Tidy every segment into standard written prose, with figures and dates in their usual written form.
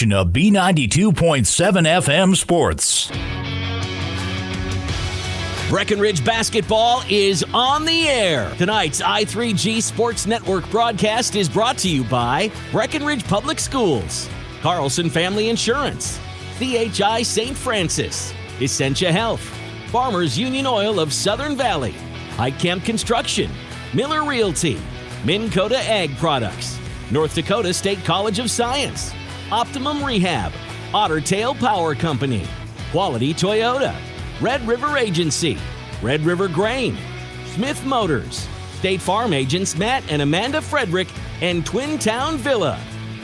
Of B92.7 FM Sports. Breckenridge basketball is on the air. Tonight's I3G Sports Network broadcast is brought to you by Breckenridge Public Schools, Carlson Family Insurance, CHI St. Francis, Essentia Health, Farmers Union Oil of Southern Valley, Hike Camp Construction, Miller Realty, Minn Kota Ag Products, North Dakota State College of Science, Optimum Rehab, Otter Tail Power Company, Quality Toyota, Red River Agency, Red River Grain, Smith Motors, State Farm agents Matt and Amanda Frederick, and Twin Town Villa.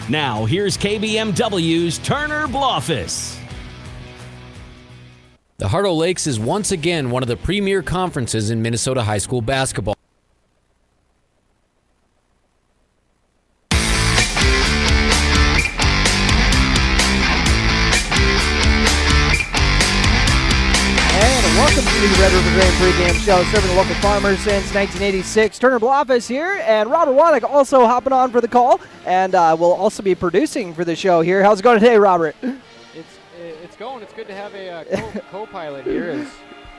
Now, here's KBMW's Turner Blofus. The Heart O' Lakes is once again one of the premier conferences in Minnesota high school basketball. Welcome to the Red River Grain pregame show, serving the local farmers since 1986. Turner Blofus here, and Robert Wanick also hopping on for the call, and will also be producing for the show here. How's it going today, Robert? It's going. It's good to have a co-pilot here.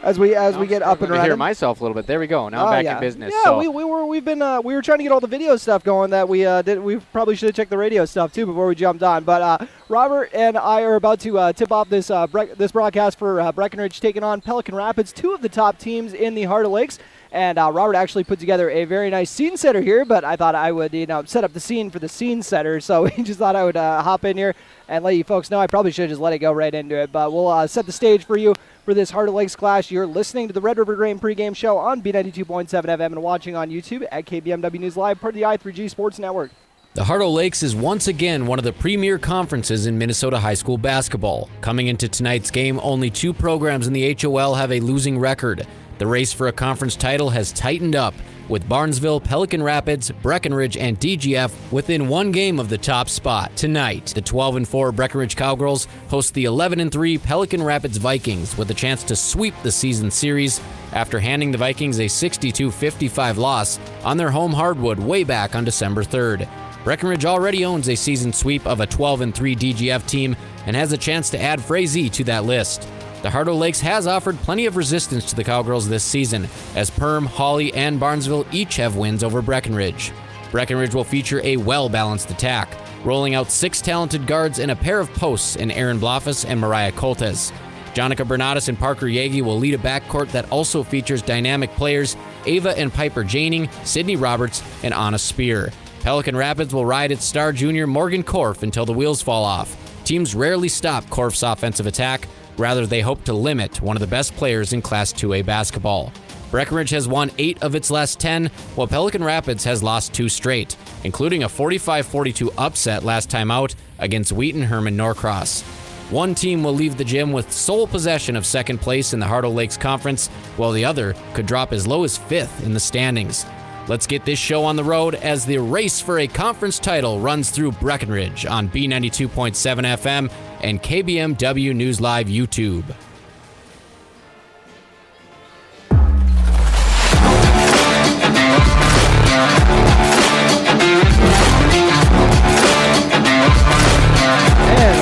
As we get up and running. I hear myself a little bit. There we go. Now I'm back in business. Yeah, so. we were trying to get all the video stuff going that we did. We probably should have checked the radio stuff too before we jumped on. But Robert and I are about to tip off this this broadcast for Breckenridge taking on Pelican Rapids, two of the top teams in the Heart of Lakes. And Robert actually put together a very nice scene setter here, but I thought I would, set up the scene for the scene setter. So we just thought I would hop in here and let you folks know. I probably should have just let it go right into it, but we'll set the stage for you for this Heart of Lakes clash. You're listening to the Red River Grain pregame show on B92.7 FM and watching on YouTube at KBMW News Live, part of the I3G Sports Network. The Heart O' Lakes is once again one of the premier conferences in Minnesota high school basketball. Coming into tonight's game, only two programs in the HOL have a losing record. The race for a conference title has tightened up, with Barnesville, Pelican Rapids, Breckenridge, and DGF within one game of the top spot. Tonight, the 12-4 Breckenridge Cowgirls host the 11-3 Pelican Rapids Vikings with a chance to sweep the season series after handing the Vikings a 62-55 loss on their home hardwood way back on December 3rd. Breckenridge already owns a season sweep of a 12-3 DGF team and has a chance to add Frazee to that list. The Heart O' Lakes has offered plenty of resistance to the Cowgirls this season, as Perm, Hawley, and Barnesville each have wins over Breckenridge. Breckenridge will feature a well-balanced attack, rolling out 6 talented guards and a pair of posts in Aaron Blofus and Mariah Coltes. Jonica Bernatus and Parker Yagi will lead a backcourt that also features dynamic players Ava and Piper Janing, Sydney Roberts, and Anna Spear. Pelican Rapids will ride its star junior Morgan Korf until the wheels fall off. Teams rarely stop Korf's offensive attack. Rather, they hope to limit one of the best players in Class 2A basketball. Breckenridge has won 8 of its last 10, while Pelican Rapids has lost 2 straight, including a 45-42 upset last time out against Wheaton Herman Norcross. One team will leave the gym with sole possession of second place in the Heart O' Lakes Conference, while the other could drop as low as 5th in the standings. Let's get this show on the road as the race for a conference title runs through Breckenridge on B92.7 FM and KBMW News Live YouTube.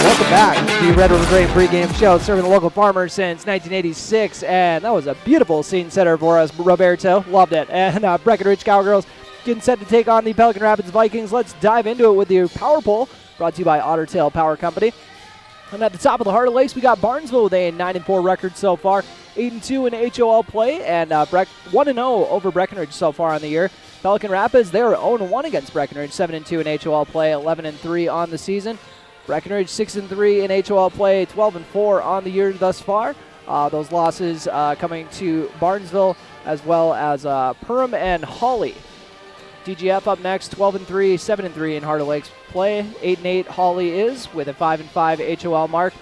Welcome back to the Red River Grain pregame show, serving the local farmers since 1986, and that was a beautiful scene setter for us, Roberto. Loved it. And Breckenridge Cowgirls getting set to take on the Pelican Rapids Vikings. Let's dive into it with the Power Poll, brought to you by Otter Tail Power Company. And at the top of the Heart of Lakes, we got Barnesville with a 9-4 record so far, 8-2 in HOL play, and 1-0 over Breckenridge so far on the year. Pelican Rapids, they are 0-1 against Breckenridge, 7-2 in HOL play, 11-3 on the season. Breckenridge 6-3 in HOL play, 12-4 on the year thus far. Those losses coming to Barnesville as well as Perham and Hawley. DGF up next, 12-3, 7-3 in Heart of Lakes play. 8-8 Hawley is with a 5-5 HOL mark.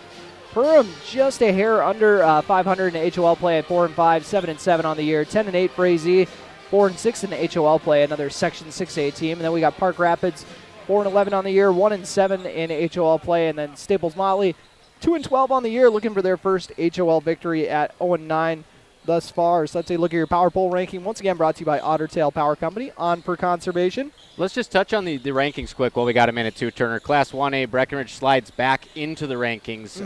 Perham just a hair under 500 in HOL play at 4-5, 7-7 on the year. 10-8 Frazee, 4-6 in HOL play, another Section 6A team. And then we got Park Rapids, 4-11 on the year, 1-7 in HOL play, and then Staples Motley, 2-12 on the year, looking for their first HOL victory at 0-9 thus far. So let's take a look at your power poll ranking. Once again, brought to you by Otter Tail Power Company, on for conservation. Let's just touch on the rankings quick while we got a minute too, Turner. Class 1A, Breckenridge slides back into the rankings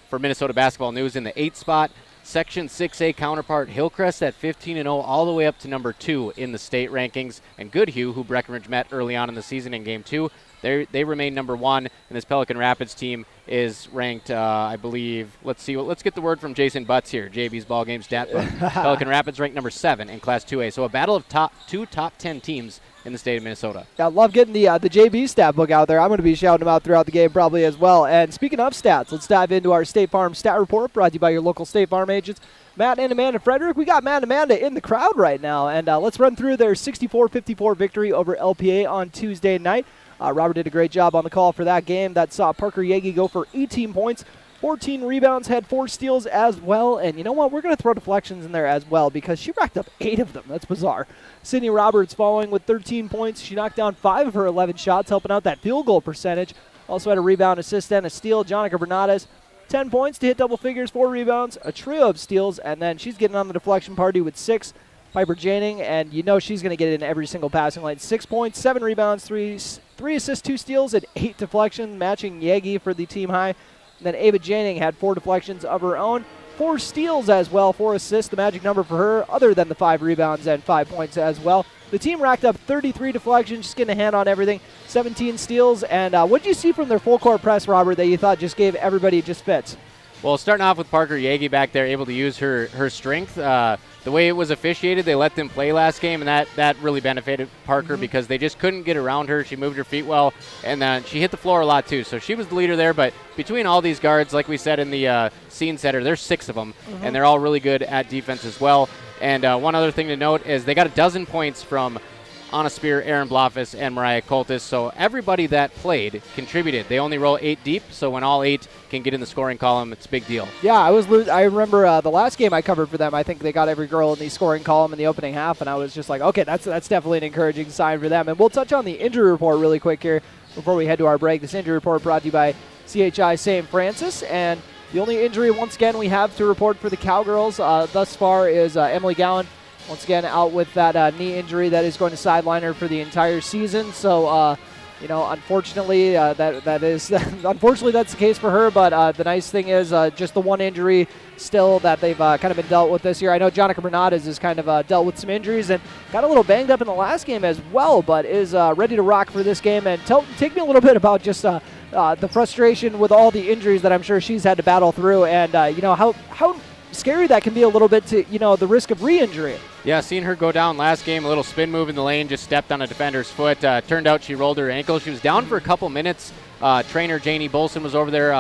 for Minnesota basketball news in the 8th spot. Section 6A counterpart Hillcrest at 15-0 all the way up to number 2 in the state rankings. And Goodhue, who Breckenridge met early on in the season in Game 2, they remain number 1. And this Pelican Rapids team is ranked, I believe, let's get the word from Jason Butts here, JB's Ball Game Stat Book. Pelican Rapids ranked number 7 in Class 2A. So a battle of two top 10 teams in the state of Minnesota. I love getting the JB stat book out there. I'm going to be shouting them out throughout the game probably as well. And speaking of stats, let's dive into our State Farm Stat Report, brought to you by your local State Farm agents, Matt and Amanda Frederick. We got Matt and Amanda in the crowd right now, and let's run through their 64-54 victory over LPA on Tuesday night. Robert did a great job on the call for that game. That saw Parker Yagi go for 18 points, 14 rebounds, had 4 steals as well. And you know what? We're going to throw deflections in there as well because she racked up 8 of them. That's bizarre. Sydney Roberts following with 13 points. She knocked down 5 of her 11 shots, helping out that field goal percentage. Also had a rebound, assist, and a steal. Jonica Bernades, 10 points to hit double figures, 4 rebounds, a trio of steals, and then she's getting on the deflection party with 6. Piper Janing, and you know she's going to get in every single passing lane. 6 points, 7 rebounds, 3 assists, 2 steals, and 8 deflections, matching Yagi for the team high. And then Ava Janing had 4 deflections of her own, 4 steals as well, 4 assists, the magic number for her, other than the 5 rebounds and 5 points as well. The team racked up 33 deflections, just getting a hand on everything, 17 steals. And what did you see from their full court press, Robert, that you thought just gave everybody just fits? Well, starting off with Parker Yagi back there, able to use her strength. The way it was officiated, they let them play last game, and that really benefited Parker because they just couldn't get around her. She moved her feet well, and then she hit the floor a lot too. So she was the leader there, but between all these guards, like we said in the scene setter, there's 6 of them, and they're all really good at defense as well. And one other thing to note is they got 12 points from Anna Spear, Aaron Blofis, and Mariah Coltis. So everybody that played contributed. They only roll 8 deep, so when all 8 can get in the scoring column, it's a big deal. Yeah, I remember the last game I covered for them, I think they got every girl in the scoring column in the opening half, and I was just like, okay, that's definitely an encouraging sign for them. And we'll touch on the injury report really quick here before we head to our break. This injury report brought to you by CHI St. Francis, and the only injury, once again, we have to report for the Cowgirls thus far is Emily Gowan. Once again, out with that knee injury that is going to sideline her for the entire season. So, unfortunately, that is unfortunately that's the case for her. But the nice thing is just the one injury still that they've kind of been dealt with this year. I know Jonica Bernades has kind of dealt with some injuries and got a little banged up in the last game as well, but is ready to rock for this game. And take me a little bit about just the frustration with all the injuries that I'm sure she's had to battle through, and how scary that can be a little bit to the risk of re-injury. Yeah, seeing her go down last game, a little spin move in the lane, just stepped on a defender's foot. Turned out she rolled her ankle. She was down for a couple minutes. Trainer Janie Bolson was over there.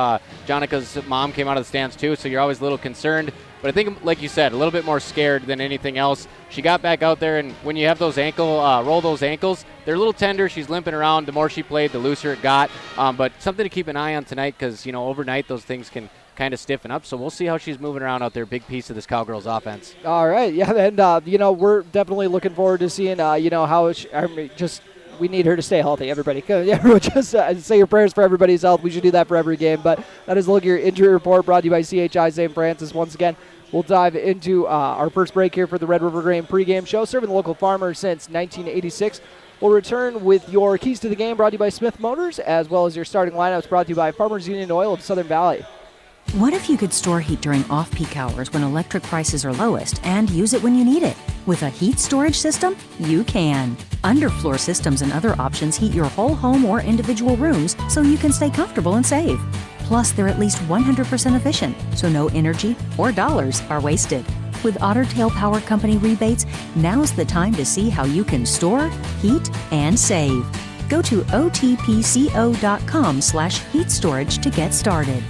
Jonica's mom came out of the stands too, so you're always a little concerned. But I think, like you said, a little bit more scared than anything else. She got back out there, and when you have those roll those ankles, they're a little tender. She's limping around. The more she played, the looser it got. But something to keep an eye on tonight because, overnight those ththings can kind of stiffen up. So we'll see how she's moving around out there. Big piece of this Cowgirls offense. All right. Yeah, and, we're definitely looking forward to seeing, how we need her to stay healthy, everybody. Just say your prayers for everybody's health. We should do that for every game. But that is a look at your injury report brought to you by CHI St. Francis. Once again, we'll dive into our first break here for the Red River Grain pregame show, serving the local farmers since 1986. We'll return with your keys to the game brought to you by Smith Motors, as well as your starting lineups brought to you by Farmers Union Oil of Southern Valley. What if you could store heat during off-peak hours when electric prices are lowest and use it when you need it? With a heat storage system, you can. Underfloor systems and other options heat your whole home or individual rooms so you can stay comfortable and save. Plus, they're at least 100% efficient, so no energy or dollars are wasted. With Otter Tail Power Company rebates, now's the time to see how you can store, heat, and save. Go to otpco.com/heat storage to get started.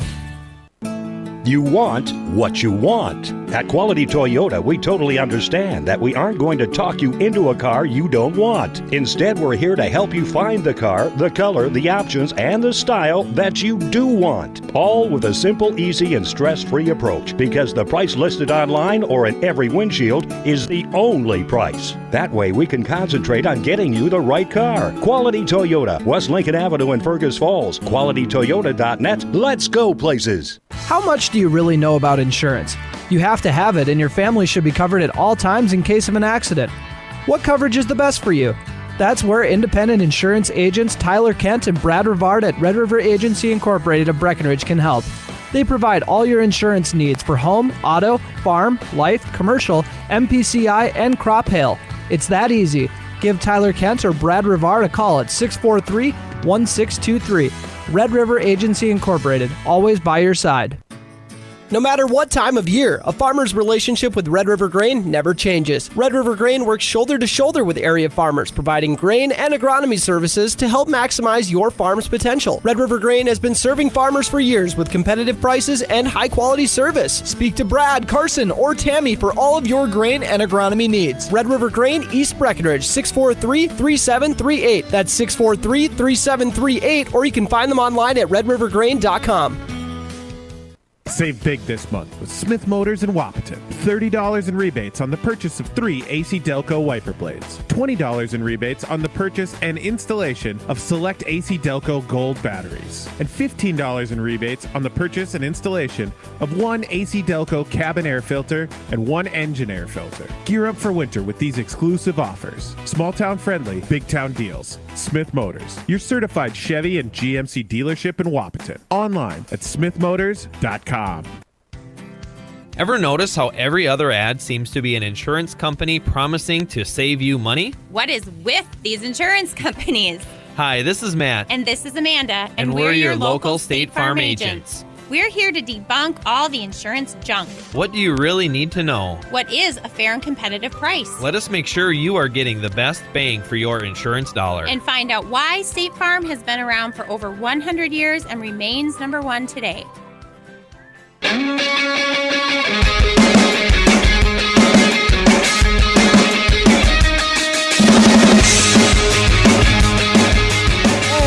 You want what you want. At Quality Toyota, we totally understand that we aren't going to talk you into a car you don't want. Instead, we're here to help you find the car, the color, the options, and the style that you do want. All with a simple, easy, and stress-free approach, because the price listed online or in every windshield is the only price. That way, we can concentrate on getting you the right car. Quality Toyota, West Lincoln Avenue in Fergus Falls. QualityToyota.net. Let's go places. How much do you really know about insurance? You have to have it, and your family should be covered at all times in case of an accident. What coverage is the best for you? That's where independent insurance agents Tyler Kent and Brad Rivard at Red River Agency Incorporated of Breckenridge can help. They provide all your insurance needs for home, auto, farm, life, commercial, MPCI, and crop hail. It's that easy. Give Tyler Kent or Brad Rivard a call at 643-1623. Red River Agency Incorporated, always by your side. No matter what time of year, a farmer's relationship with Red River Grain never changes. Red River Grain works shoulder to shoulder with area farmers, providing grain and agronomy services to help maximize your farm's potential. Red River Grain has been serving farmers for years with competitive prices and high-quality service. Speak to Brad, Carson, or Tammy for all of your grain and agronomy needs. Red River Grain, East Breckenridge, 643-3738. That's 643-3738, or you can find them online at redrivergrain.com. Save big this month with Smith Motors in Wapaton. $30 in rebates on the purchase of 3 AC Delco wiper blades. $20 in rebates on the purchase and installation of select AC Delco Gold batteries. And $15 in rebates on the purchase and installation of 1 AC Delco cabin air filter and 1 engine air filter. Gear up for winter with these exclusive offers. Small town friendly, big town deals. Smith Motors, your certified Chevy and GMC dealership in Wapaton. Online at smithmotors.com. Ever notice how every other ad seems to be an insurance company promising to save you money? What is with these insurance companies? Hi, this is Matt. And this is Amanda. And we're your local State Farm agents. We're here to debunk all the insurance junk. What do you really need to know? What is a fair and competitive price? Let us make sure you are getting the best bang for your insurance dollar. And find out why State Farm has been around for over 100 years and remains number one today.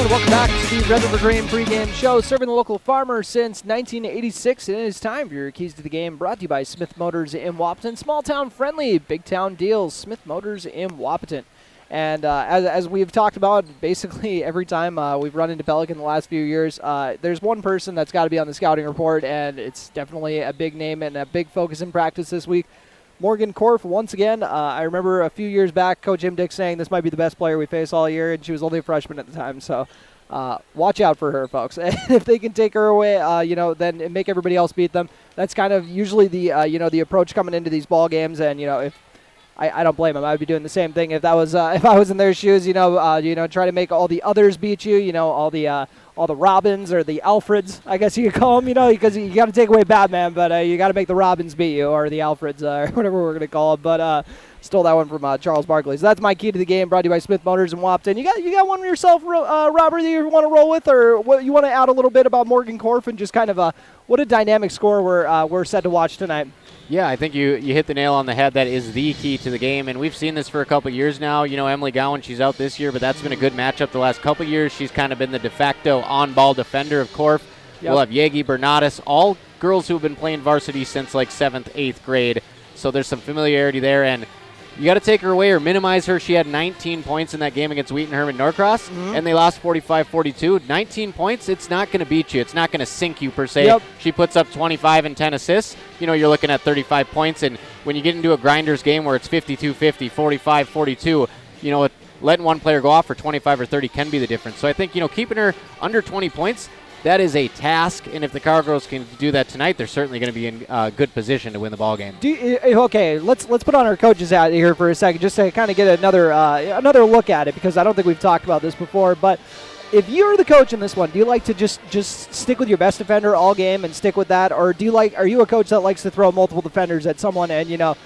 Welcome back to the Red River Grain pregame show, serving the local farmer since 1986. And it is time for your keys to the game, brought to you by Smith Motors in Wapaton. Small town friendly, big town deals. Smith Motors in Wapaton. And as we've talked about, basically every time we've run into Pelican the last few years, there's one person that's got to be on the scouting report, and it's definitely a big name and a big focus in practice this week. Morgan Korf, once again, I remember a few years back, Coach Jim Dick saying this might be the best player we face all year, and she was only a freshman at the time. So watch out for her, folks. And if they can take her away, then make everybody else beat them. That's kind of usually the the approach coming into these ball games. And if I don't blame them, I would be doing the same thing if that was if I was in their shoes. Try to make all the others beat you. All the Robins or the Alfreds, I guess you could call them, because you got to take away Batman, but you got to make the Robins beat you, or the Alfreds, or whatever we're going to call them. But stole that one from Charles Barkley. So that's my key to the game, brought to you by Smith Motors in Wapaton. You got one yourself, Robert, that you want to roll with, or what you want to add a little bit about Morgan Korf and just kind of what a dynamic score we're set to watch tonight. Yeah, I think you hit the nail on the head. That is the key to the game, and we've seen this for a couple years now. Emily Gowan, she's out this year, but that's been a good matchup the last couple years. She's kind of been the de facto on-ball defender of Korf. Yep. We'll have Yegi Bernatis, all girls who have been playing varsity since like 7th, 8th grade, so there's some familiarity there, and you got to take her away or minimize her. She had 19 points in that game against Wheaton Herman Norcross, and they lost 45-42. 19 points, it's not going to beat you. It's not going to sink you, per se. Yep. She puts up 25 and 10 assists. You're looking at 35 points, and when you get into a grinders game where it's 52-50, 45-42, letting one player go off for 25 or 30 can be the difference. So I think, keeping her under 20 points, that is a task, and if the Cowgirls can do that tonight, they're certainly going to be in good position to win the ball game. Okay, let's put on our coaches hat here for a second, just to kind of get another look at it, because I don't think we've talked about this before. But if you're the coach in this one, do you like to just stick with your best defender all game and stick with that, or are you a coach that likes to throw multiple defenders at someone and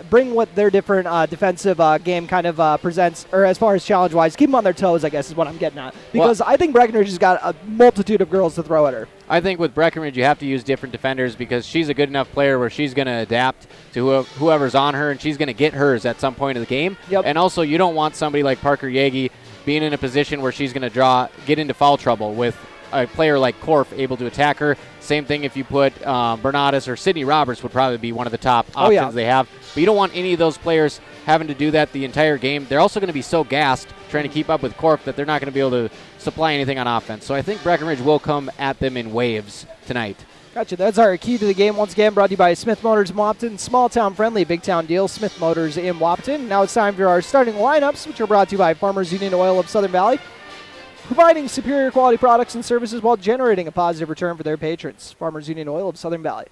bring what their different defensive game kind of presents, or as far as challenge-wise, keep them on their toes, I guess is what I'm getting at. Because I think Breckenridge has got a multitude of girls to throw at her. I think with Breckenridge you have to use different defenders because she's a good enough player where she's going to adapt to whoever's on her, and she's going to get hers at some point of the game. Yep. And also you don't want somebody like Parker Yagi being in a position where she's going to get into foul trouble with a player like Korf able to attack her. Same thing if you put Bernatis or Sydney Roberts would probably be one of the top options they have. But you don't want any of those players having to do that the entire game. They're also going to be so gassed trying to keep up with Korf that they're not going to be able to supply anything on offense. So I think Breckenridge will come at them in waves tonight. Gotcha. That's our key to the game. Once again, brought to you by Smith Motors in Wapton. Small town friendly, big town deal. Smith Motors in Wapton. Now it's time for our starting lineups, which are brought to you by Farmers Union Oil of Southern Valley, providing superior quality products and services while generating a positive return for their patrons. Farmers Union Oil of Southern Valley.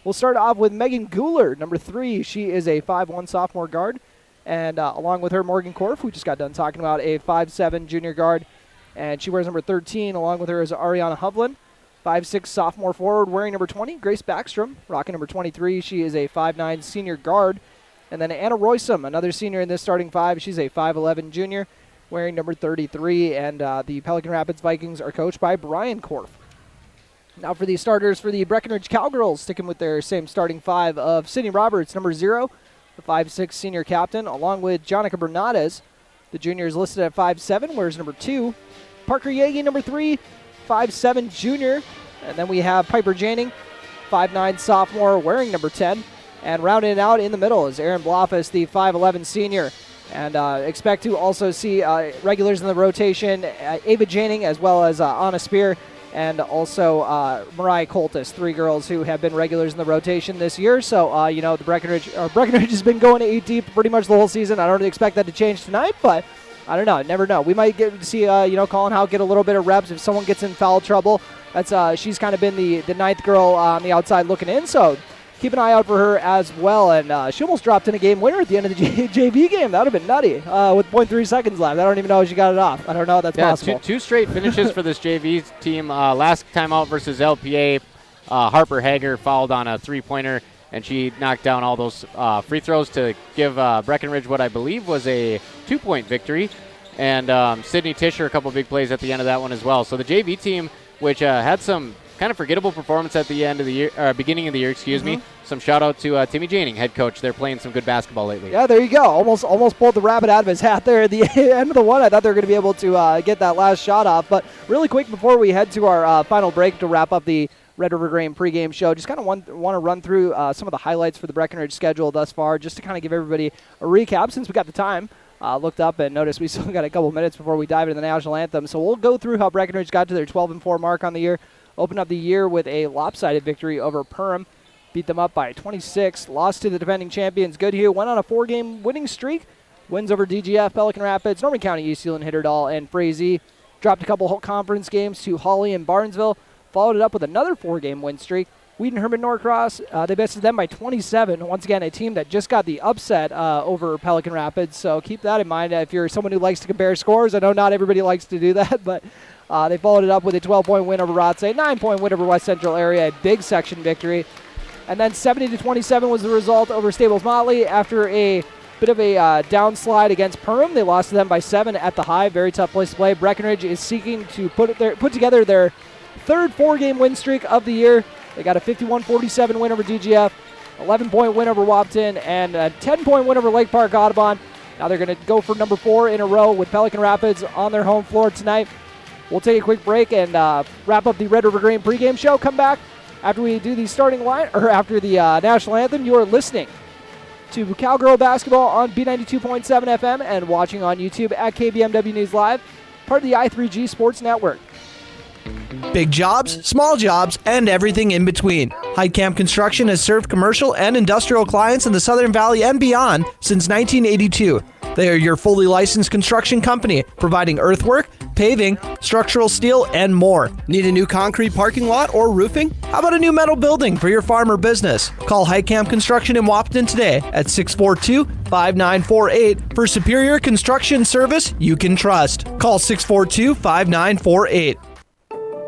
We'll start off with Megan Gooler, number 3. She is a 5'1 sophomore guard. And along with her, Morgan Korf, we just got done talking about, a 5'7 junior guard. And she wears number 13. Along with her is Ariana Hovland, 5'6 sophomore forward, wearing number 20. Grace Backstrom, rocking number 23. She is a 5'9 senior guard. And then Anna Roysum, another senior in this starting 5. She's a 5'11 junior, wearing number 33. And the Pelican Rapids Vikings are coached by Brian Korf. Now for the starters for the Breckenridge Cowgirls, sticking with their same starting 5 of Sydney Roberts, number 0, the 5'6 senior captain, along with Jonica Bernades. The junior is listed at 5'7, wears number 2. Parker Yagi, number 3, 5'7 junior. And then we have Piper Janning, 5'9 sophomore, wearing number 10. And rounding it out in the middle is Aaron Blofus, the 5'11 senior. And expect to also see regulars in the rotation, Ava Janning as well as Anna Spear, and also Mariah Coltis, 3 girls who have been regulars in the rotation this year. So, the Breckenridge has been going 8 deep pretty much the whole season. I don't expect that to change tonight, but I don't know. Never know. We might get to see, Colin Howe get a little bit of reps if someone gets in foul trouble. That's she's kind of been the ninth girl on the outside looking in, so keep an eye out for her as well. And she almost dropped in a game winner at the end of the JV game. That would have been nutty with 0.3 seconds left. I don't even know how she got it off. I don't know how that's possible. Two straight finishes for this JV team. Last time out versus LPA, Harper Hager fouled on a three-pointer, and she knocked down all those free throws to give Breckenridge what I believe was a 2-point victory. And Sydney Tischer, a couple big plays at the end of that one as well. So the JV team, which had some kind of forgettable performance at the end of the year, beginning of the year, excuse me. Some shout out to Timmy Janning, head coach. They're playing some good basketball lately. Yeah, there you go. Almost pulled the rabbit out of his hat there at the end of the one. I thought they were going to be able to get that last shot off. But really quick before we head to our final break to wrap up the Red River Grain pregame show, just kind of want to run through some of the highlights for the Breckenridge schedule thus far, just to kind of give everybody a recap since we got the time. Looked up and noticed we still got a couple minutes before we dive into the national anthem. So we'll go through how Breckenridge got to their 12-4 mark on the year. Opened up the year with a lopsided victory over Perham. Beat them up by 26. Lost to the defending champions Goodhue. Went on a 4-game winning streak. Wins over DGF, Pelican Rapids, Norman County, East Sealand, Hitterdall, and Frazee. Dropped a couple conference games to Hawley and Barnesville. Followed it up with another 4-game win streak. Wheaton Herman Norcross, they bested them by 27. Once again, a team that just got the upset over Pelican Rapids. So keep that in mind if you're someone who likes to compare scores. I know not everybody likes to do that, but they followed it up with a 12-point win over Rothsay, 9-point win over West Central Area, a big section victory. And then 70-27 was the result over Stables Motley after a bit of a downslide against Perham. They lost to them by 7 at the High. Very tough place to play. Breckenridge is seeking to put together their third 4-game win streak of the year. They got a 51-47 win over DGF, 11-point win over Wapton, and a 10-point win over Lake Park Audubon. Now they're going to go for number 4 in a row with Pelican Rapids on their home floor tonight. We'll take a quick break and wrap up the Red River Grain pregame show. Come back after we do the starting line, or after the national anthem. You are listening to Cowgirl basketball on B92.7 FM and watching on YouTube at KBMW News Live, part of the I3G Sports Network. Big jobs, small jobs, and everything in between. Heidkamp Construction has served commercial and industrial clients in the Southern Valley and beyond since 1982. They are your fully licensed construction company, providing earthwork, paving, structural steel, and more. Need a new concrete parking lot or roofing? How about a new metal building for your farm or business? Call Heidkamp Construction in Wapton today at 642-5948 for superior construction service you can trust. Call 642-5948.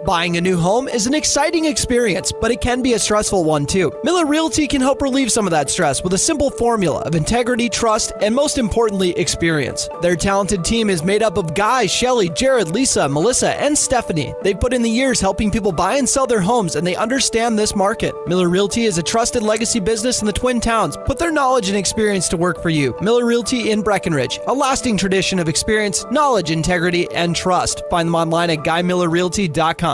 Buying a new home is an exciting experience, but it can be a stressful one too. Miller Realty can help relieve some of that stress with a simple formula of integrity, trust, and most importantly, experience. Their talented team is made up of Guy, Shelly, Jared, Lisa, Melissa, and Stephanie. They've put in the years helping people buy and sell their homes, and they understand this market. Miller Realty is a trusted legacy business in the Twin Towns. Put their knowledge and experience to work for you. Miller Realty in Breckenridge, a lasting tradition of experience, knowledge, integrity, and trust. Find them online at GuyMillerRealty.com.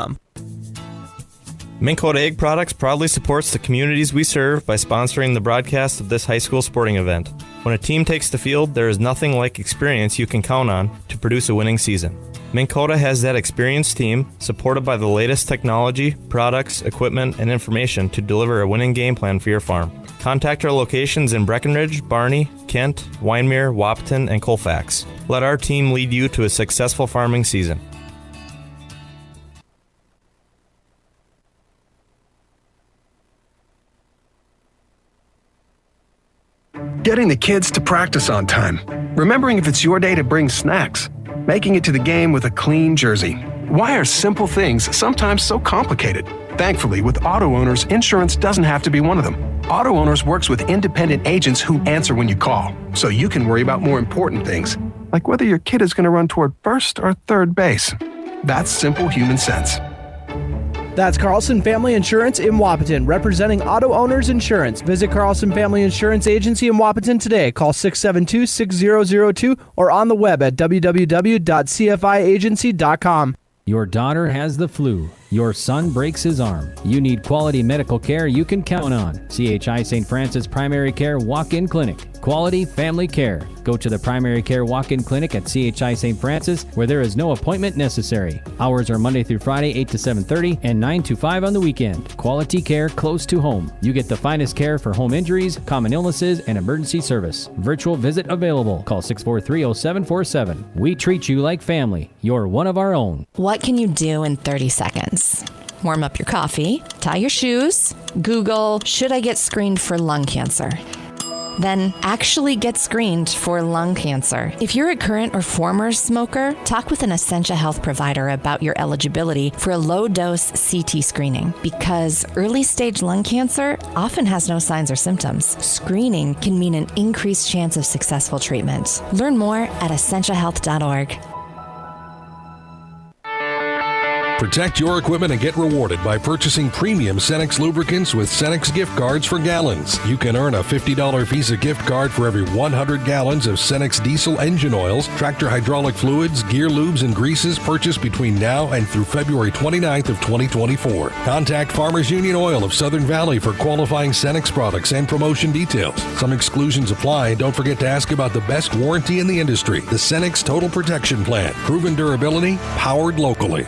Minn Kota Egg Products proudly supports the communities we serve by sponsoring the broadcast of this high school sporting event. When a team takes the field, there is nothing like experience you can count on to produce a winning season. Minn Kota has that experienced team, supported by the latest technology, products, equipment, and information to deliver a winning game plan for your farm. Contact our locations in Breckenridge, Barney, Kent, Wyndmere, Wahpeton, and Colfax. Let our team lead you to a successful farming season. Getting the kids to practice on time. Remembering if it's your day to bring snacks. Making it to the game with a clean jersey. Why are simple things sometimes so complicated? Thankfully, with Auto Owners, insurance doesn't have to be one of them. Auto Owners works with independent agents who answer when you call, so you can worry about more important things, like whether your kid is going to run toward first or third base. That's simple human sense. That's Carlson Family Insurance in Wahpeton, representing Auto Owners Insurance. Visit Carlson Family Insurance Agency in Wahpeton today. Call 672-6002 or on the web at www.cfiagency.com. Your daughter has the flu. Your son breaks his arm. You need quality medical care you can count on. CHI St. Francis Primary Care Walk-In Clinic. Quality family care. Go to the Primary Care Walk-In Clinic at CHI St. Francis, where there is no appointment necessary. Hours are Monday through Friday, 8 to 7:30 and 9 to 5 on the weekend. Quality care close to home. You get the finest care for home injuries, common illnesses, and emergency service. Virtual visit available. Call 643-0747. We treat you like family. You're one of our own. What can you do in 30 seconds? Warm up your coffee, tie your shoes, Google, should I get screened for lung cancer? Then actually get screened for lung cancer. If you're a current or former smoker, talk with an Essentia Health provider about your eligibility for a low-dose CT screening, because early-stage lung cancer often has no signs or symptoms. Screening can mean an increased chance of successful treatment. Learn more at essentiahealth.org. Protect your equipment and get rewarded by purchasing premium Cenex lubricants with Cenex gift cards for gallons. You can earn a $50 Visa gift card for every 100 gallons of Cenex diesel engine oils, tractor hydraulic fluids, gear lubes, and greases purchased between now and through February 29th of 2024. Contact Farmers Union Oil of Southern Valley for qualifying Cenex products and promotion details. Some exclusions apply, and don't forget to ask about the best warranty in the industry, the Cenex Total Protection Plan. Proven durability, powered locally.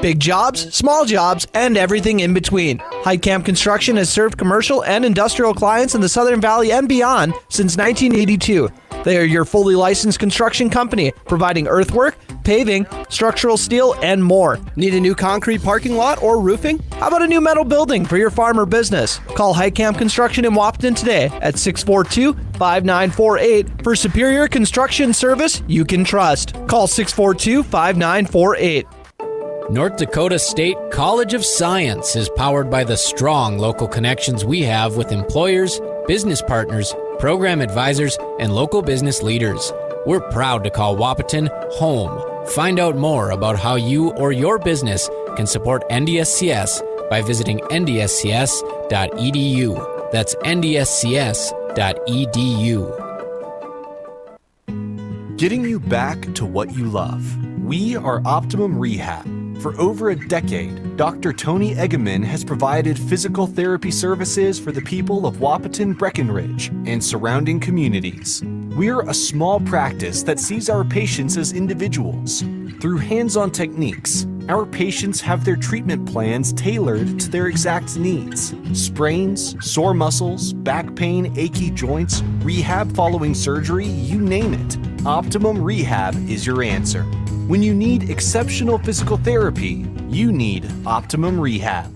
Big jobs, small jobs, and everything in between. Heidkamp Construction has served commercial and industrial clients in the Southern Valley and beyond since 1982. They are your fully licensed construction company, providing earthwork, paving, structural steel, and more. Need a new concrete parking lot or roofing? How about a new metal building for your farm or business? Call Heidkamp Construction in Wahpeton today at 642-5948 for superior construction service you can trust. Call 642-5948. North Dakota State College of Science is powered by the strong local connections we have with employers, business partners, program advisors, and local business leaders. We're proud to call Wahpeton home. Find out more about how you or your business can support NDSCS by visiting ndscs.edu. That's ndscs.edu. Getting you back to what you love. We are Optimum Rehab. For over a decade, Dr. Tony Eggeman has provided physical therapy services for the people of Wahpeton, Breckenridge, and surrounding communities. We're a small practice that sees our patients as individuals. Through hands-on techniques, our patients have their treatment plans tailored to their exact needs. Sprains, sore muscles, back pain, achy joints, rehab following surgery, you name it. Optimum Rehab is your answer. When you need exceptional physical therapy, you need Optimum Rehab.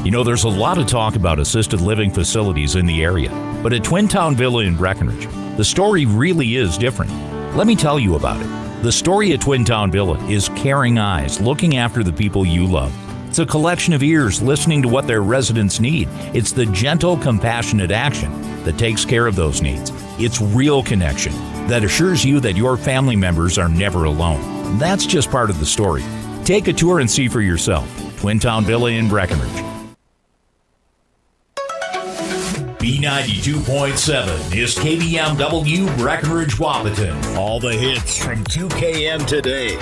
You know, there's a lot of talk about assisted living facilities in the area, but at Twin Town Villa in Breckenridge, the story really is different. Let me tell you about it. The story at Twin Town Villa is caring eyes looking after the people you love. It's a collection of ears listening to what their residents need. It's the gentle, compassionate action that takes care of those needs. It's real connection that assures you that your family members are never alone. That's just part of the story. Take a tour and see for yourself. Twin Town Villa in Breckenridge. B92.7 is KBMW Breckenridge Wahpeton. All the hits from 2KM today.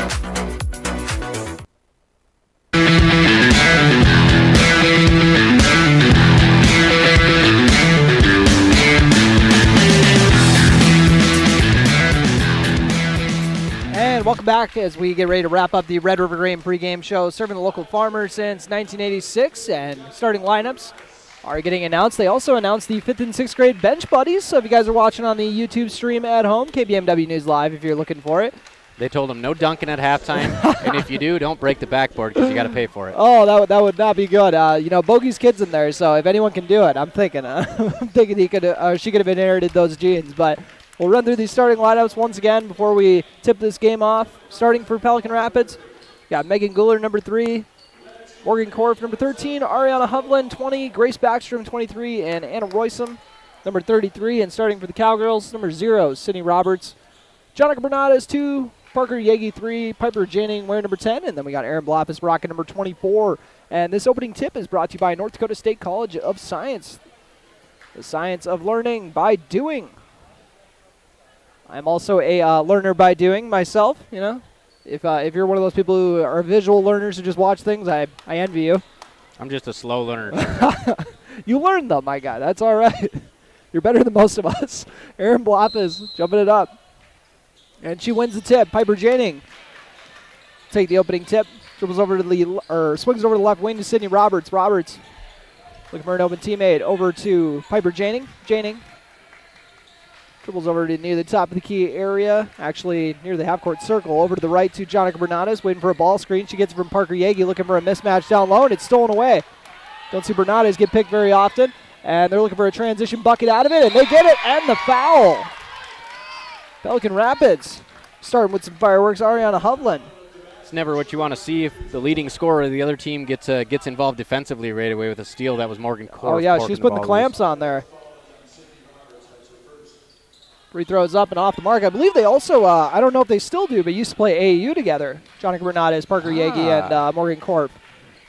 And welcome welcome back as we get ready to wrap up the Red River Grain pregame show, serving the local farmers since 1986, and starting lineups are getting announced. They also announced the 5th and 6th grade bench buddies, so if you guys are watching on the YouTube stream at home, KBMW News Live if you're looking for it. They told them no dunking at halftime, and if you do, don't break the backboard because you got to pay for it. Oh, that would not be good. Bogey's kid's in there, so if anyone can do it, I'm thinking he could, she could have inherited those genes, but we'll run through these starting lineups once again before we tip this game off. Starting for Pelican Rapids, got Megan Guller, number 3, Morgan Korf, number 13, Ariana Hovland, 20, Grace Backstrom, 23, and Anna Roysum, number 33. And starting for the Cowgirls, number 0, Sydney Roberts, Jonica Bernades, 2, Parker Yagi, 3, Piper Janning wearing number 10, and then we got Aaron Blaffis rocking number 24. And this opening tip is brought to you by North Dakota State College of Science. The science of learning by doing. I'm also a learner by doing myself, you know. If you're one of those people who are visual learners who just watch things, I envy you. I'm just a slow learner. You learn them, my guy. That's all right. You're better than most of us. Aaron Blaffis jumping it up. And she wins the tip. Piper Janning take the opening tip. Swings over to the left wing to Sydney Roberts. Roberts looking for an open teammate. Over to Piper Janning. Janning dribbles over to near the top of the key area. Actually, near the half-court circle. Over to the right to Jonica Bernades. Waiting for a ball screen. She gets it from Parker Yagi. Looking for a mismatch down low, and it's stolen away. Don't see Bernades get picked very often. And they're looking for a transition bucket out of it, and they get it, and the foul. Pelican Rapids starting with some fireworks. Ariana Hovland. It's never what you want to see if the leading scorer of the other team gets involved defensively right away with a steal. That was Morgan Korf. Oh, yeah, she's putting the clamps on there. Free throws up and off the mark. I believe they also, I don't know if they still do, but used to play AAU together. Jonica Bernades, Parker Yagi, and Morgan Korf.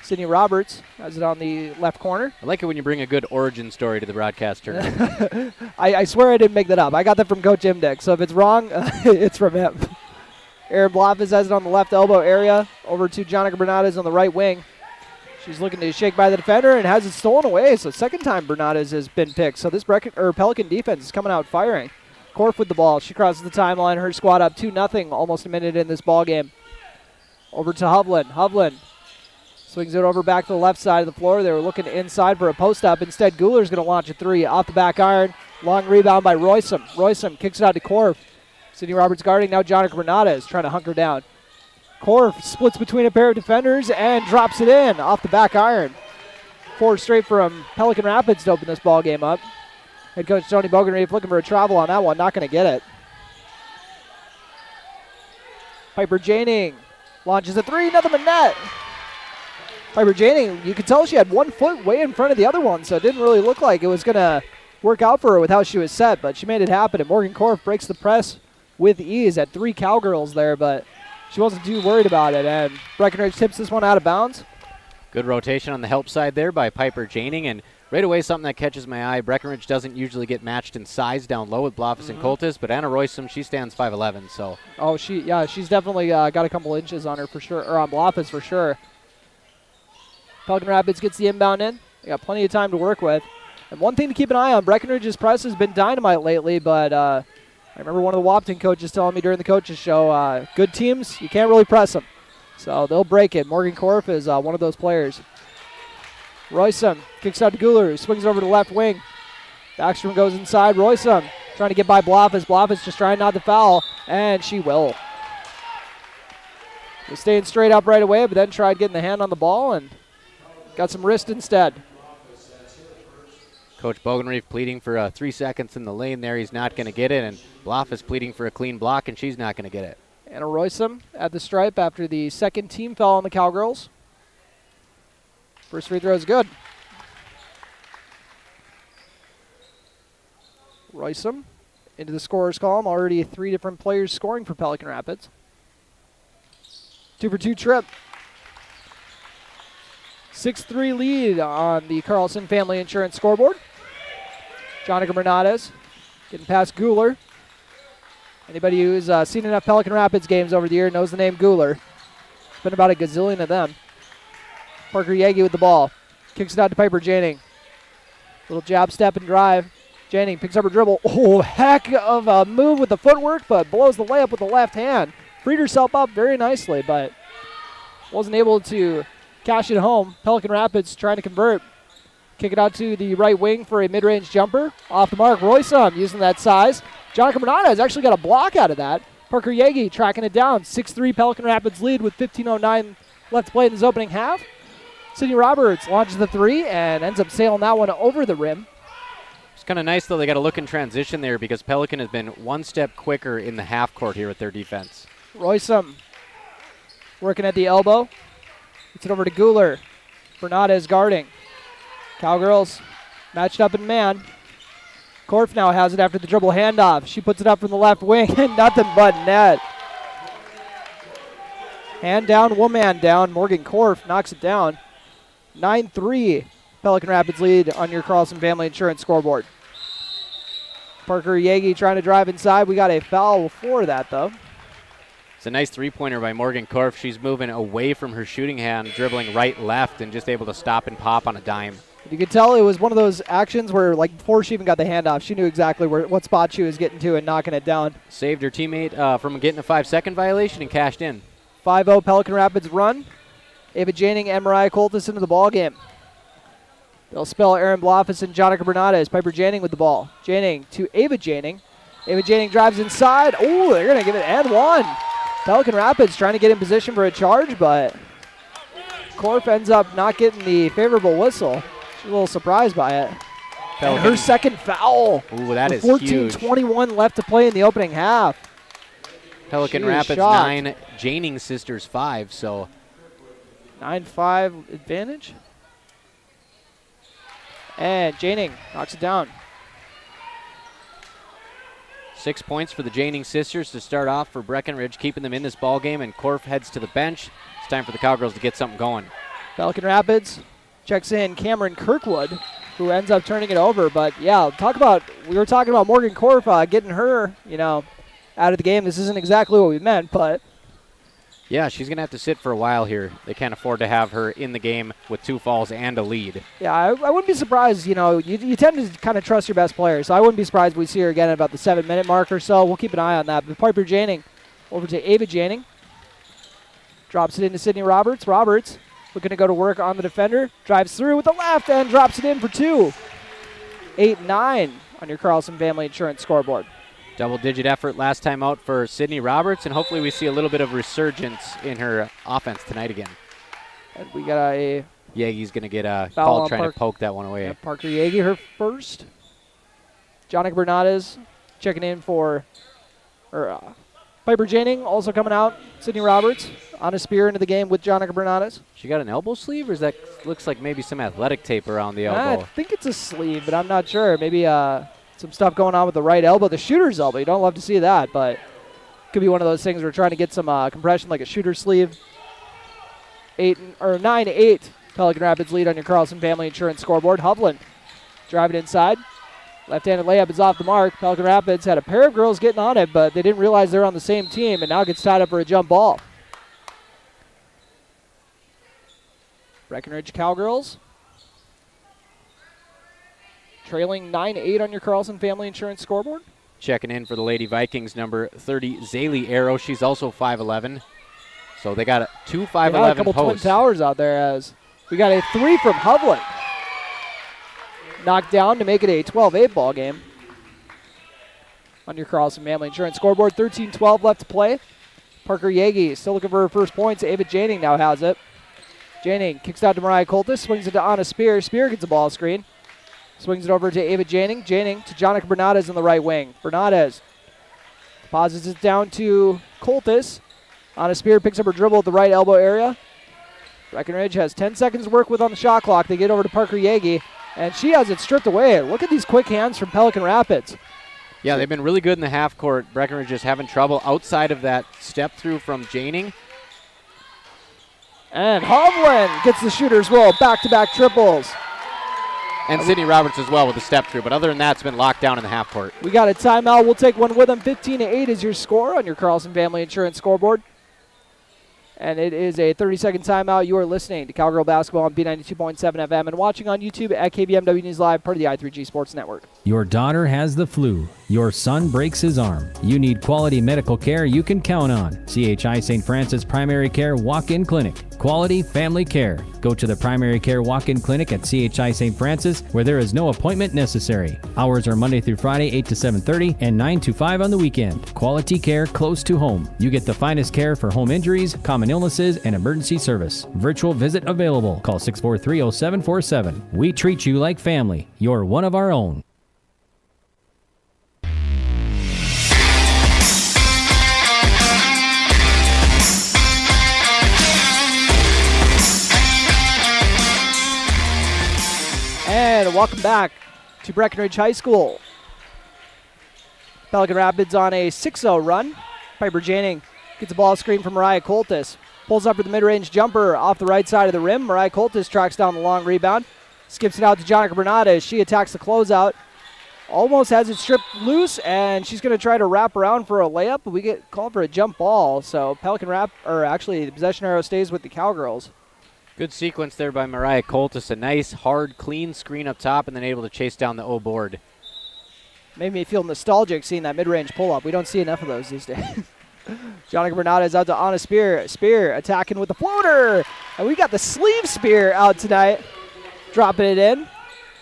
Sydney Roberts has it on the left corner. I like it when you bring a good origin story to the broadcast tournament. I swear I didn't make that up. I got that from Coach Imdick, so if it's wrong, it's from him. Aaron Blaffis has it on the left elbow area. Over to Jonica Bernades on the right wing. She's looking to shake by the defender and has it stolen away. So second time Bernades has been picked. So this Pelican defense is coming out firing. Korf with the ball. She crosses the timeline. Her squad up 2-0, almost a minute in this ball game. Over to Hovland. Hovland swings it over back to the left side of the floor. They were looking inside for a post-up. Instead, Guler's going to launch a 3 off the back iron. Long rebound by Roysum. Roysum kicks it out to Korf. Sydney Roberts guarding. Now Jonica Bernades trying to hunker down. Korf splits between a pair of defenders and drops it in off the back iron. 4 straight from Pelican Rapids to open this ball game up. Head coach Tony Bogenreef looking for a travel on that one. Not going to get it. Piper Janning launches a 3. Nothing but net. Piper Janning, you could tell she had 1 foot way in front of the other one, so it didn't really look like it was going to work out for her with how she was set, but she made it happen, and Morgan Korf breaks the press with ease at 3 Cowgirls there, but she wasn't too worried about it, and Breckenridge tips this one out of bounds. Good rotation on the help side there by Piper Janning, and right away something that catches my eye. Breckenridge doesn't usually get matched in size down low with Blaffis and Coltis, but Anna Roysum, she stands 5'11", so. Oh, she's definitely got a couple inches on her for sure, or on Blaffis for sure. Pelican Rapids gets the inbound in. They got plenty of time to work with. And one thing to keep an eye on, Breckenridge's press has been dynamite lately, but I remember one of the Wapton coaches telling me during the coaches show, good teams, you can't really press them. So they'll break it. Morgan Korf is one of those players. Roysum kicks out to Guler, who swings over to the left wing. Backstrom goes inside. Roysum trying to get by Blaffis. Blaffis just trying not to foul, and she will. Was staying straight up right away, but then tried getting the hand on the ball and got some wrist instead. Coach Bogenreef pleading for 3 seconds in the lane there. He's not going to get it, and Blaffis pleading for a clean block, and she's not going to get it. Anna Roysum at the stripe after the second team foul on the Cowgirls. First free throw is good. Roysum into the scorer's column. Already 3 different players scoring for Pelican Rapids. 2 for 2 trip. 6-3 lead on the Carlson Family Insurance scoreboard. Jonica Bernades getting past Guler. Anybody who's seen enough Pelican Rapids games over the year knows the name Guler. It's been about a gazillion of them. Parker Yagi with the ball. Kicks it out to Piper Janning. Little jab, step, and drive. Janning picks up her dribble. Oh, heck of a move with the footwork, but blows the layup with the left hand. freed herself up very nicely, but wasn't able to cash it home. Pelican Rapids trying to convert. Kick it out to the right wing for a mid-range jumper. Off the mark, Roysum using that size. Jonica Bernada has actually got a block out of that. Parker Yagi tracking it down. 6-3 Pelican Rapids lead with 15:09 left to play in this opening half. Sydney Roberts launches the three and ends up sailing that one over the rim. It's kind of nice, though, they got to look in transition there because Pelican has been one step quicker in the half court here with their defense. Roysum working at the elbow. Gets it over to Guler. Bernada guarding. Cowgirls matched up in man. Korf now has it after the dribble handoff. She puts it up from the left wing and nothing but net. Hand down, woman down. Morgan Korf knocks it down. 9-3 Pelican Rapids lead on your Carlson Family Insurance scoreboard. Parker Yagi trying to drive inside. We got a foul for that, though. It's a nice three-pointer by Morgan Korf. She's moving away from her shooting hand, dribbling right, left, and just able to stop and pop on a dime. You could tell it was one of those actions where, like, before she even got the handoff, she knew exactly what spot she was getting to and knocking it down. Saved her teammate from getting a 5-second violation and cashed in. 5-0 Pelican Rapids run. Ava Janing and Mariah Coltis into the ball game. They'll spell Aaron Blofis and Jonica Bernada. Piper Janing with the ball. Janing to Ava Janing. Ava Janing drives inside. Oh, they're going to give it and one. Pelican Rapids trying to get in position for a charge, but Korf ends up not getting the favorable whistle. She's a little surprised by it. And her second foul. Ooh, that is 14:21 left to play in the opening half. Pelican Rapids 9, Janing Sisters 5, so 9-5 advantage. And Janing knocks it down. 6 points for the Janing Sisters to start off for Breckenridge, keeping them in this ball game, and Korf heads to the bench. It's time for the Cowgirls to get something going. Pelican Rapids checks in Cameron Kirkwood, who ends up turning it over. But, yeah, we were talking about Morgan Korf getting her, out of the game. This isn't exactly what we meant, but. Yeah, she's going to have to sit for a while here. They can't afford to have her in the game with 2 fouls and a lead. Yeah, I wouldn't be surprised. You tend to kind of trust your best players, so I wouldn't be surprised if we see her again at about the 7-minute mark or so. We'll keep an eye on that. But Piper Janing over to Ava Janing. Drops it into Sydney Roberts. Roberts looking to go to work on the defender. Drives through with the left and drops it in for 2. 8-9 on your Carlson Family Insurance scoreboard. Double-digit effort last time out for Sydney Roberts, and hopefully we see a little bit of resurgence in her offense tonight again. And we got a... Yagi's going to get a call trying to poke that one away. Yeah, Parker Yagi, her first. Jonica Bernades checking in for Piper Janing, also coming out. Sydney Roberts on a spear into the game with Jonica Bernades. She got an elbow sleeve, or that looks like maybe some athletic tape around the elbow? I think it's a sleeve, but I'm not sure. Maybe... some stuff going on with the right elbow, the shooter's elbow. You don't love to see that, but could be one of those things where we're trying to get some compression like a shooter sleeve. 9-8 Pelican Rapids lead on your Carlson Family Insurance scoreboard. Hovland driving inside. Left-handed layup is off the mark. Pelican Rapids had a pair of girls getting on it, but they didn't realize they're on the same team, and now gets tied up for a jump ball. Breckenridge Cowgirls trailing 9-8 on your Carlson Family Insurance scoreboard. Checking in for the Lady Vikings, number 30, Zaylee Arrow. She's also 5'11". So they got 2 5'11" posts. A couple Twin Towers out there as we got a 3 from Hovland. Knocked down to make it a 12-8 ball game. On your Carlson Family Insurance scoreboard, 13-12 left to play. Parker Yagi still looking for her first points. Ava Janing now has it. Janing kicks out to Mariah Coltis, swings it to Anna Spear. Spear gets a ball screen. Swings it over to Ava Janing. Janing to Jonica Bernades in the right wing. Bernades deposits it down to Coltis. Anna Spear picks up her dribble at the right elbow area. Breckenridge has 10 seconds to work with on the shot clock. They get over to Parker Yagi, and she has it stripped away. Look at these quick hands from Pelican Rapids. Yeah, they've been really good in the half court. Breckenridge just having trouble outside of that step through from Janing. And Hovland gets the shooter's roll. Back-to-back triples. And Sydney Roberts as well with the step through. But other than that, it's been locked down in the half court. We got a timeout. We'll take one with them. 15-8 is your score on your Carlson Family Insurance scoreboard. And it is a 30-second timeout. You are listening to Cowgirl Basketball on B92.7 FM and watching on YouTube at KBMW News Live, part of the i3G Sports Network. Your daughter has the flu. Your son breaks his arm. You need quality medical care you can count on. CHI St. Francis Primary Care Walk-In Clinic. Quality family care. Go to the Primary Care Walk-In Clinic at CHI St. Francis, where there is no appointment necessary. Hours are Monday through Friday, 8 to 7:30 and 9 to 5 on the weekend. Quality care close to home. You get the finest care for home injuries, common illnesses, and emergency service. Virtual visit available. Call 643-0747. We treat you like family. You're one of our own. And welcome back to Breckenridge High School. Pelican Rapids on a 6-0 run. Piper Janing gets a ball screen from Mariah Coltis. Pulls up for the mid-range jumper off the right side of the rim. Mariah Coltis tracks down the long rebound. Skips it out to Jonica Bernada as she attacks the closeout. Almost has it stripped loose, and she's going to try to wrap around for a layup, but we get called for a jump ball. So the possession arrow stays with the Cowgirls. Good sequence there by Mariah Coltis. A nice, hard, clean screen up top and then able to chase down the O board. Made me feel nostalgic seeing that mid-range pull-up. We don't see enough of those these days. Jonica Bernada is out to Anna Spear. Spear attacking with the floater. And we got the sleeve spear out tonight. Dropping it in.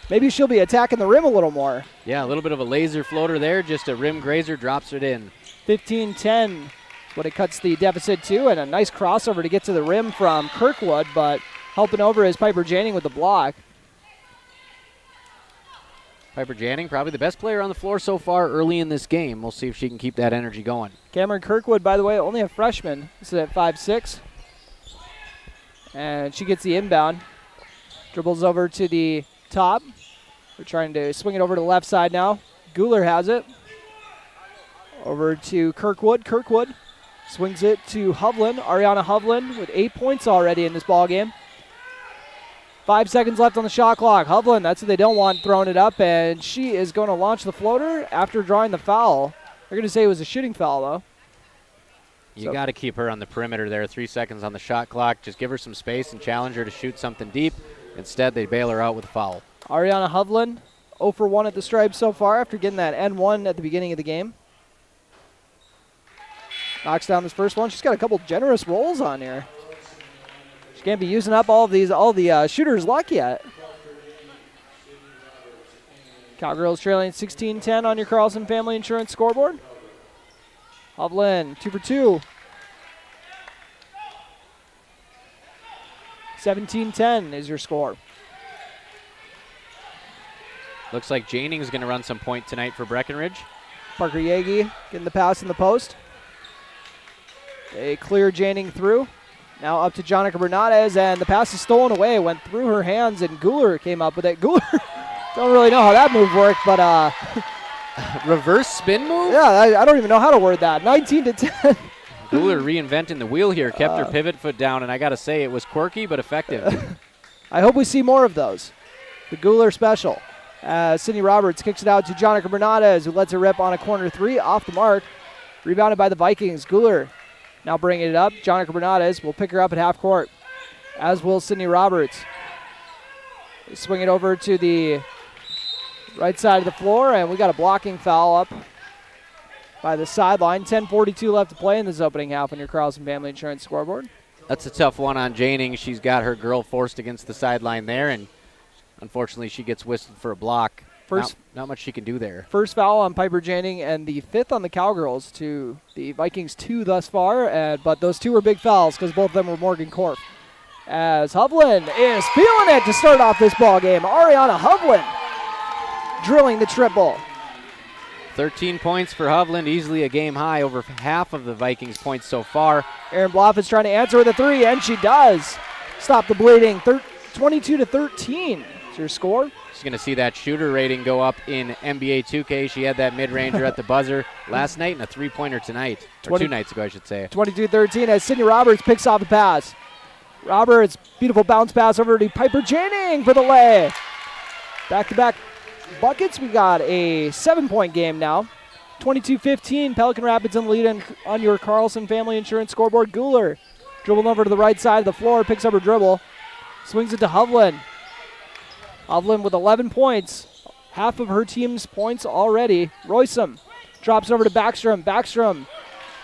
Maybe she'll be attacking the rim a little more. Yeah, a little bit of a laser floater there. Just a rim grazer, drops it in. 15-10. What it cuts the deficit to, and a nice crossover to get to the rim from Kirkwood, but helping over is Piper Janing with the block. Piper Janing, probably the best player on the floor so far early in this game. We'll see if she can keep that energy going. Cameron Kirkwood, by the way, only a freshman. This is at 5'6". And she gets the inbound. Dribbles over to the top. We're trying to swing it over to the left side now. Guler has it. Over to Kirkwood. Kirkwood swings it to Hovland. Ariana Hovland with 8 points already in this ball game. 5 seconds left on the shot clock. Hovland, that's what they don't want, throwing it up, and she is going to launch the floater after drawing the foul. They're going to say it was a shooting foul, though. You got to keep her on the perimeter there. 3 seconds on the shot clock. Just give her some space and challenge her to shoot something deep. Instead, they bail her out with a foul. Ariana Hovland, 0 for 1 at the stripe so far after getting that N1 at the beginning of the game. Knocks down this first one. She's got a couple generous rolls on here. She can't be using up all the shooters' luck yet. Cowgirls trailing 16-10 on your Carlson Family Insurance scoreboard. Hovland, 2 for 2. 17-10 is your score. Looks like Janing's going to run some point tonight for Breckenridge. Parker Yagi getting the pass in the post. They clear Janing through. Now up to Jonica Bernadez, and the pass is stolen away. Went through her hands, and Guler came up with it. Guler, don't really know how that move worked, but reverse spin move? Yeah, I don't even know how to word that. 19-10. Guler reinventing the wheel here, kept her pivot foot down, and I got to say it was quirky but effective. I hope we see more of those. The Guler special. Sydney Roberts kicks it out to Jonica Bernadez, who lets her rip on a corner 3 off the mark. Rebounded by the Vikings. Guler now bringing it up. Jonica Bernadez will pick her up at half court, as will Sydney Roberts. They swing it over to the right side of the floor, and we got a blocking foul up by the sideline. 10:42 left to play in this opening half on your Carlson Family Insurance scoreboard. That's a tough one on Janing. She's got her girl forced against the sideline there, and unfortunately she gets whistled for a block. Not much she can do there. First foul on Piper Janing, and the 5th on the Cowgirls, to the Vikings 2 thus far. But those 2 were big fouls because both of them were Morgan Korf. As Hovland is feeling it to start off this ball game. Ariana Hovland drilling the triple. 13 points for Hovland, easily a game high, over half of the Vikings' points so far. Erin Bloff is trying to answer with a 3, and she does. Stop the bleeding. 22-13 is your score. She's going to see that shooter rating go up in NBA 2K. She had that mid-ranger at the buzzer last night and a 3-pointer tonight. Or 2 nights ago, I should say. 22-13 as Sydney Roberts picks off the pass. Roberts, beautiful bounce pass over to Piper Janing for the lay. Back-to-back buckets. We got a 7-point game now. 22-15, Pelican Rapids in the lead on your Carlson Family Insurance scoreboard. Guler dribbling over to the right side of the floor, picks up her dribble, swings it to Hovland. Hovland with 11 points. half of her team's points already. Roysum drops over to Backstrom. Backstrom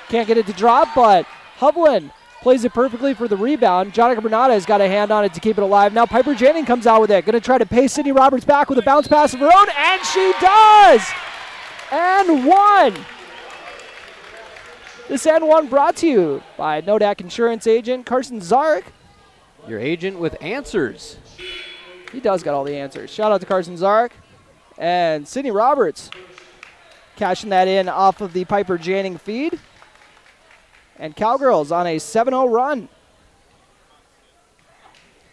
can't get it to drop, but Hovland plays it perfectly for the rebound. Jonica Bernada has got a hand on it to keep it alive. Now Piper Janning comes out with it. Going to try to pace Sydney Roberts back with a bounce pass of her own, and she does! And one! This and one brought to you by Nodak Insurance agent Carson Zarek. Your agent with answers. He does got all the answers. Shout out to Carson Zarek. And Sydney Roberts cashing that in off of the Piper Janning feed. And Cowgirls on a 7-0 run.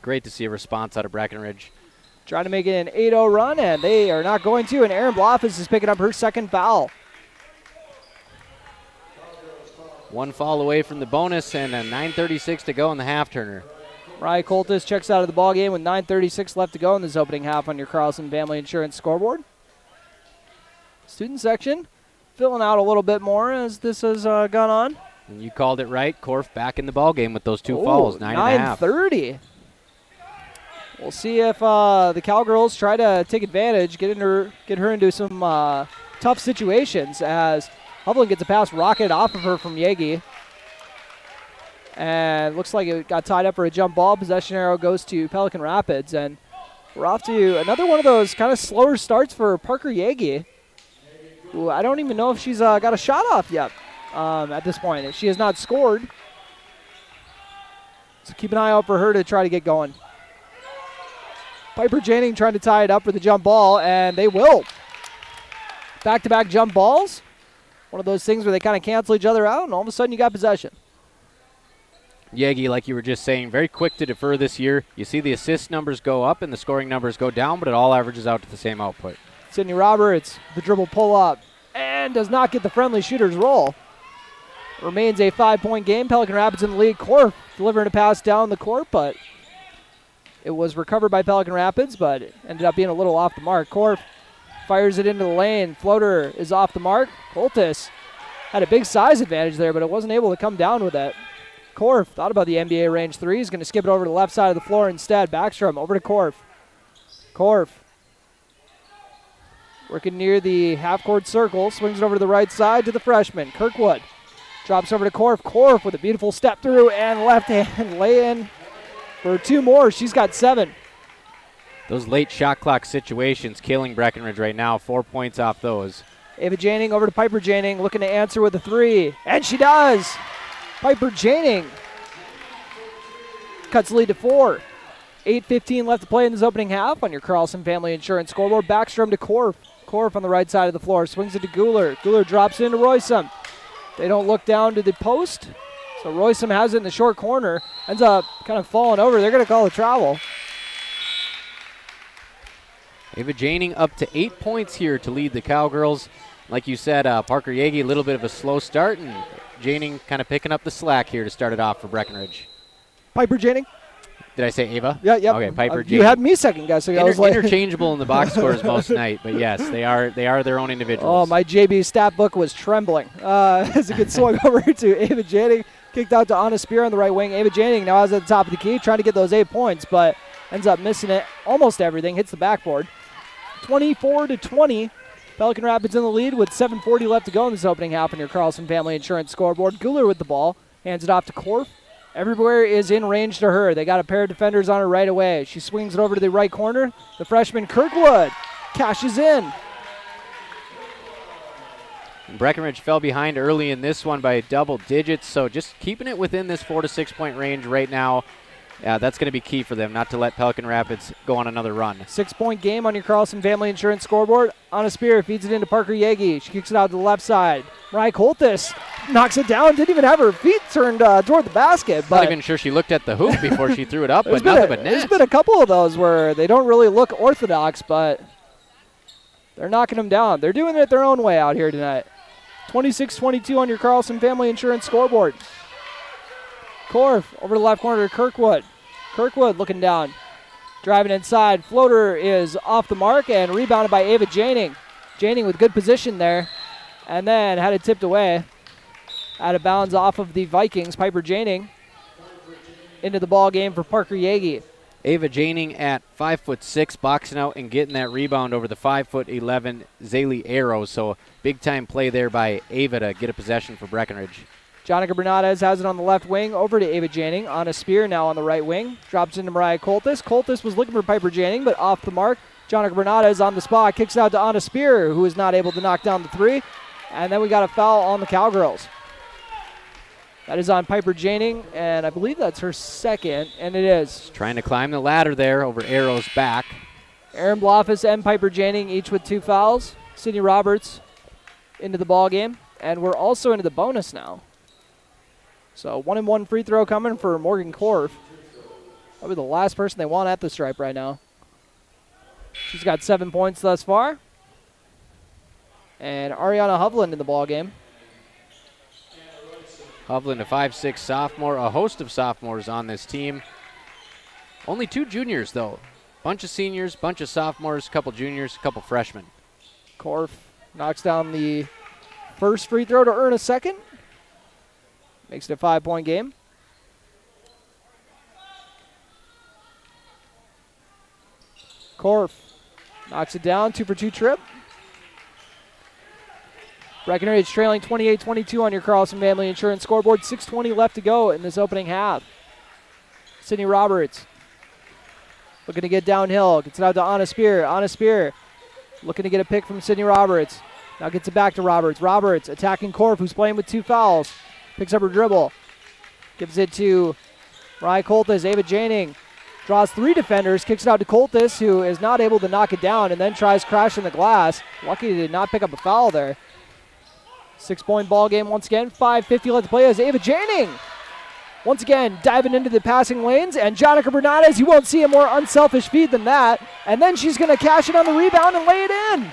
Great to see a response out of Breckenridge. Trying to make it an 8-0 run, and they are not going to. And Erin Bloffus is picking up her second foul. One foul away from the bonus, and a 9:36 to go in the half-turner. Mariah Coltis checks out of the ballgame with 9:36 left to go in this opening half on your Carlson Family Insurance scoreboard. Student section filling out a little bit more as this has gone on. And you called it right. Korf back in the ballgame with those two fouls, 9.5. 9:30. We'll see if the Cowgirls try to take advantage, get her into some tough situations as Hovland gets a pass rocketed off of her from Yegi. And looks like it got tied up for a jump ball. Possession arrow goes to Pelican Rapids. And we're off to another one of those kind of slower starts for Parker Yegi, who I don't even know if she's got a shot off yet at this point. She has not scored. So keep an eye out for her to try to get going. Piper Janning trying to tie it up for the jump ball, and they will. Back-to-back jump balls. One of those things where they kind of cancel each other out, and all of a sudden you got possession. Yegi, like you were just saying, very quick to defer this year. You see the assist numbers go up and the scoring numbers go down, but it all averages out to the same output. Sydney Roberts, the dribble pull-up, and does not get the friendly shooter's roll. Remains a 5-point game. Pelican Rapids in the lead. Korf delivering a pass down the court, but it was recovered by Pelican Rapids, but it ended up being a little off the mark. Korf fires it into the lane. Floater is off the mark. Coltis had a big size advantage there, but it wasn't able to come down with it. Korf thought about the NBA range three. He's going to skip it over to the left side of the floor instead. Backstrom over to Korf. Korf working near the half-court circle. Swings it over to the right side to the freshman, Kirkwood. Drops over to Korf. Korf with a beautiful step through and left-hand lay-in for two more. She's got 7. Those late shot clock situations killing Breckenridge right now. 4 points off those. Ava Janning over to Piper Janning, looking to answer with a 3. And she does! Piper Janning cuts the lead to 4. 8:15 left to play in this opening half on your Carlson Family Insurance scoreboard. Backstrom to Korf. Korf on the right side of the floor. Swings it to Guler. Guler drops it into Roysum. They don't look down to the post. So Roysum has it in the short corner. Ends up kind of falling over. They're going to call a travel. Ava Janning up to 8 points here to lead the Cowgirls. Like you said, Parker Yegi, a little bit of a slow start, and Janning kind of picking up the slack here to start it off for Breckenridge. Piper Janning? Did I say Ava? Yeah, yep. Okay, Piper Janning. You had me second guessing. I was like interchangeable in the box scores most night, but yes, they are their own individuals. Oh, my JB stat book was trembling as it gets swung over to Ava Janning. Kicked out to Anna Spear on the right wing. Ava Janning now is at the top of the key, trying to get those 8 points, but ends up missing it. Almost everything. Hits the backboard. 24-20. Pelican Rapids in the lead with 7:40 left to go in this opening half on your Carlson Family Insurance scoreboard. Guler with the ball. Hands it off to Korf. Everywhere is in range to her. They got a pair of defenders on her right away. She swings it over to the right corner. The freshman Kirkwood cashes in. Breckenridge fell behind early in this one by double digits, so just keeping it within this 4 to 6 point range right now. Yeah, that's going to be key for them, not to let Pelican Rapids go on another run. 6-point game on your Carlson Family Insurance scoreboard. Anna Spear feeds it into Parker Yegi. She kicks it out to the left side. Mariah Coltis knocks it down. Didn't even have her feet turned toward the basket. But not even sure she looked at the hoop before she threw it up, but nothing but net. There's been a couple of those where they don't really look orthodox, but they're knocking them down. They're doing it their own way out here tonight. 26-22 on your Carlson Family Insurance scoreboard. Korf over the left corner to Kirkwood. Kirkwood looking down. Driving inside. Floater is off the mark and rebounded by Ava Janning. Janning with good position there. And then had it tipped away. Out of bounds off of the Vikings. Piper Janning into the ball game for Parker Yegi. Ava Janing at 5'6", boxing out and getting that rebound over the 5'11" Zaylee Arrow. So big time play there by Ava to get a possession for Breckenridge. Jonica Bernadez has it on the left wing over to Ava Janing. Anna Spear now on the right wing. Drops into Mariah Coltis. Coltis was looking for Piper Janing, but off the mark. Jonica Bernadez on the spot. Kicks it out to Anna Spear, who is not able to knock down the three. And then we got a foul on the Cowgirls. That is on Piper Janing, and I believe that's her second, and it is. Trying to climb the ladder there over Arrow's back. Aaron Blofis and Piper Janing each with 2 fouls. Sydney Roberts into the ball game, and we're also into the bonus now. So 1-and-1 free throw coming for Morgan Korf. Probably the last person they want at the stripe right now. She's got 7 points thus far. And Ariana Hovland in the ball game. Hovland, a 5'6" sophomore, a host of sophomores on this team. Only 2 juniors, though. Bunch of seniors, bunch of sophomores, couple juniors, couple freshmen. Korf knocks down the first free throw to earn a second. Makes it a 5-point game. Korf knocks it down, 2-for-2 trip. Breckenridge trailing 28-22 on your Carlson Family Insurance scoreboard. 6:20 left to go in this opening half. Sydney Roberts looking to get downhill. Gets it out to Anna Spear. Anna Spear looking to get a pick from Sydney Roberts. Now gets it back to Roberts. Roberts attacking Korf, who's playing with 2 fouls. Picks up her dribble. Gives it to Mariah Coltis. Ava Janing draws 3 defenders. Kicks it out to Coltis, who is not able to knock it down and then tries crashing the glass. Lucky he did not pick up a foul there. 6-point ball game once again. 5:50 left to play as Ava Janing once again diving into the passing lanes. And Jonica Bernadez, you won't see a more unselfish feed than that. And then she's going to cash it on the rebound and lay it in.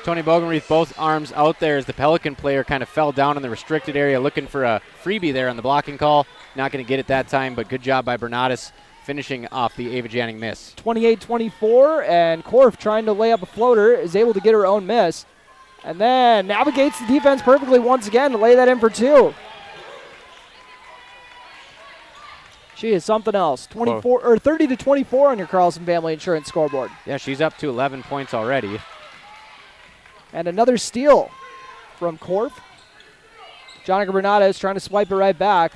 Tony Bogenreith, both arms out there as the Pelican player kind of fell down in the restricted area looking for a freebie there on the blocking call. Not going to get it that time, but good job by Bernadez finishing off the Ava Janing miss. 28-24, and Korf trying to lay up a floater is able to get her own miss. And then navigates the defense perfectly once again to lay that in for 2. She is something else. 30-24 on your Carlson Family Insurance scoreboard. Yeah, she's up to 11 points already. And another steal from Korf. Jonica Bernadez trying to swipe it right back.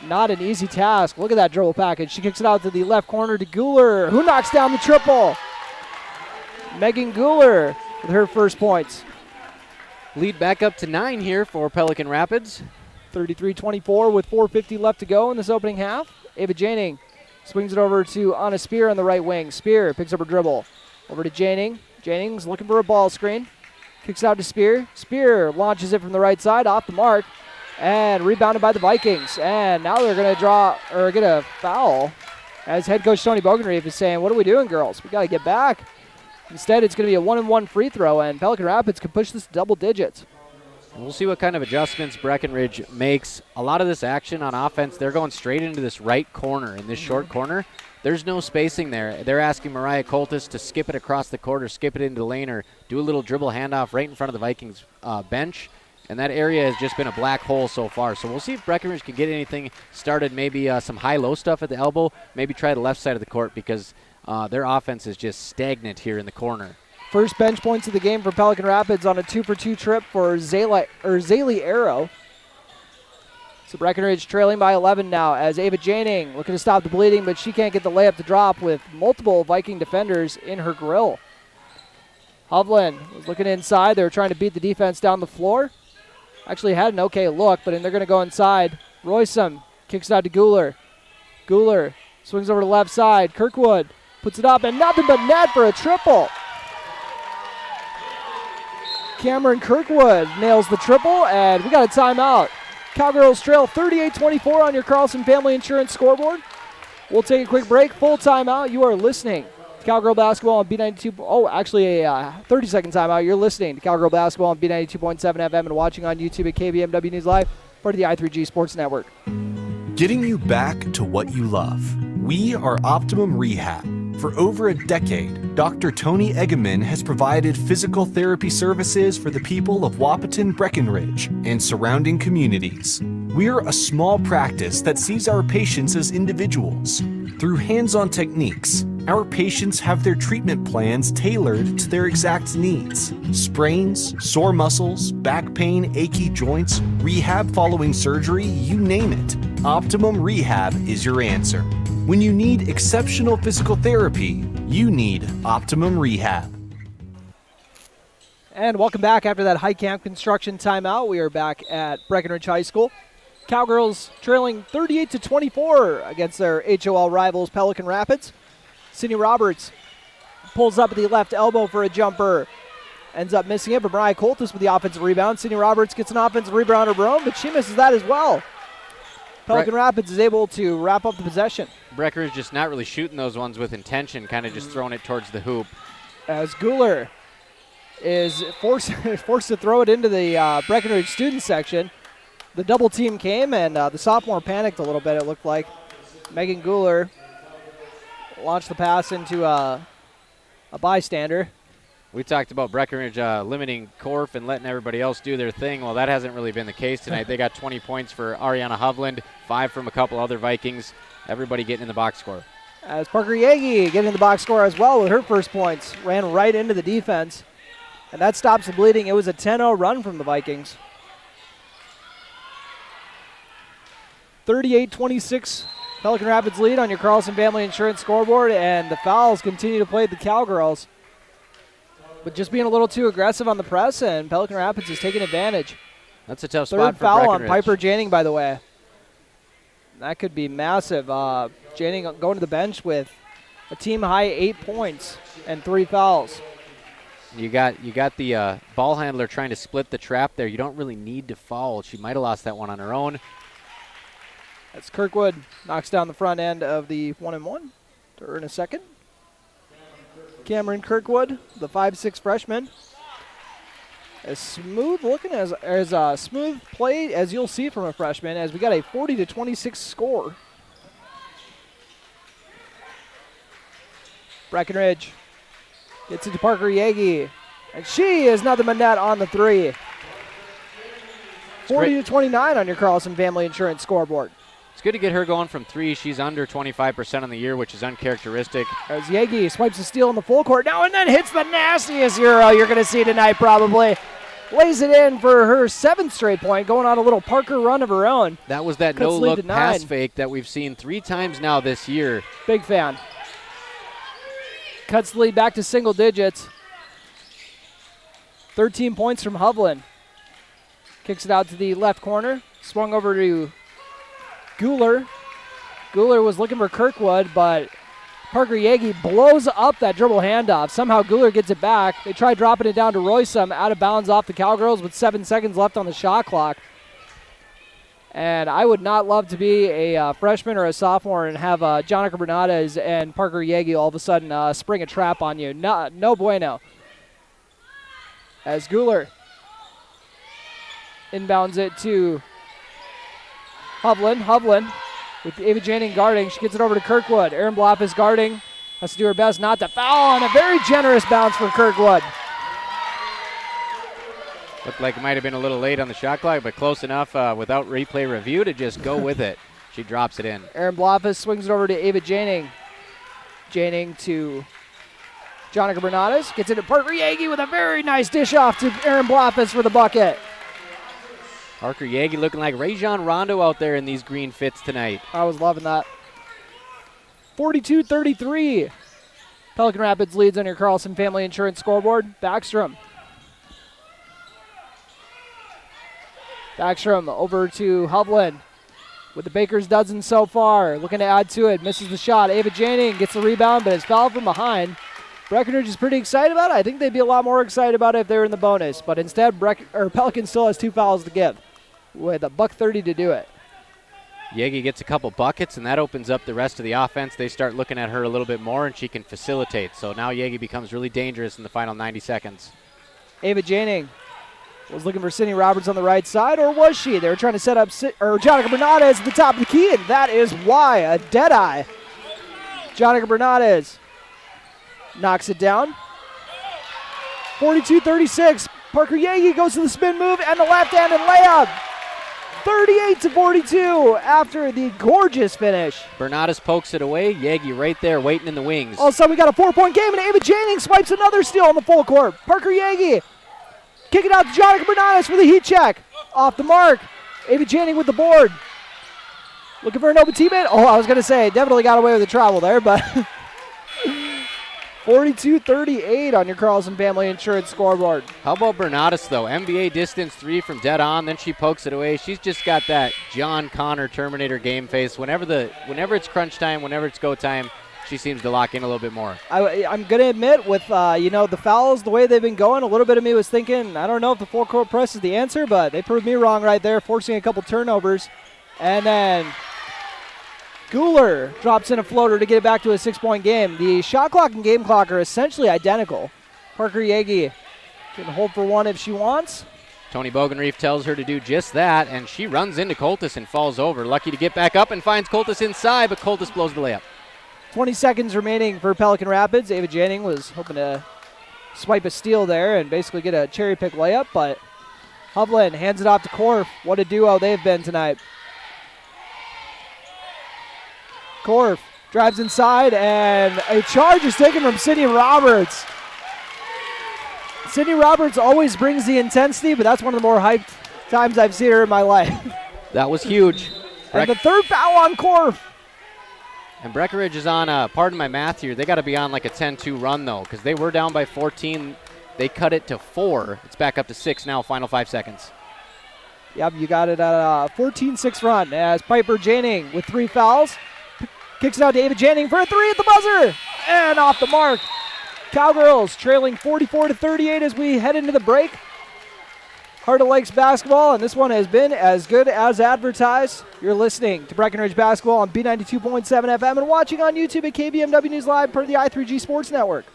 Not an easy task. Look at that dribble package. She kicks it out to the left corner to Guler, who knocks down the triple. Megan Guler with her first points. Lead back up to 9 here for Pelican Rapids. 33-24 with 4:50 left to go in this opening half. Ava Janing swings it over to Anna Spear on the right wing. Spear picks up her dribble. Over to Janing. Janing's looking for a ball screen. Kicks out to Spear. Spear launches it from the right side off the mark. And rebounded by the Vikings. And now they're going to get a foul. As head coach Tony Bogenreith is saying, what are we doing, girls? We got to get back. Instead, it's going to be a 1-and-1 free throw, and Pelican Rapids can push this to double digits. We'll see what kind of adjustments Breckenridge makes. A lot of this action on offense, they're going straight into this right corner, in this short corner. There's no spacing there. They're asking Mariah Coltis to skip it across the court or skip it into the lane or do a little dribble handoff right in front of the Vikings bench. And that area has just been a black hole so far. So we'll see if Breckenridge can get anything started, maybe some high-low stuff at the elbow, maybe try the left side of the court because their offense is just stagnant here in the corner. First bench points of the game for Pelican Rapids on a 2-for-2 trip for Zaylee Arrow. So Breckenridge trailing by 11 now as Ava Janing looking to stop the bleeding, but she can't get the layup to drop with multiple Viking defenders in her grill. Hovland was looking inside. They were trying to beat the defense down the floor. Actually had an okay look, but they're going to go inside. Roysum kicks it out to Guler. Guler swings over to the left side. Kirkwood puts it up, and nothing but net for a triple. Cameron Kirkwood nails the triple, and we got a timeout. Cowgirls trail 38-24 on your Carlson Family Insurance scoreboard. We'll take a quick break. Full timeout. You are listening to Cowgirl Basketball on B92. Oh, actually a 30-second timeout. You're listening to Cowgirl Basketball on B92.7 FM and watching on YouTube at KBMW News Live, part of the i3G Sports Network. Getting you back to what you love. We are Optimum Rehab. For over a decade, Dr. Tony Egeman has provided physical therapy services for the people of Wahpeton, Breckenridge, and surrounding communities. We're a small practice that sees our patients as individuals. Through hands-on techniques, our patients have their treatment plans tailored to their exact needs. Sprains, sore muscles, back pain, achy joints, rehab following surgery, you name it. Optimum Rehab is your answer. When you need exceptional physical therapy, you need Optimum Rehab. And welcome back after that high camp construction timeout. We are back at Breckenridge High School. Cowgirls trailing 38-24 against their HOL rivals Pelican Rapids. Sydney Roberts pulls up at the left elbow for a jumper. Ends up missing it, but Mariah Coltis with the offensive rebound. Sydney Roberts gets an offensive rebound of her own, but she misses that as well. Pelican Rapids is able to wrap up the possession. Breckenridge just not really shooting those ones with intention, kind of just throwing it towards the hoop. As Guler is forced to throw it into the Breckenridge student section. The double team came, and the sophomore panicked a little bit, it looked like. Megan Guler launched the pass into a bystander. We talked about Breckenridge limiting Korf and letting everybody else do their thing. Well, that hasn't really been the case tonight. They got 20 points for Ariana Hovland, 5 from a couple other Vikings. Everybody getting in the box score. As Parker Yagi getting in the box score as well with her first points. Ran right into the defense. And that stops the bleeding. It was a 10-0 run from the Vikings. 38-26, Pelican Rapids lead on your Carlson Family Insurance scoreboard, and the fouls continue to play the Cowgirls. But just being a little too aggressive on the press, and Pelican Rapids is taking advantage. That's a tough spot for Third foul Breckenridge. on Piper Janning, by the way. That could be massive. Janning going to the bench with a team-high 8 points and 3 fouls. You got the ball handler trying to split the trap there. You don't really need to foul. She might have lost that one on her own. As Kirkwood knocks down the front end of the 1-and-1 to earn a second. Cameron Kirkwood, the 5'6" freshman. As smooth looking as smooth play as you'll see from a freshman, as we got a 40-26 score. Breckenridge gets it to Parker Yagi, and she is nothing but net on the 3. 40-29 on your Carlson Family Insurance scoreboard. It's good to get her going from 3. She's under 25% on the year, which is uncharacteristic. As Yagi swipes the steal in the full court now and then hits the nastiest Euro you're going to see tonight probably. Lays it in for her 7th straight point, going on a little Parker run of her own. That was that no-look pass fake that we've seen 3 times now this year. Big fan. Cuts the lead back to single digits. 13 points from Hovland. Kicks it out to the left corner. Swung over to Guler. Guler was looking for Kirkwood, but Parker Yagi blows up that dribble handoff. Somehow Guler gets it back. They try dropping it down to Roysum, out of bounds off the Cowgirls with 7 seconds left on the shot clock. And I would not love to be a freshman or a sophomore and have Jonica Bernades and Parker Yagi all of a sudden spring a trap on you. No bueno. As Guler inbounds it to Hovland. Hovland with Ava Janning guarding. She gets it over to Kirkwood. Erin Bloff is guarding. Has to do her best not to foul, and a very generous bounce for Kirkwood. Looked like it might have been a little late on the shot clock, but close enough without replay review to just go with it. She drops it in. Erin Bloffus swings it over to Ava Janning. Janning to Jonica Bernades. Gets it to Parker Yagi with a very nice dish off to Erin Bloffus for the bucket. Parker Yagi looking like Rajon Rondo out there in these green fits tonight. I was loving that. 42-33. Pelican Rapids leads on your Carlson Family Insurance scoreboard. Backstrom. Backstrom over to Hovland with the Baker's dozen so far. Looking to add to it. Misses the shot. Ava Janning gets the rebound, but is fouled from behind. Breckenridge is pretty excited about it. I think they'd be a lot more excited about it if they were in the bonus. But instead, Pelican still has 2 fouls to give with a $1:30 to do it. Yagi gets a couple buckets, and that opens up the rest of the offense. They start looking at her a little bit more, and she can facilitate. So now Yagi becomes really dangerous in the final 90 seconds. Ava Janning was looking for Sydney Roberts on the right side, or was she? They were trying to set up Jonica Bernades at the top of the key, and that is why. A dead eye. Jonica Bernades knocks it down. 42-36. Parker Yagi goes to the spin move and the left-handed layup. 38-42 after the gorgeous finish. Bernadas pokes it away. Yagi right there waiting in the wings. All of a sudden, we got a 4-point game, and Ava Janning swipes another steal on the full court. Parker Yagi kicking out to Jonica Bernadas for the heat check. Off the mark. Ava Janning with the board. Looking for an open teammate. Oh, I was going to say, definitely got away with the travel there, but 42-38 on your Carlson Family Insurance scoreboard. How about Bernadas, though? NBA distance 3 from dead on, then she pokes it away. She's just got that John Connor Terminator game face. Whenever it's crunch time, whenever it's go time, she seems to lock in a little bit more. I'm going to admit, with the fouls, the way they've been going, a little bit of me was thinking, I don't know if the full court press is the answer, but they proved me wrong right there, forcing a couple turnovers. And then Guler drops in a floater to get it back to a 6-point game. The shot clock and game clock are essentially identical. Parker Yagi can hold for one if she wants. Tony Bogenreef tells her to do just that, and she runs into Coltis and falls over. Lucky to get back up and finds Coltis inside, but Coltis blows the layup. 20 seconds remaining for Pelican Rapids. Ava Janning was hoping to swipe a steal there and basically get a cherry pick layup, but Hovland hands it off to Korf. What a duo they've been tonight. Korf drives inside, and a charge is taken from Sydney Roberts. Sydney Roberts always brings the intensity, but that's one of the more hyped times I've seen her in my life. That was huge. And the third foul on Korf. And Breckenridge is on, pardon my math here, they got to be on like a 10-2 run, though, because they were down by 14. They cut it to 4. It's back up to 6 now, final 5 seconds. Yep, you got it at a 14-6 run as Piper Janning with 3 fouls. Kicks it out to David Janning for a 3 at the buzzer. And off the mark. Cowgirls trailing 44-38 as we head into the break. Heart of Lakes basketball, and this one has been as good as advertised. You're listening to Breckenridge basketball on B92.7 FM and watching on YouTube at KBMW News Live per the i3G Sports Network.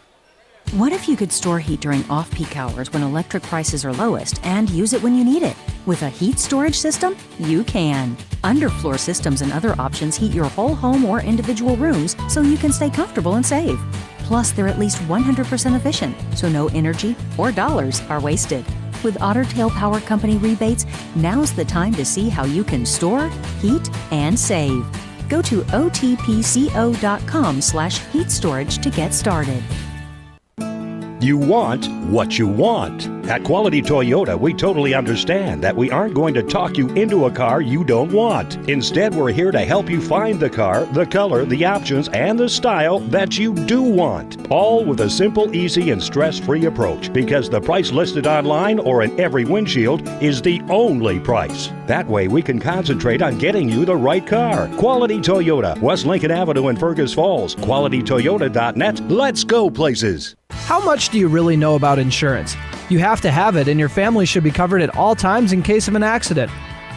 What if you could store heat during off-peak hours when electric prices are lowest and use it when you need it? With a heat storage system, you can. Underfloor systems and other options heat your whole home or individual rooms so you can stay comfortable and save. Plus, they're at least 100% efficient, so no energy or dollars are wasted. With Otter Tail Power Company rebates, now's the time to see how you can store, heat, and save. Go to otpco.com/heat storage to get started. You want what you want. At Quality Toyota, we totally understand that we aren't going to talk you into a car you don't want. Instead, we're here to help you find the car, the color, the options, and the style that you do want. All with a simple, easy, and stress-free approach, because the price listed online or in every windshield is the only price. That way, we can concentrate on getting you the right car. Quality Toyota, West Lincoln Avenue in Fergus Falls. QualityToyota.net. Let's go places. How much do you really know about insurance? You have to have it, and your family should be covered at all times in case of an accident.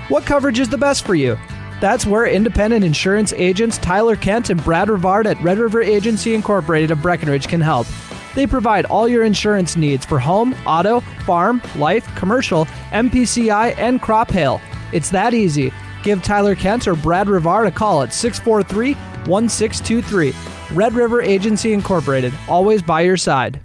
What coverage is the best for you? That's where independent insurance agents Tyler Kent and Brad Rivard at Red River Agency Incorporated of Breckenridge can help. They provide all your insurance needs for home, auto, farm, life, commercial, MPCI, and crop hail. It's that easy. Give Tyler Kent or Brad Rivard a call at 643-1623. Red River Agency Incorporated, always by your side.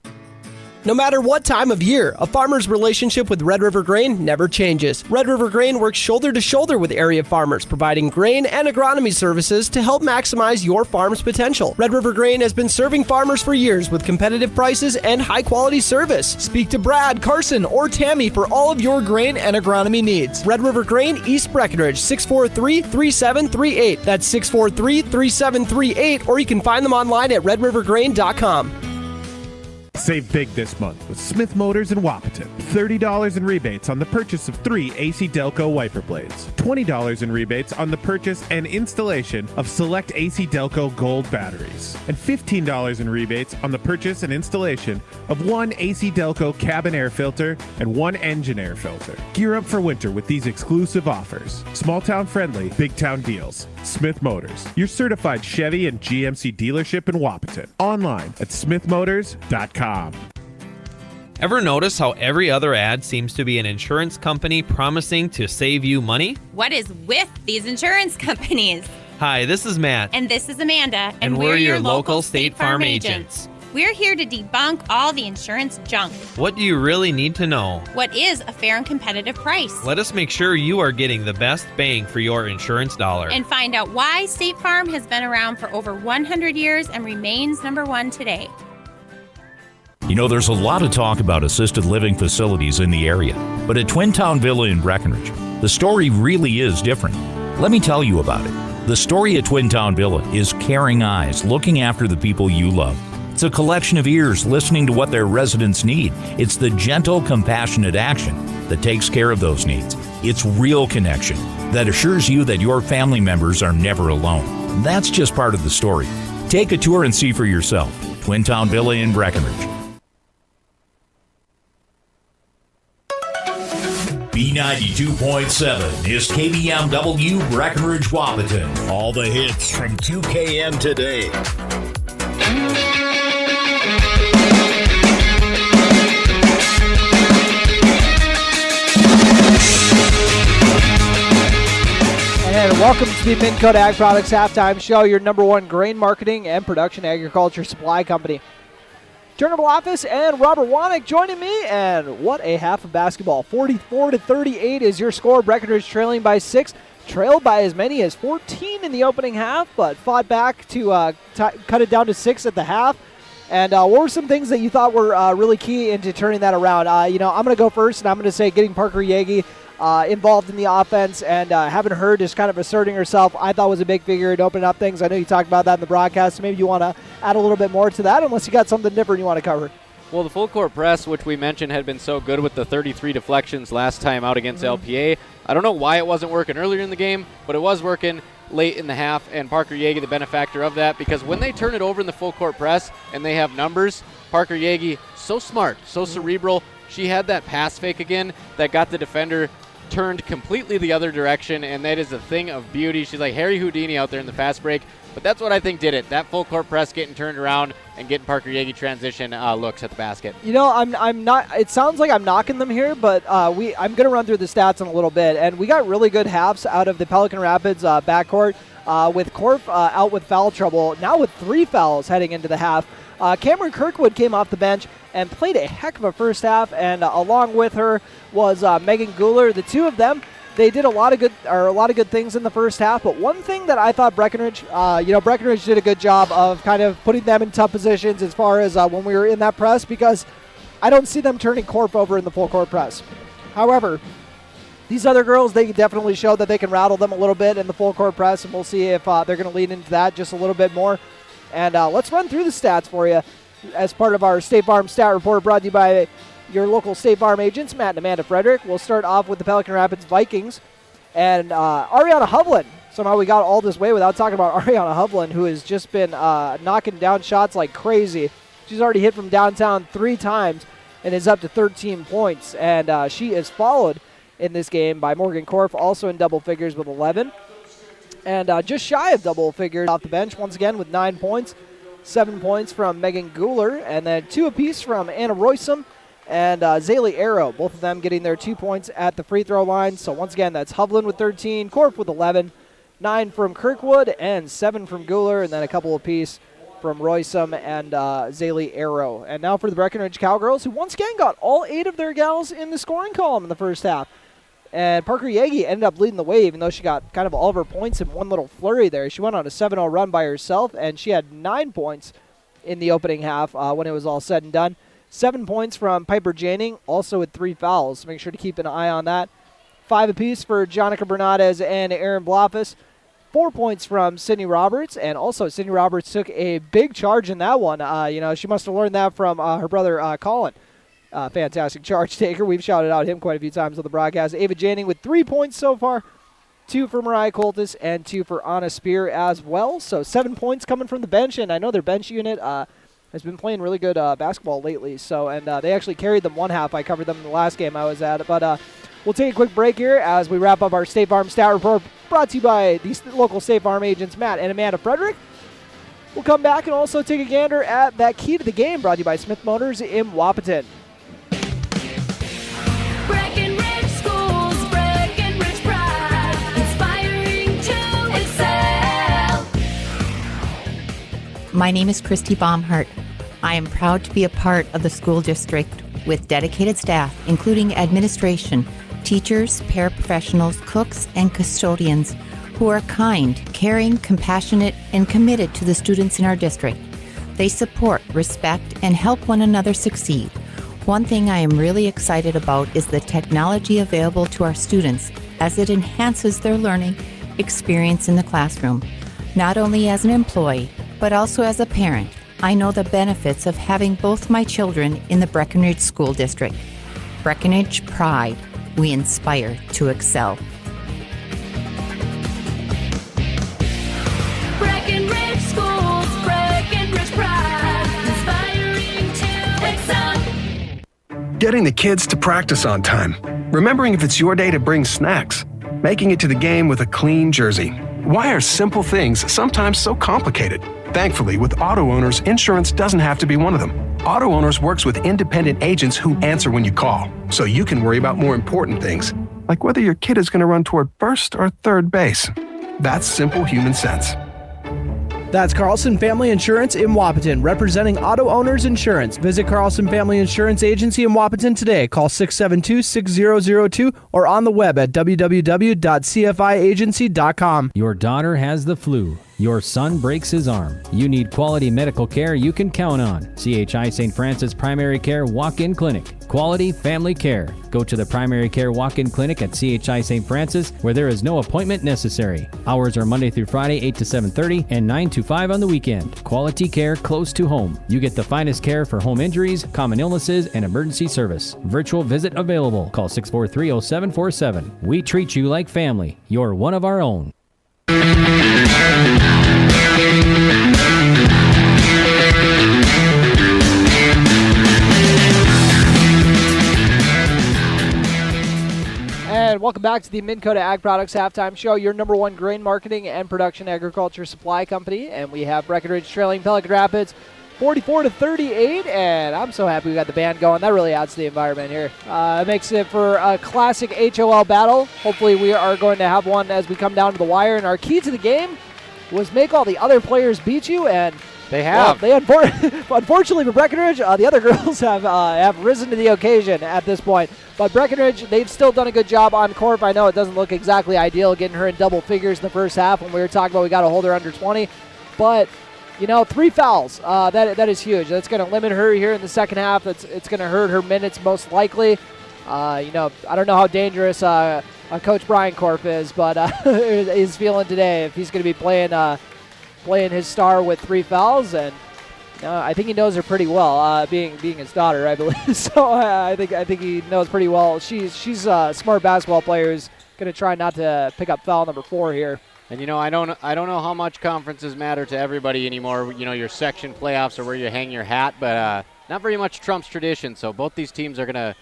No matter what time of year, a farmer's relationship with Red River Grain never changes. Red River Grain works shoulder to shoulder with area farmers, providing grain and agronomy services to help maximize your farm's potential. Red River Grain has been serving farmers for years with competitive prices and high-quality service. Speak to Brad, Carson, or Tammy for all of your grain and agronomy needs. Red River Grain, East Breckenridge, 643-3738. That's 643-3738, or you can find them online at redrivergrain.com. Save big this month with Smith Motors in Wapaton. $30 in rebates on the purchase of 3 AC Delco wiper blades. $20 in rebates on the purchase and installation of select AC Delco Gold batteries. And $15 in rebates on the purchase and installation of 1 AC Delco cabin air filter and 1 engine air filter. Gear up for winter with these exclusive offers. Small town friendly, big town deals. Smith Motors, your certified Chevy and GMC dealership in Wapaton. Online at smithmotors.com. Ever notice how every other ad seems to be an insurance company promising to save you money? What is with these insurance companies? Hi, this is Matt. And this is Amanda. And we're your local State Farm agents. We're here to debunk all the insurance junk. What do you really need to know? What is a fair and competitive price? Let us make sure you are getting the best bang for your insurance dollar. And find out why State Farm has been around for over 100 years and remains number one today. You know, there's a lot of talk about assisted living facilities in the area, but at Twin Town Villa in Breckenridge, the story really is different. Let me tell you about it. The story at Twin Town Villa is caring eyes looking after the people you love. It's a collection of ears listening to what their residents need. It's the gentle, compassionate action that takes care of those needs. It's real connection that assures you that your family members are never alone. That's just part of the story. Take a tour and see for yourself. Twin Town Villa in Breckenridge. B92.7 is KBMW Breckenridge Wapaton. All the hits from 2KN today. And welcome to the Minn Kota Ag Products Halftime Show, your number one grain marketing and production agriculture supply company. Turner Office and Robert Wanick joining me, and what a half of basketball. 44-38 is your score. Breckenridge trailing by 6, trailed by as many as 14 in the opening half, but fought back to cut it down to 6 at the half. And what were some things that you thought were really key into turning that around? I'm going to go first, and I'm going to say getting Parker Yagi involved in the offense and having her just kind of asserting herself, I thought was a big figure in opening up things. I know you talked about that in the broadcast, so maybe you want to add a little bit more to that, unless you got something different you want to cover. Well, the full court press, which we mentioned had been so good with the 33 deflections last time out against LPA. I don't know why it wasn't working earlier in the game, but it was working late in the half, and Parker Yagi the benefactor of that, because when they turn it over in the full court press and they have numbers, Parker Yagi, so smart, so cerebral. She had that pass fake again that got the defender turned completely the other direction, and that is a thing of beauty. She's like Harry Houdini out there in the fast break, but that's what I think did it. That full court press getting turned around and getting Parker Yagi transition looks at the basket. I'm not. It sounds like I'm knocking them here, but I'm going to run through the stats in a little bit, and we got really good halves out of the Pelican Rapids backcourt with Corp out with foul trouble, now with 3 fouls heading into the half. Cameron Kirkwood came off the bench and played a heck of a first half, and along with her was Megan Guler. The two of them, they did a lot of good things in the first half. But one thing that I thought Breckenridge did a good job of kind of putting them in tough positions as far as when we were in that press, because I don't see them turning Corp over in the full court press. However, these other girls, they definitely showed that they can rattle them a little bit in the full court press, and we'll see if they're going to lean into that just a little bit more. And let's run through the stats for you as part of our State Farm Stat Report, brought to you by your local State Farm agents, Matt and Amanda Frederick. We'll start off with the Pelican Rapids Vikings. And Ariana Hovland, somehow we got all this way without talking about Ariana Hovland, who has just been knocking down shots like crazy. She's already hit from downtown 3 times and is up to 13 points. And she is followed in this game by Morgan Korf, also in double figures with 11. And just shy of double figures off the bench once again with 9 points. 7 points from Megan Guler, and then 2 apiece from Anna Roysum and Zaylee Arrow, both of them getting their 2 points at the free throw line. So once again, that's Hovland with 13, Corp with 11, 9 from Kirkwood, and 7 from Guler, and then a couple apiece from Roysum and Zaylee Arrow. And now for the Breckenridge Cowgirls, who once again got all 8 of their gals in the scoring column in the first half. And Parker Yagi ended up leading the way, even though she got kind of all of her points in one little flurry there. She went on a 7-0 run by herself, and she had 9 points in the opening half when it was all said and done. 7 points from Piper Janing, also with 3 fouls. Make sure to keep an eye on that. 5 apiece for Jonica Bernadez and Aaron Blofus. 4 points from Sydney Roberts, and also Sydney Roberts took a big charge in that one. She must have learned that from her brother Colin. Fantastic charge taker. We've shouted out him quite a few times on the broadcast. Ava Janing with 3 points so far. 2 for Mariah Coltis and 2 for Anna Spear as well. So 7 points coming from the bench, and I know their bench unit has been playing really good basketball lately. So, and they actually carried them one half. I covered them in the last game I was at. But we'll take a quick break here as we wrap up our State Farm Stat Report, brought to you by these local State Farm agents, Matt and Amanda Frederick. We'll come back and also take a gander at that key to the game, brought to you by Smith Motors in Wapaton. Breckenridge Schools, Breckenridge Pride, inspiring to excel. My name is Christy Baumhart. I am proud to be a part of the school district with dedicated staff, including administration, teachers, paraprofessionals, cooks, and custodians who are kind, caring, compassionate, and committed to the students in our district. They support, respect, and help one another succeed. One thing I am really excited about is the technology available to our students as it enhances their learning experience in the classroom. Not only as an employee, but also as a parent, I know the benefits of having both my children in the Breckenridge School District. Breckenridge Pride. We inspire to excel. Breckenridge Schools, Breckenridge Pride, inspiring to excel. Getting the kids to practice on time. Remembering if it's your day to bring snacks. Making it to the game with a clean jersey. Why are simple things sometimes so complicated? Thankfully, with auto owners, insurance doesn't have to be one of them. Auto Owners works with independent agents who answer when you call, so you can worry about more important things, like whether your kid is going to run toward first or third base. That's simple human sense. That's Carlson Family Insurance in Wapaton, representing Auto Owners Insurance. Visit Carlson Family Insurance Agency in Wapaton today. Call 672-6002 or on the web at www.cfiagency.com. Your daughter has the flu. Your son breaks his arm. You need quality medical care you can count on. CHI St. Francis Primary Care Walk-In Clinic. Quality family care. Go to the Primary Care Walk-In Clinic at CHI St. Francis, where there is no appointment necessary. Hours are Monday through Friday, 8 to 7:30 and 9 to 5 on the weekend. Quality care close to home. You get the finest care for home injuries, common illnesses, and emergency service. Virtual visit available. Call 643-0747. We treat you like family. You're one of our own. And welcome back to the Minn Kota Ag Products Halftime Show, your number one grain marketing and production agriculture supply company. And we have Breckenridge trailing Pelican Rapids 44-38, and I'm so happy we got the band going. That really adds to the environment here. It makes it for a classic HOL battle. Hopefully we are going to have one as we come down to the wire. And our key to the game was make all the other players beat you, and they have. Well, unfortunately for Breckenridge, the other girls have risen to the occasion at this point. But Breckenridge, they've still done a good job on Corp. I know it doesn't look exactly ideal getting her in double figures in the first half when we were talking about we got to hold her under 20. But, 3 fouls, that is huge. That's going to limit her here in the second half. It's going to hurt her minutes most likely. I don't know how dangerous Coach Brian Corp is, but he's feeling today if he's going to be playing his star with 3 fouls, and I think he knows her pretty well, being his daughter, I believe. So I think he knows pretty well. She's a smart basketball player who's going to try not to pick up foul number 4 here. And I don't know how much conferences matter to everybody anymore. Your section playoffs or where you hang your hat, but not very much trumps tradition. So both these teams are going to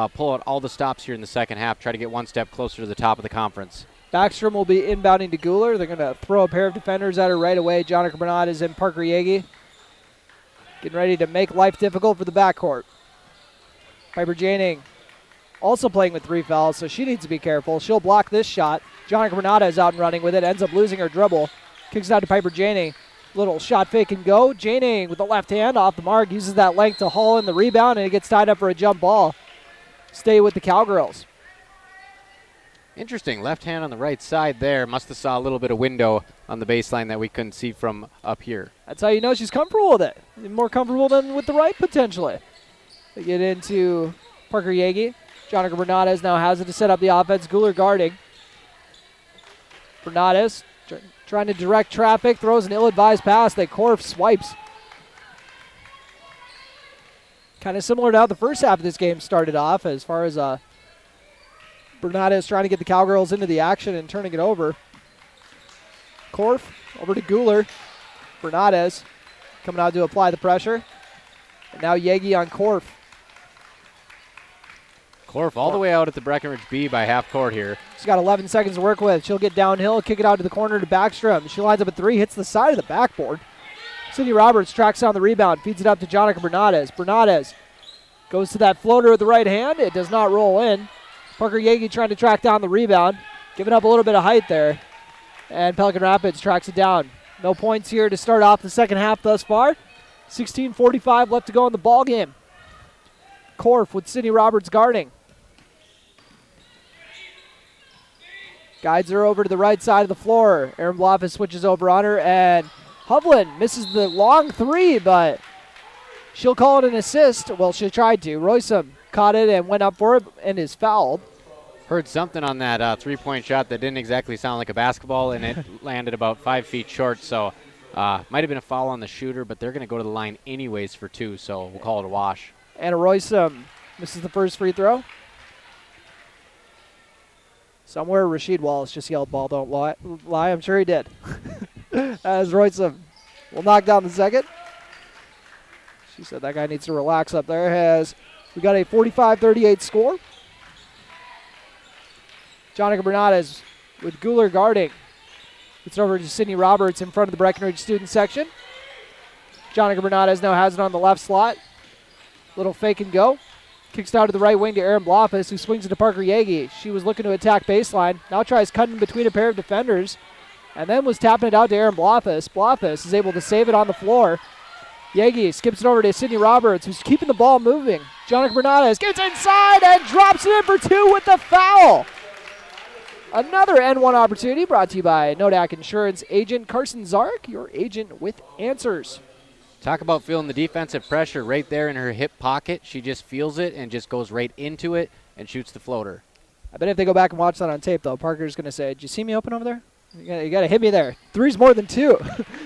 pull out all the stops here in the second half, try to get one step closer to the top of the conference. Backstrom will be inbounding to Guler. They're going to throw a pair of defenders at her right away. Jonica Bernard is in Parker Yagi. Getting ready to make life difficult for the backcourt. Piper Janing also playing with 3 fouls, so she needs to be careful. She'll block this shot. Jonica Bernard is out and running with it. Ends up losing her dribble. Kicks it out to Piper Janing. Little shot fake and go. Janing with the left hand off the mark. Uses that length to haul in the rebound, and it gets tied up for a jump ball. Stay with the Cowgirls. Interesting. Left hand on the right side there. Must have saw a little bit of window on the baseline that we couldn't see from up here. That's how you know she's comfortable with it. More comfortable than with the right, potentially. They get into Parker Yagi. Jonica Bernardes now has it to set up the offense. Guler guarding. Bernardes trying to direct traffic. Throws an ill-advised pass that Korf swipes. Kind of similar to how the first half of this game started off, as far as Bernardes trying to get the Cowgirls into the action and turning it over. Korf over to Guler. Bernardes coming out to apply the pressure. And now Yagi on Korf. Korf all the way out at the Breckenridge B by half court here. She's got 11 seconds to work with. She'll get downhill, kick it out to the corner to Backstrom. She lines up a 3, hits the side of the backboard. Sydney Roberts tracks down the rebound, feeds it up to Jonica Bernardes. Bernardes goes to that floater with the right hand. It does not roll in. Parker Yagi trying to track down the rebound, giving up a little bit of height there. And Pelican Rapids tracks it down. No points here to start off the second half thus far. 16:45 left to go in the ball game. Korf with Sydney Roberts guarding. Guides her over to the right side of the floor. Erin Blofeld switches over on her, and Hovland misses the long three, but she'll call it an assist. Well, she tried to. Roysum caught it and went up for it and is fouled. Heard something on that three-point shot that didn't exactly sound like a basketball, and it landed about 5 feet short, so might have been a foul on the shooter, but they're going to go to the line anyways for 2, so we'll call it a wash. Anna Roysum misses the first free throw. Somewhere Rasheed Wallace just yelled, "Ball don't lie." I'm sure he did. As Roysum will knock down the second. She said that guy needs to relax up there. We got a 45-38 score. Jonica Bernades with Guler guarding. It's over to Sydney Roberts in front of the Breckenridge student section. Jonica Bernades now has it on the left slot. Little fake and go. Kicks down to the right wing to Erin Blofeld, who swings it to Parker Yagi. She was looking to attack baseline. Now tries cutting between a pair of defenders. And then was tapping it out to Erin Blofeld. Blofeld is able to save it on the floor. Yagi skips it over to Sydney Roberts, who's keeping the ball moving. Jonica Bernades gets inside and drops it in for 2 with the foul. Another N1 opportunity brought to you by Nodak Insurance agent Carson Zark, your agent with answers. Talk about feeling the defensive pressure right there in her hip pocket. She just feels it and just goes right into it and shoots the floater. I bet if they go back and watch that on tape, though, Parker's going to say, "Did you see me open over there? You got to hit me there. 3's more than 2.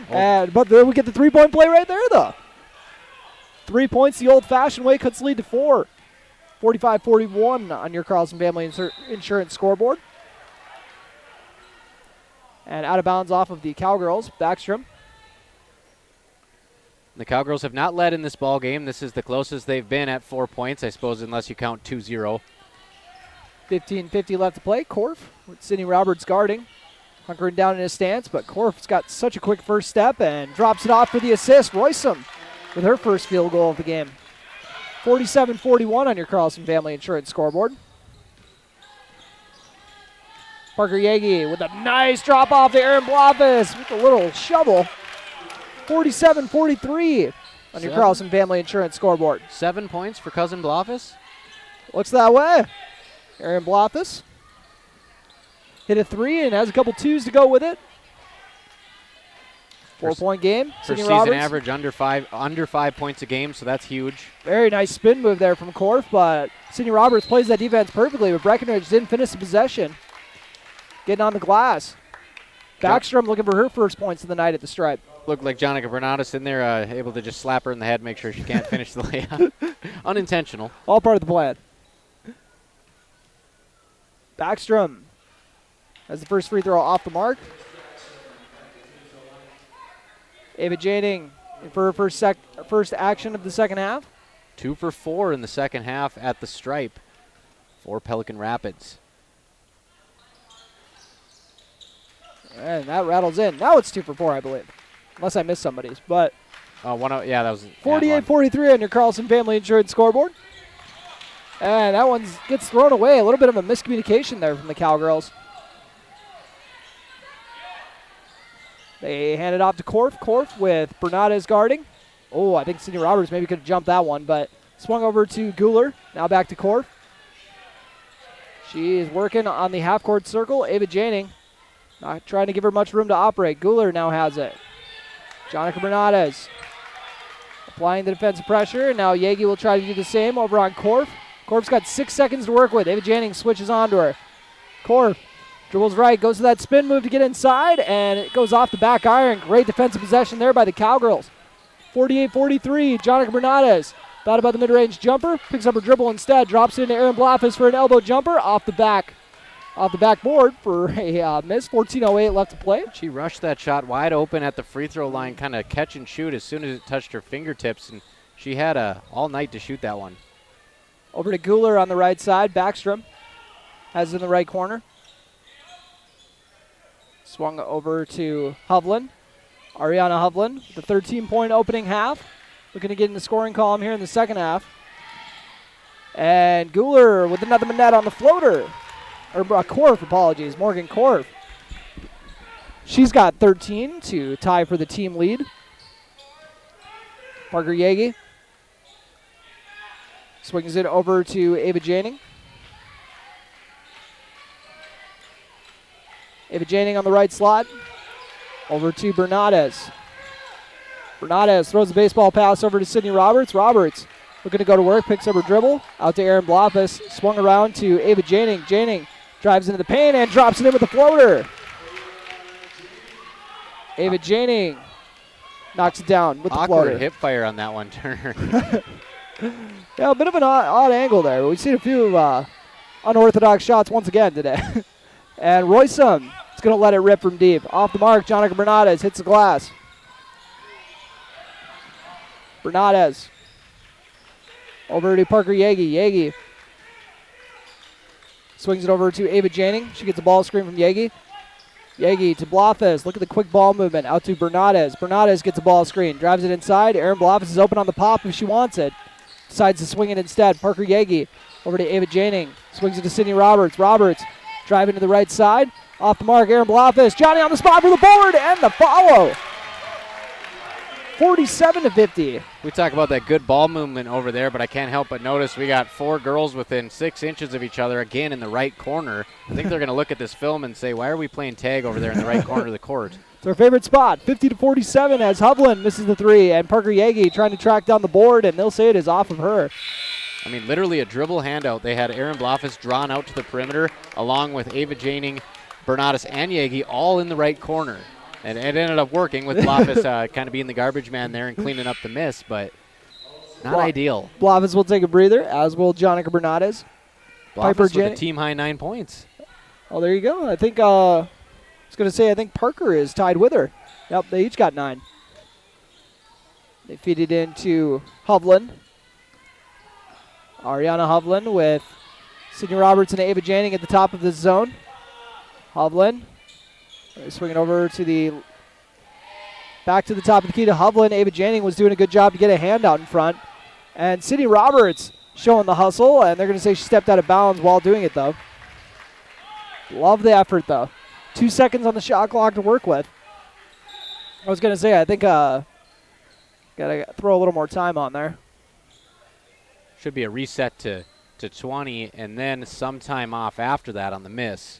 But then we get the three-point play right there, though. 3 points the old-fashioned way, cuts lead to 4. 45-41 on your Carlson Family Insurance scoreboard. And out of bounds off of the Cowgirls, Backstrom. The Cowgirls have not led in this ball game. This is the closest they've been at 4 points, I suppose, unless you count 2-0. 15:50 left to play. Korf with Sydney Roberts guarding. Hunkering down in his stance, but Korf's got such a quick first step and drops it off for the assist. Roysum with her first field goal of the game. 47-41 on your Carlson Family Insurance scoreboard. Parker Yagi with a nice drop off to Erin Blofeld with a little shovel. 47-43 on your Carlson Family Insurance scoreboard. 7 points for Cousin Blofeld? Looks that way. Erin Blofeld hit a 3 and has a couple 2s to go with it. 4-point game. Her Sydney season Roberts. average under 5 points a game, so that's huge. Very nice spin move there from Korf, but Sydney Roberts plays that defense perfectly, but Breckenridge didn't finish the possession. Getting on the glass. Backstrom looking for her first points of the night at the stripe. Looked like Jonica Bernades in there, able to just slap her in the head, make sure she can't finish the layup. Unintentional. All part of the plan. Backstrom has the first free throw off the mark. Ava Janing for her first action of the second half. 2 for 4 in the second half at the stripe for Pelican Rapids. And that rattles in. Now it's 2 for 4, I believe. Unless I missed somebody's. But yeah, that was 48-43 on your Carlson Family Insurance scoreboard. And that one gets thrown away. A little bit of a miscommunication there from the Cowgirls. They hand it off to Korf. Korf with Bernades guarding. Oh, I think Sydney Roberts maybe could have jumped that one, but swung over to Guler. Now back to Korf. She is working on the half-court circle. Ava Janing not trying to give her much room to operate. Guler now has it. Jonica Bernades applying the defensive pressure. And now Yagi will try to do the same over on Korf. Korf's got 6 seconds to work with. Ava Janing switches onto her. Korf dribbles right, goes to that spin move to get inside, and it goes off the back iron. Great defensive possession there by the Cowgirls. 48-43, Jonica Bernades. Thought about the mid-range jumper, picks up her dribble instead, drops it into Erin Blofeld for an elbow jumper off the backboard for a miss. 14:08 left to play. She rushed that shot wide open at the free throw line, kind of catch and shoot as soon as it touched her fingertips, and she had all night to shoot that one. Over to Guler on the right side. Backstrom has it in the right corner. Swung over to Hovland. Ariana Hovland with the 13-point opening half. Looking to get in the scoring column here in the second half. And Guler with another manette on the floater. Or Korf, apologies. Morgan Korf. She's got 13 to tie for the team lead. Parker Yagi swings it over to Ava Janing. Ava Janing on the right slot. Over to Bernades. Bernades throws the baseball pass over to Sydney Roberts. Roberts looking to go to work, picks up her dribble. Out to Erin Blofis. Swung around to Ava Janing. Janing drives into the paint and drops it in with a floater. Ava Janing knocks it down with the floater. Awkward hip fire on that one, Turner. Yeah, a bit of an odd angle there. We've seen a few unorthodox shots once again today. And Roysum is going to let it rip from deep. Off the mark, Jonica Bernades hits the glass. Bernades over to Parker Yagi. Yagi swings it over to Ava Janing. She gets a ball screen from Yagi. Yagi to Blofis. Look at the quick ball movement. Out to Bernades. Bernades gets a ball screen. Drives it inside. Erin Blofis is open on the pop if she wants it. Decides to swing it instead. Parker Yagi over to Ava Janing. Swings it to Sydney Roberts. Roberts driving to the right side. Off the mark, Erin Blofis. Johnny on the spot for the board and the follow. 47-50. We talk about that good ball movement over there, but I can't help but notice we got 4 girls within 6 inches of each other, again in the right corner. I think they're going to look at this film and say, why are we playing tag over there in the right corner of the court? It's our favorite spot, 50-47 as Hovland misses the 3, and Parker Yagi trying to track down the board, and they'll say it is off of her. I mean, literally a dribble handout. They had Erin Blofis drawn out to the perimeter, along with Ava Janing, Bernades, and Yagi all in the right corner. And it ended up working with Blofis kind of being the garbage man there and cleaning up the miss, but not ideal. Blofis will take a breather, as will Jonica Bernades. Blofis with a team-high 9 points. Oh, there you go. I think I was going to say I think Parker is tied with her. Yep, they each got 9. They feed it into Hovland. Ariana Hovland with Sydney Roberts and Ava Janing at the top of the zone. Hovland swinging over to back to the top of the key to Hovland. Ava Janing was doing a good job to get a hand out in front. And Sydney Roberts showing the hustle, and they're going to say she stepped out of bounds while doing it, though. Love the effort, though. 2 seconds on the shot clock to work with. I was going to say, I think got to throw a little more time on there. Should be a reset to 20, and then some time off after that on the miss.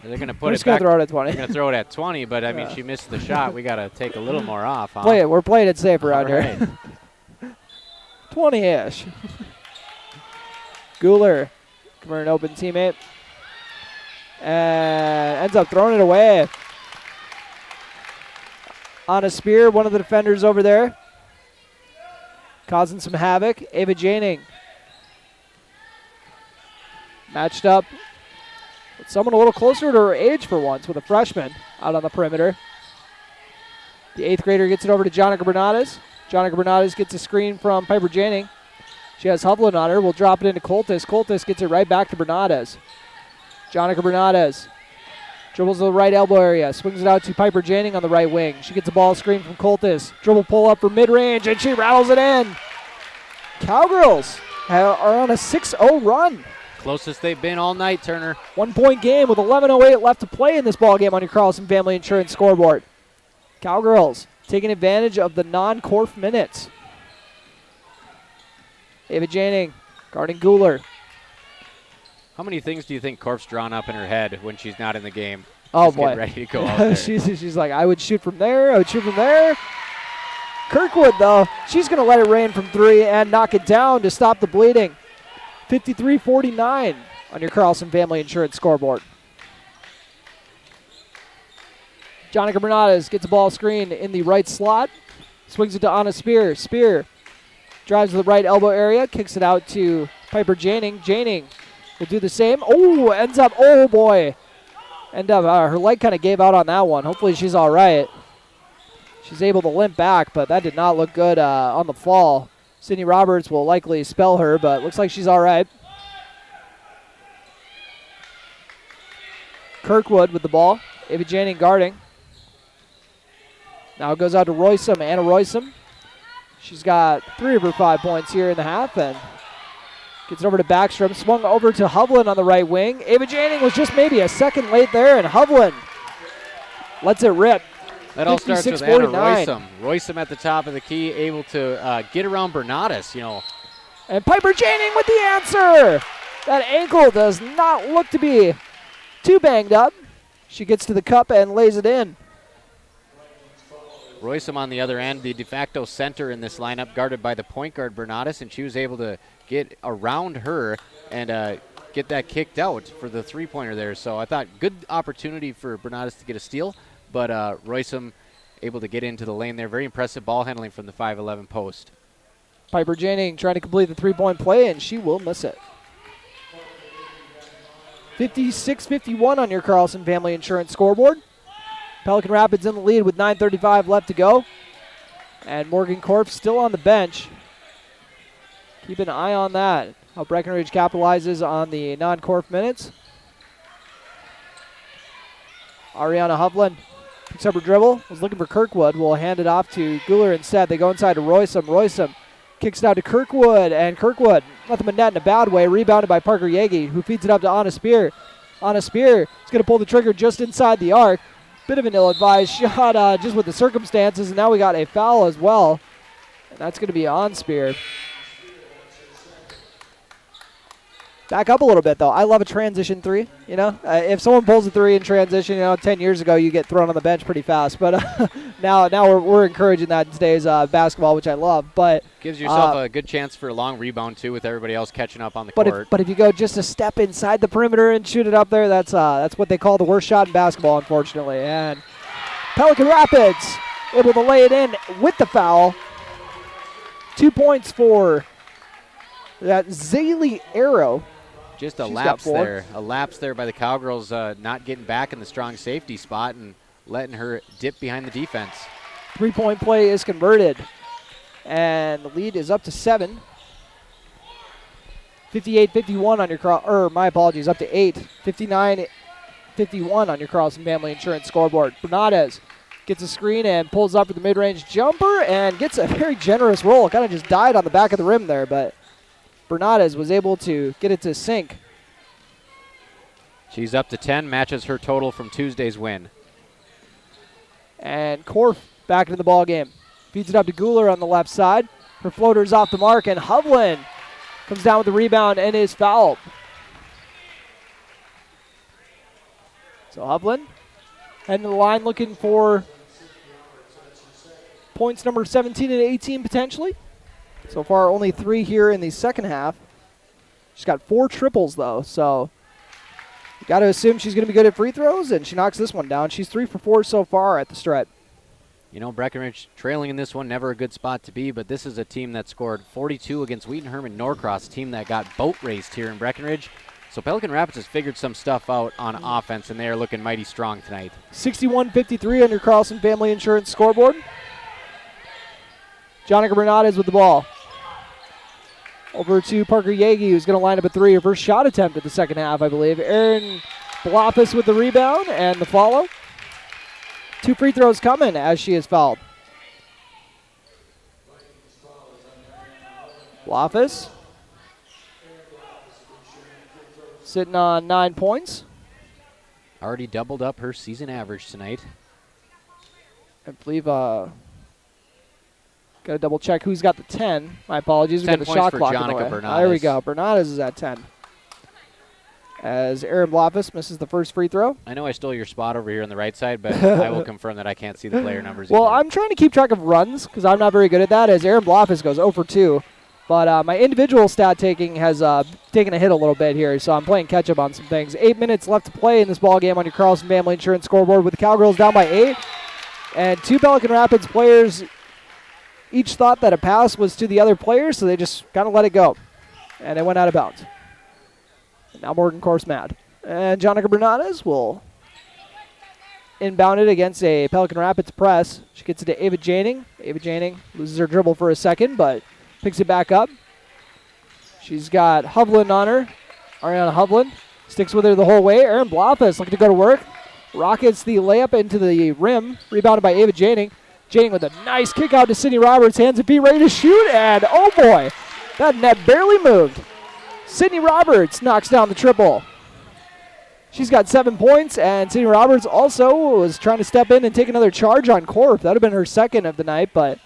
They're going to put it back. Throw it at 20. They're going to throw it at 20, but I mean, she missed the shot. We got to take a little more off. Huh? Play it. We're playing it safe around here. 20-ish. Guler, come here, an open teammate, and ends up throwing it away. On a spear, one of the defenders over there, causing some havoc. Ava Janing matched up with someone a little closer to her age for once, with a freshman out on the perimeter. The 8th grader gets it over to Jonica Bernades. Jonica Bernades gets a screen from Piper Janing. She has Hovland on her. Will drop it into Coltis. Coltis gets it right back to Bernades. Jonica Bernades dribbles to the right elbow area. Swings it out to Piper Janing on the right wing. She gets a ball screen from Coltis. Dribble pull up for mid-range, and she rattles it in. Cowgirls are on a 6-0 run. Closest they've been all night, Turner. 1-point game with 11:08 left to play in this ball game on your Carlson Family Insurance scoreboard. Cowgirls taking advantage of the non-Corf minutes. Ava Janing guarding Guler. How many things do you think Corf's drawn up in her head when she's not in the game? Oh, She's boy. getting ready to go out there. she's like, I would shoot from there. I would shoot from there. Kirkwood, though, she's going to let it rain from 3 and knock it down to stop the bleeding. 53-49 on your Carlson Family Insurance scoreboard. Jonica Bernades gets a ball screen in the right slot. Swings it to Anna Spear. Spear drives to the right elbow area. Kicks it out to Piper Janing. Janing will do the same. Oh, ends up, oh boy. Her leg kind of gave out on that one. Hopefully she's all right. She's able to limp back, but that did not look good on the fall. Sydney Roberts will likely spell her, but looks like she's all right. Kirkwood with the ball. Ava Janing guarding. Now it goes out to Roysum. Anna Roysum. She's got 3 of her 5 points here in the half, and gets it over to Backstrom. Swung over to Hovland on the right wing. Ava Janing was just maybe a second late there, and Hovland lets it rip. That all starts with Anna 56-49. Roysum. Roysum at the top of the key, able to get around Bernatus, And Piper Janning with the answer. That ankle does not look to be too banged up. She gets to the cup and lays it in. Roysum on the other end, the de facto center in this lineup, guarded by the point guard Bernatus, and she was able to get around her and get that kicked out for the three-pointer there. So I thought good opportunity for Bernatus to get a steal, but Roysum able to get into the lane there. Very impressive ball handling from the 5'11 post. Piper Janning trying to complete the three-point play, and she will miss it. 56-51 on your Carlson Family Insurance scoreboard. Pelican Rapids in the lead with 9:35 left to go. And Morgan Korf still on the bench. Keep an eye on that. How Breckenridge capitalizes on the non-Korf minutes. Ariana Hovland picks up her dribble. Was looking for Kirkwood. Will hand it off to Guler instead. They go inside to Roysum. Roysum kicks it out to Kirkwood. And Kirkwood, nothing but net in a bad way. Rebounded by Parker Yagi, who feeds it up to Anna Spear. Anna Spear is going to pull the trigger just inside the arc. Bit of an ill-advised shot just with the circumstances. And now we got a foul as well. And that's going to be on Spear. Back up a little bit, though. I love a transition three. If someone pulls a three in transition, 10 years ago you get thrown on the bench pretty fast. But now we're encouraging that in today's basketball, which I love. But gives yourself a good chance for a long rebound too, with everybody else catching up on the court. But if you go just a step inside the perimeter and shoot it up there, that's what they call the worst shot in basketball, unfortunately. And Pelican Rapids able to lay it in with the foul. 2 points for that Zaylee Arrow. Just a She's lapse got 4. there. A lapse there by the Cowgirls, not getting back in the strong safety spot and letting her dip behind the defense. 3-point play is converted. And the lead is up to 7. 58-51 on your my apologies, up to 8. 59-51 on your Carlson Family Insurance scoreboard. Bernades gets a screen and pulls up for the mid-range jumper and gets a very generous roll. Kind of just died on the back of the rim there, but Bernades was able to get it to sink. She's up to 10, matches her total from Tuesday's win. And Korf back into the ball game. Feeds it up to Guler on the left side. Her floater's off the mark, and Hovland comes down with the rebound and is fouled. So Hovland heading to the line looking for points number 17 and 18 potentially. So far, only 3 here in the second half. She's got 4 triples, though, so you got to assume she's going to be good at free throws, and she knocks this one down. She's 3 for 4 so far at the stretch. Breckenridge trailing in this one, never a good spot to be, but this is a team that scored 42 against Wheaton Herman Norcross, a team that got boat raced here in Breckenridge. So Pelican Rapids has figured some stuff out on offense, and they are looking mighty strong tonight. 61-53 on your Carlson Family Insurance scoreboard. Jonica Bernades with the ball. Over to Parker Yagi, who's going to line up a 3. Her first shot attempt at the second half, I believe. Erin Blofis with the rebound and the follow. 2 free throws coming as she is fouled. Blofis sitting on 9 points. Already doubled up her season average tonight. I believe, got to double check who's got the 10. My apologies. We got the shot clock in the way. There we go. Bernades is at 10. As Erin Blofis misses the first free throw. I know I stole your spot over here on the right side, but I will confirm that I can't see the player numbers Well, either. I'm trying to keep track of runs because I'm not very good at that, as Erin Blofis goes 0 for 2. But my individual stat taking has taken a hit a little bit here, so I'm playing catch-up on some things. 8 minutes left to play in this ball game on your Carlson Family Insurance scoreboard with the Cowgirls down by 8. And 2 Pelican Rapids players each thought that a pass was to the other player, so they just kind of let it go. And it went out of bounds. And now Morgan Korf's mad. And Jonica Bernades will inbound it against a Pelican Rapids press. She gets it to Ava Janing. Ava Janing loses her dribble for a second, but picks it back up. She's got Hovland on her. Ariana Hovland sticks with her the whole way. Erin Blofis looking to go to work. Rockets the layup into the rim. Rebounded by Ava Janing. Janing with a nice kick out to Sydney Roberts. Hands and feet ready to shoot. And oh boy, that net barely moved. Sydney Roberts knocks down the triple. She's got 7 points, and Sydney Roberts also was trying to step in and take another charge on Corf. That would have been her second of the night, but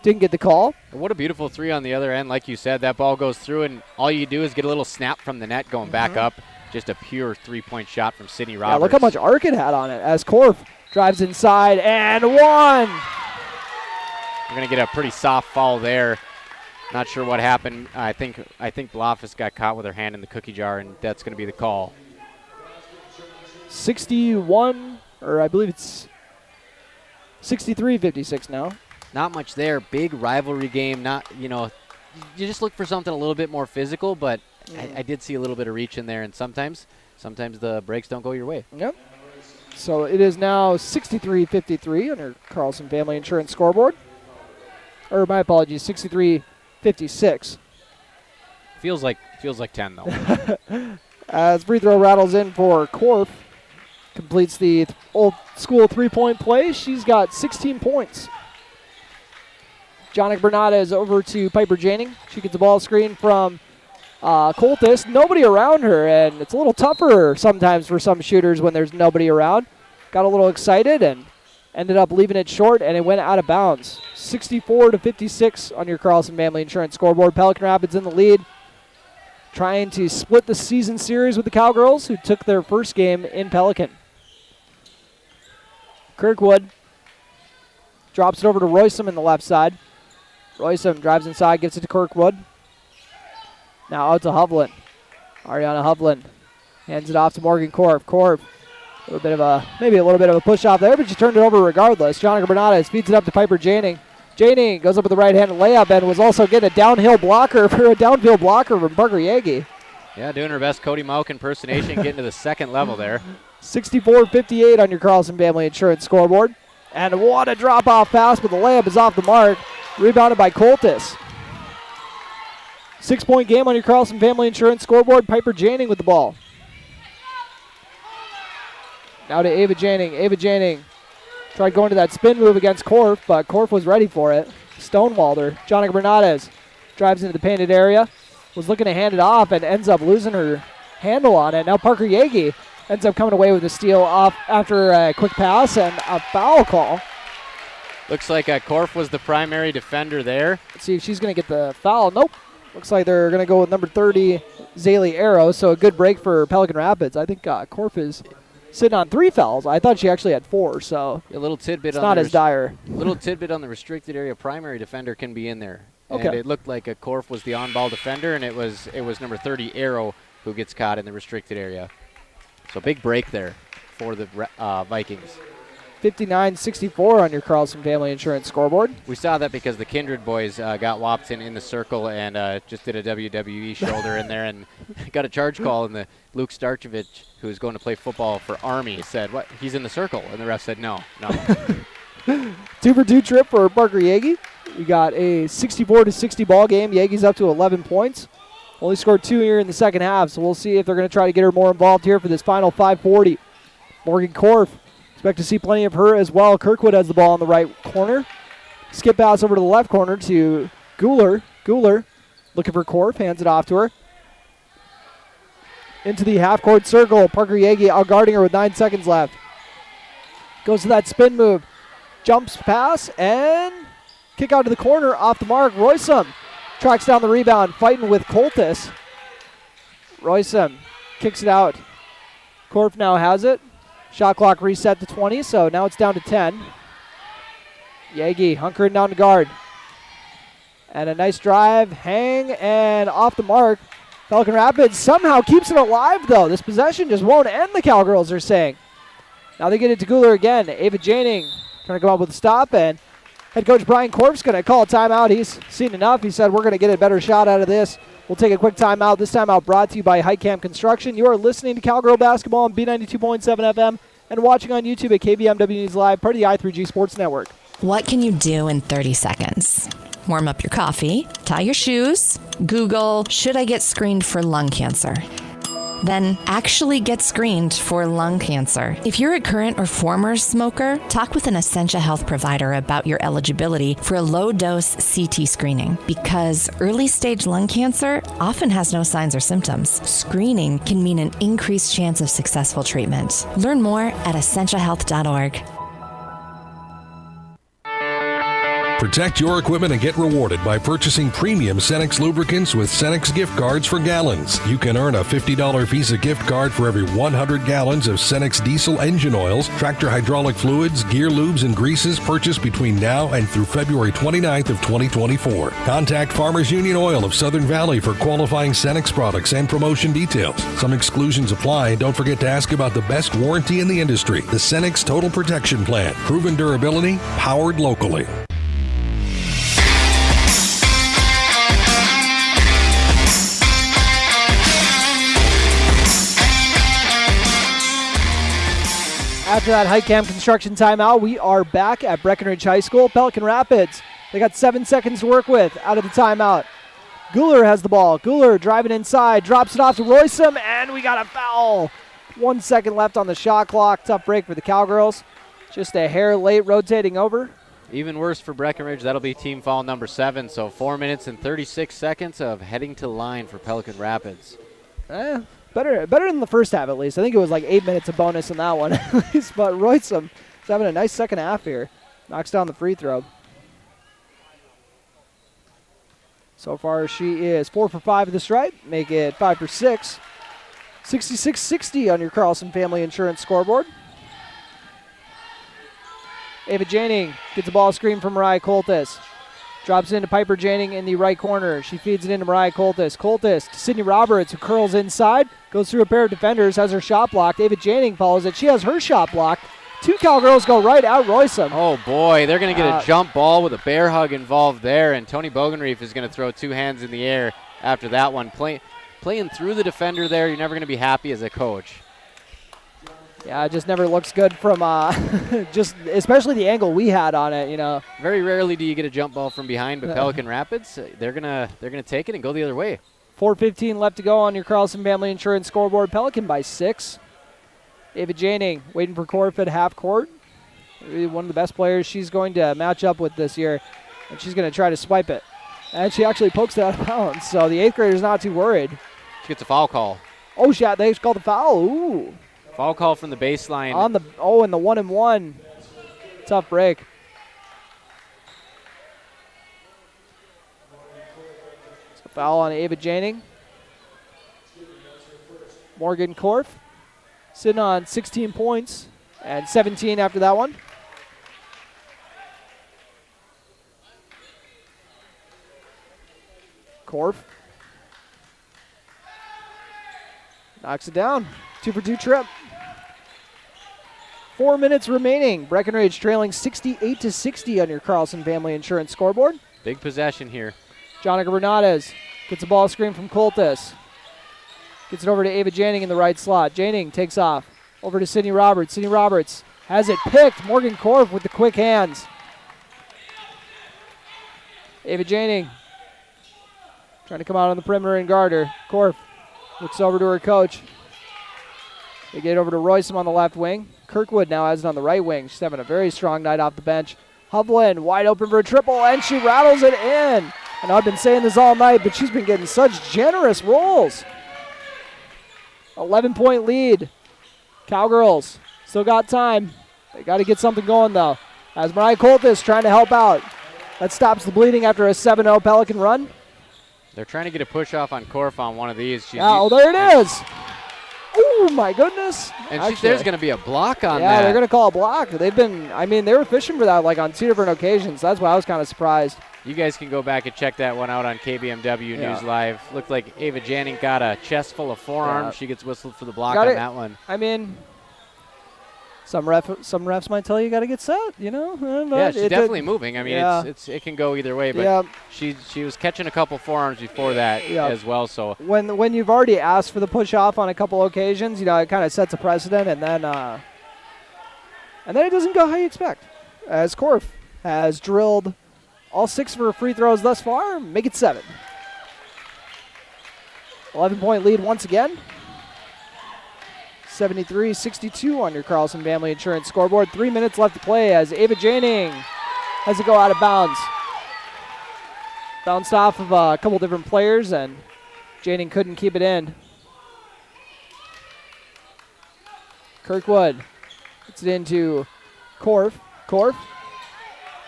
didn't get the call. What a beautiful three on the other end. Like you said, that ball goes through, and all you do is get a little snap from the net going back up. Just a pure three-point shot from Sydney Roberts. Yeah, look how much arc it had on it as Corf drives inside and one. We're going to get a pretty soft foul there. Not sure what happened. I think Blofis got caught with her hand in the cookie jar, and that's going to be the call. 61, or I believe it's 63-56 now. Not much there. Big rivalry game. You just look for something a little bit more physical, but I did see a little bit of reach in there, and sometimes the breaks don't go your way. Yep. So it is now 63-53 on your Carlson Family Insurance scoreboard. Or my apologies, 63-56. Feels like 10 though. As free throw rattles in for Corf, completes the old school 3-point play. She's got 16 points. Jonik Bernadez over to Piper Janing. She gets the ball screen from Coltis. Nobody around her, and it's a little tougher sometimes for some shooters when there's nobody around. Got a little excited and ended up leaving it short, and it went out of bounds. 64-56 on your Carlson Family Insurance scoreboard. Pelican Rapids in the lead, trying to split the season series with the Cowgirls, who took their first game in Pelican. Kirkwood drops it over to Roysum in the left side. Roysum drives inside, gives it to Kirkwood. Now out to Hovland. Ariana Hovland hands it off to Morgan Corf. Corf, maybe a little bit of a push off there, but she turned it over regardless. Jonica Bernadez feeds it up to Piper Janing. Janing goes up with the right-handed layup and was also getting a downfield blocker from Parker Yagi. Yeah, doing her best Cody Mauk impersonation, getting to the second level there. 64-58 on your Carlson Family Insurance scoreboard. And what a drop-off pass, but the layup is off the mark. Rebounded by Coltis. 6-point game on your Carlson Family Insurance scoreboard. Piper Janing with the ball. Now to Ava Janing. Ava Janing tried going to that spin move against Corf, but Corf was ready for it. Stonewalled her. Jonica Bernadez drives into the painted area. Was looking to hand it off and ends up losing her handle on it. Now Parker Yagi ends up coming away with a steal off after a quick pass and a foul call. Looks like Corf was the primary defender there. Let's see if she's going to get the foul. Nope. Looks like they're going to go with number 30, Zaylee Arrow. So a good break for Pelican Rapids. I think Corf is sitting on 3 fouls. I thought she actually had 4, so a little tidbit it's not as dire. Little tidbit on the restricted area. Primary defender can be in there. Okay. And it looked like Corf was the on-ball defender, and it was number 30, Arrow, who gets caught in the restricted area. So big break there for the Vikings. 59-64 on your Carlson Family Insurance scoreboard. We saw that because the Kindred boys got Wapton in the circle and just did a WWE shoulder in there and got a charge call. And the Luke Starchevich, who's going to play football for Army, said, "What? He's in the circle." And the ref said, "No." 2-for-2 trip for Parker Yagi. We got a 64-60 ball game. Yagi's up to 11 points. Only scored 2 here in the second half, so we'll see if they're going to try to get her more involved here for this final 5:40. Morgan Corf. Expect to see plenty of her as well. Kirkwood has the ball in the right corner. Skip pass over to the left corner to Guler. Guler looking for Corf, hands it off to her. Into the half-court circle. Parker Yagi outguarding her with 9 seconds left. Goes to that spin move. Jumps pass and kick out to the corner off the mark. Roysum tracks down the rebound, fighting with Coltis. Roysum kicks it out. Corf now has it. Shot clock reset to 20, so now it's down to 10. Yagi hunkering down to guard. And a nice drive, hang, and off the mark. Pelican Rapids somehow keeps it alive, though. This possession just won't end, the Cowgirls are saying. Now they get it to Guler again. Ava Janing trying to come up with a stop, and head coach Brian Corp's going to call a timeout. He's seen enough. He said, we're going to get a better shot out of this. We'll take a quick timeout. This timeout brought to you by High Camp Construction. You are listening to Cowgirl Basketball on B92.7 FM and watching on YouTube at KBMW News Live, part of the i3G Sports Network. What can you do in 30 seconds? Warm up your coffee, tie your shoes, Google, should I get screened for lung cancer? then actually get screened for lung cancer. If you're a current or former smoker, talk with an Essentia Health provider about your eligibility for a low-dose CT screening, because early-stage lung cancer often has no signs or symptoms. Screening can mean an increased chance of successful treatment. Learn more at essentiahealth.org. Protect your equipment and get rewarded by purchasing premium Cenex lubricants with Cenex gift cards for gallons. You can earn a $50 Visa gift card for every 100 gallons of Cenex diesel engine oils, tractor hydraulic fluids, gear lubes, and greases purchased between now and through February 29th of 2024. Contact Farmers Union Oil of Southern Valley for qualifying Cenex products and promotion details. Some exclusions apply, and don't forget to ask about the best warranty in the industry, the Cenex Total Protection Plan. Proven durability, powered locally. After that high camp construction timeout, we are back at Breckenridge High School. Pelican Rapids, they got 7 seconds to work with out of the timeout. Guler has the ball. Guler driving inside, drops it off to Roysum, and we got a foul. 1 second left on the shot clock. Tough break for the Cowgirls. Just a hair late rotating over. Even worse for Breckenridge. That'll be team foul number 7. So 4 minutes and 36 seconds of heading to the line for Pelican Rapids. Better than the first half, at least. I think it was like 8 minutes of bonus in that one, at least. But Roysum is having a nice second half here. Knocks down the free throw. So far, she is 4 for 5 at the stripe. Make it 5 for 6. 66-60 on your Carlson Family Insurance scoreboard. Ava Janing gets a ball screen from Mariah Coltis. Drops into Piper Janing in the right corner. She feeds it into Mariah Coltis. Coltis to Sydney Roberts, who curls inside, goes through a pair of defenders, has her shot blocked. Ava Janing follows it. She has her shot blocked. 2 Cowgirls go right at Roysum. Oh, boy. They're going to get a jump ball with a bear hug involved there, and Tony Bogenreef is going to throw 2 hands in the air after that one. Playing through the defender there, you're never going to be happy as a coach. Yeah, it just never looks good from just especially the angle we had on it, you know. Very rarely do you get a jump ball from behind, but Pelican Rapids, they're gonna take it and go the other way. 4:15 left to go on your Carlson Family Insurance scoreboard. Pelican by 6. Ava Janing waiting for Corf at half court. Really one of the best players she's going to match up with this year, and she's going to try to swipe it. And she actually pokes it out of bounds, so the 8th grader's not too worried. She gets a foul call. Oh, shot! They called the foul. Ooh. Foul call from the baseline. On the in the 1-and-1. Tough break. It's a foul on Ava Janing. Morgan Korf sitting on 16 points and 17 after that one. Korf knocks it down. 2-for-2 trip. 4 minutes remaining. Breckenridge trailing 68-60 on your Carlson Family Insurance scoreboard. Big possession here. Jonica Bernades gets a ball screen from Coltis. Gets it over to Ava Janing in the right slot. Janing takes off. Over to Sydney Roberts. Sydney Roberts has it picked. Morgan Korf with the quick hands. Ava Janing trying to come out on the perimeter and guard her. Korf looks over to her coach. They get over to Roysum on the left wing. Kirkwood now has it on the right wing. She's having a very strong night off the bench. Hovland wide open for a triple, and she rattles it in. And I've been saying this all night, but she's been getting such generous rolls. 11-point lead. Cowgirls still got time. They got to get something going, though. As Mariah Coltis trying to help out. That stops the bleeding after a 7-0 Pelican run. They're trying to get a push off on Korf on one of these. Oh, there it is. Oh, my goodness. And there's going to be a block on that. Yeah, they're going to call a block. They were fishing for that like on 2 different occasions. That's why I was kind of surprised. You guys can go back and check that one out on KBMW News Live. Looked like Ava Janing got a chest full of forearms. Yeah. She gets whistled for the block on that one. I mean, some refs might tell you got to get set, you know. Yeah, she's definitely moving. I mean, it can go either way. But she was catching a couple forearms before that as well. So when you've already asked for the push off on a couple occasions, you know, it kind of sets a precedent, and then it doesn't go how you expect. As Korf has drilled all 6 of her free throws thus far, make it 7. 11-point lead once again. 73-62 on your Carlson Family Insurance scoreboard. 3 minutes left to play as Ava Janing has to go out of bounds. Bounced off of a couple different players, and Janing couldn't keep it in. Kirkwood gets it into Korf. Korf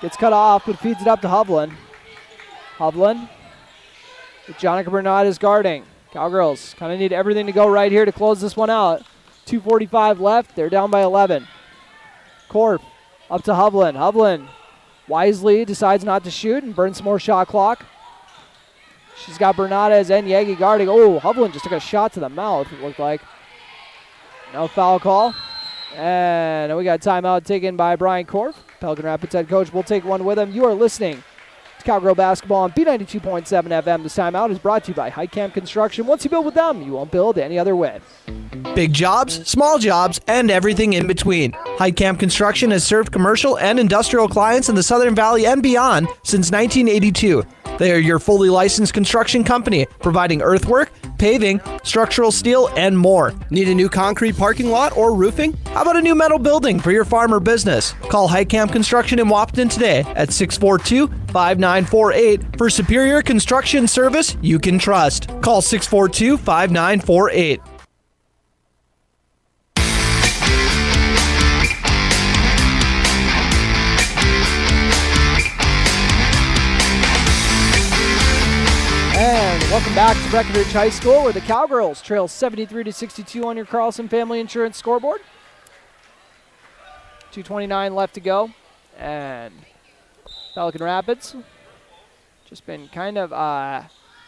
gets cut off, but feeds it up to Hovland. Hovland with Jonica Bernardes guarding. Cowgirls kind of need everything to go right here to close this one out. 2:45 left. They're down by 11. Korf up to Hovland. Hovland wisely decides not to shoot and burns some more shot clock. She's got Bernardes and Yagi guarding. Oh, Hovland just took a shot to the mouth, it looked like. No foul call. And we got a timeout taken by Brian Korf. Pelican Rapids head coach will take one with him. You are listening to Cowgirl Basketball on B92.7 FM. This timeout is brought to you by Heitkamp Construction. Once you build with them, you won't build any other way. Big jobs, small jobs, and everything in between. Heitkamp Construction has served commercial and industrial clients in the Southern Valley and beyond since 1982. They are your fully licensed construction company, providing earthwork, paving, structural steel, and more. Need a new concrete parking lot or roofing? How about a new metal building for your farm or business? Call Heitkamp Construction in Wahpeton today at 642-5948 for superior construction service you can trust. Call 642-5948. And welcome back to Breckenridge High School, where the Cowgirls trail 73-62 on your Carlson Family Insurance scoreboard. 2:29 left to go, and Pelican Rapids just been kind of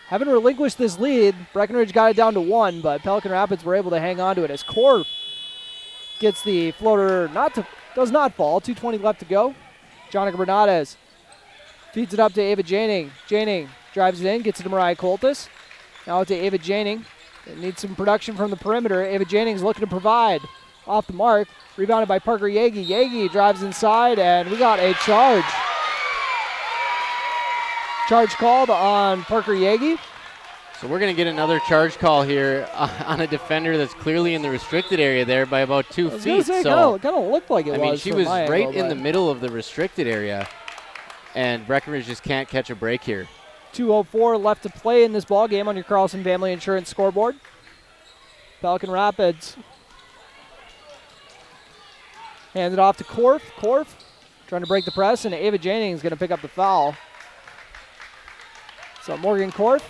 haven't relinquished this lead. Breckenridge got it down to 1, but Pelican Rapids were able to hang on to it as Korf gets the floater, does not fall. 2:20 left to go. Jonica Bernardes feeds it up to Ava Janing. Janing drives it in, gets it to Mariah Coltis. Now to Ava Janing. It needs some production from the perimeter. Ava Janing's looking to provide. Off the mark. Rebounded by Parker Yagi. Yagi drives inside, and we got a charge. Charge called on Parker Yagi. So we're going to get another charge call here on a defender that's clearly in the restricted area there by about 2 feet. Say, so kind of looked like it was. I mean, she was right in the middle of the restricted area, and Breckenridge just can't catch a break here. 2:04 left to play in this ball game on your Carlson Family Insurance scoreboard. Pelican Rapids hands it off to Korf. Korf trying to break the press, and Ava Janing is going to pick up the foul. So Morgan Korf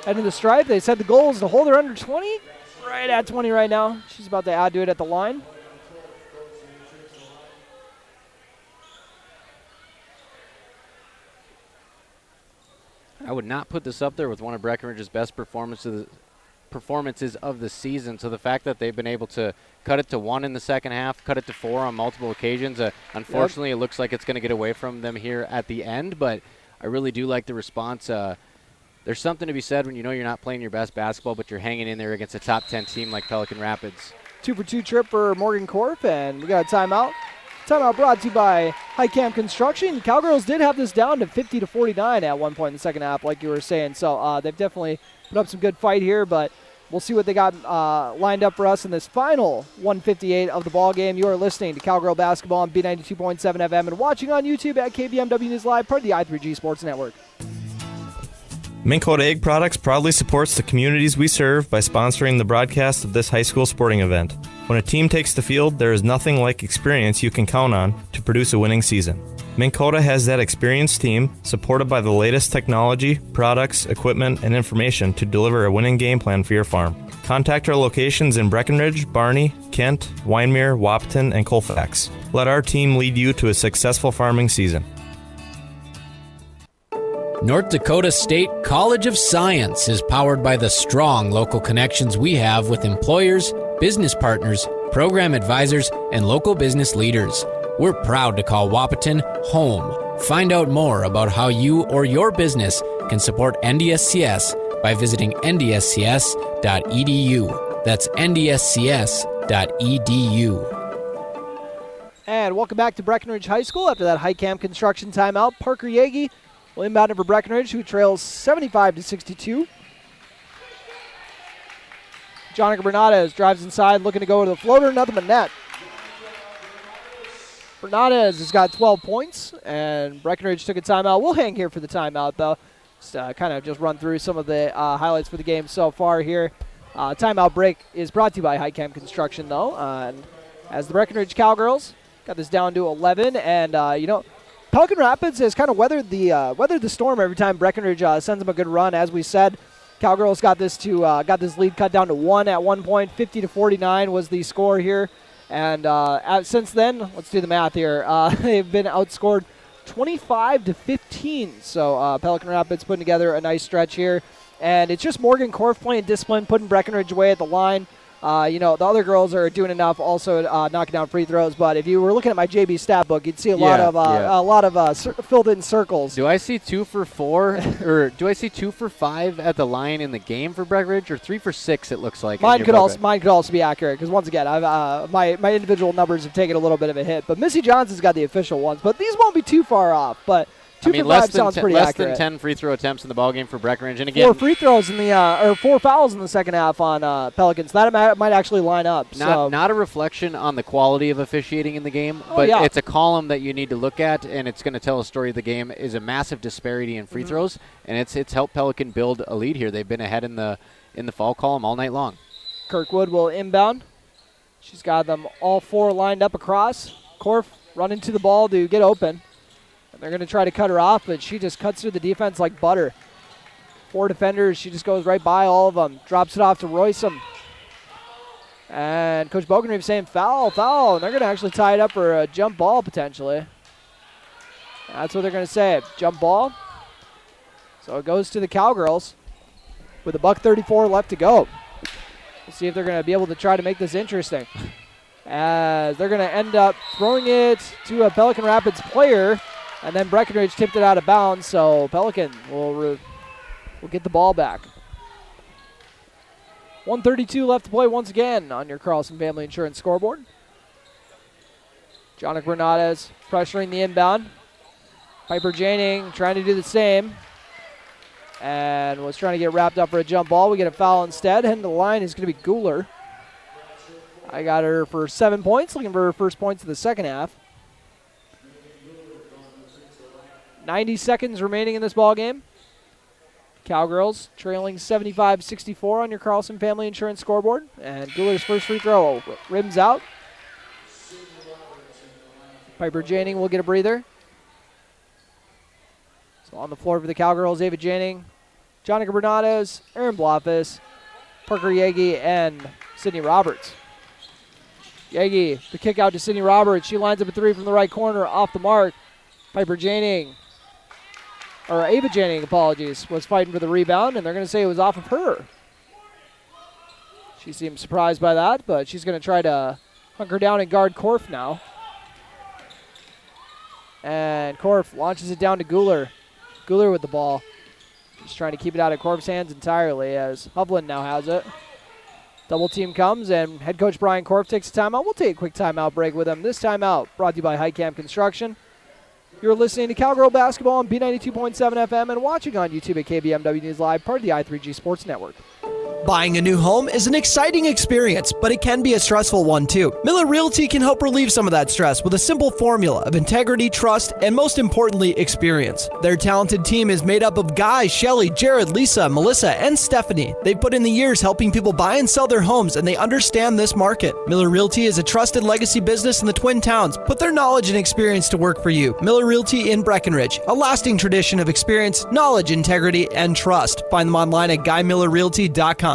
heading to the stripe. They said the goal is to hold her under 20. Right at 20 right now. She's about to add to it at the line. I would not put this up there with one of Breckenridge's best performances of the season. So the fact that they've been able to cut it to 1 in the second half, cut it to 4 on multiple occasions. Unfortunately, It looks like it's going to get away from them here at the end, but I really do like the response. There's something to be said when you know you're not playing your best basketball, but you're hanging in there against a top 10 team like Pelican Rapids. 2-for-2 trip for Morgan Korf, and we got a timeout. Timeout brought to you by Heitkamp Construction. Cowgirls did have this down to 50-49 at one point in the second half, like you were saying. So they've definitely put up some good fight here, but we'll see what they got lined up for us in this final 1:58 of the ball game. You are listening to Cowgirl Basketball on B92.7 FM and watching on YouTube at KBMW News Live, part of the i3G Sports Network. Minn Kota Egg Products proudly supports the communities we serve by sponsoring the broadcast of this high school sporting event. When a team takes the field, there is nothing like experience you can count on to produce a winning season. Minn Kota has that experienced team, supported by the latest technology, products, equipment, and information to deliver a winning game plan for your farm. Contact our locations in Breckenridge, Barney, Kent, Wyndmere, Wahpeton, and Colfax. Let our team lead you to a successful farming season. North Dakota State College of Science is powered by the strong local connections we have with employers, business partners, program advisors, and local business leaders. We're proud to call Wahpeton home. Find out more about how you or your business can support NDSCS by visiting ndscs.edu. That's ndscs.edu. And welcome back to Breckenridge High School after that Heitkamp Construction timeout. Parker Yagi will inbound it for Breckenridge, who trails 75-62. Jonica Bernadez drives inside, looking to go to the floater, nothing but net. Bernadez has got 12 points, and Breckenridge took a timeout. We'll hang here for the timeout, though. Kind of just run through some of the highlights for the game so far here. Timeout break is brought to you by Highcamp Construction, though. And as the Breckenridge Cowgirls got this down to 11, and Pelican Rapids has kind of weathered the storm every time Breckenridge sends them a good run. As we said, Cowgirls got this lead cut down to 1 at one point. 50-49 was the score here, and since then, let's do the math here. They've been outscored 25-15. So Pelican Rapids putting together a nice stretch here, and it's just Morgan Korf playing discipline, putting Breckenridge away at the line. The other girls are doing enough, also knocking down free throws. But if you were looking at my JB stat book, you'd see a lot of filled-in circles. Do I see 2 for 4, or do I see 2 for 5 at the line in the game for Breckenridge, or 3 for 6? It looks like mine could also be accurate, because once again, my individual numbers have taken a little bit of a hit. But Missy Johnson's got the official ones, but these won't be too far off. But 2 for 5 sounds pretty accurate. Less than 10 free throw attempts in the ballgame for Breckenridge. And again, 4 free throws or 4 fouls in the second half on Pelicans. That might actually line up. Not a reflection on the quality of officiating in the game, but it's a column that you need to look at, and it's going to tell a story of the game. Is a massive disparity in free throws, and it's helped Pelican build a lead here. They've been ahead in the foul column all night long. Kirkwood will inbound. She's got them all 4 lined up across. Korf running to the ball to get open. They're going to try to cut her off, but she just cuts through the defense like butter. 4 defenders. She just goes right by all of them. Drops it off to Roysum. And Coach Bogenreeve saying foul. And they're going to actually tie it up for a jump ball potentially. That's what they're going to say. Jump ball. So it goes to the Cowgirls with $1:34 left to go. We'll see if they're going to be able to try to make this interesting. As they're going to end up throwing it to a Pelican Rapids player. And then Breckenridge tipped it out of bounds, so Pelican will get the ball back. 1:32 left to play once again on your Carlson Family Insurance scoreboard. Jonica Bernadez pressuring the inbound. Piper Janing trying to do the same. And was trying to get wrapped up for a jump ball. We get a foul instead. Heading to the line is going to be Guler. I got her for 7 points, looking for her first points of the second half. 90 seconds remaining in this ball game. Cowgirls trailing 75-64 on your Carlson Family Insurance scoreboard. And Guler's first free throw rims out. Piper Janing will get a breather. So on the floor for the Cowgirls, Ava Janing, Jonica Bernadez, Erin Blofis, Parker Yagi, and Sydney Roberts. Yagi, the kick out to Sydney Roberts. She lines up a 3 from the right corner, off the mark. Piper Janing, or Ava Janing, apologies, was fighting for the rebound, and they're going to say it was off of her. She seems surprised by that, but she's going to try to hunker down and guard Korf now. And Korf launches it down to Guler. Guler with the ball. Just trying to keep it out of Korf's hands entirely as Hovland now has it. Double team comes, and head coach Brian Korf takes a timeout. We'll take a quick timeout break with him. This timeout brought to you by Highcamp Construction. You're listening to Cowgirl Basketball on B92.7 FM and watching on YouTube at KBMW News Live, part of the i3G Sports Network. Buying a new home is an exciting experience, but it can be a stressful one too. Miller Realty can help relieve some of that stress with a simple formula of integrity, trust, and most importantly, experience. Their talented team is made up of Guy, Shelly, Jared, Lisa, Melissa, and Stephanie. They've put in the years helping people buy and sell their homes, and they understand this market. Miller Realty is a trusted legacy business in the Twin Towns. Put their knowledge and experience to work for you. Miller Realty in Breckenridge, a lasting tradition of experience, knowledge, integrity, and trust. Find them online at GuyMillerRealty.com.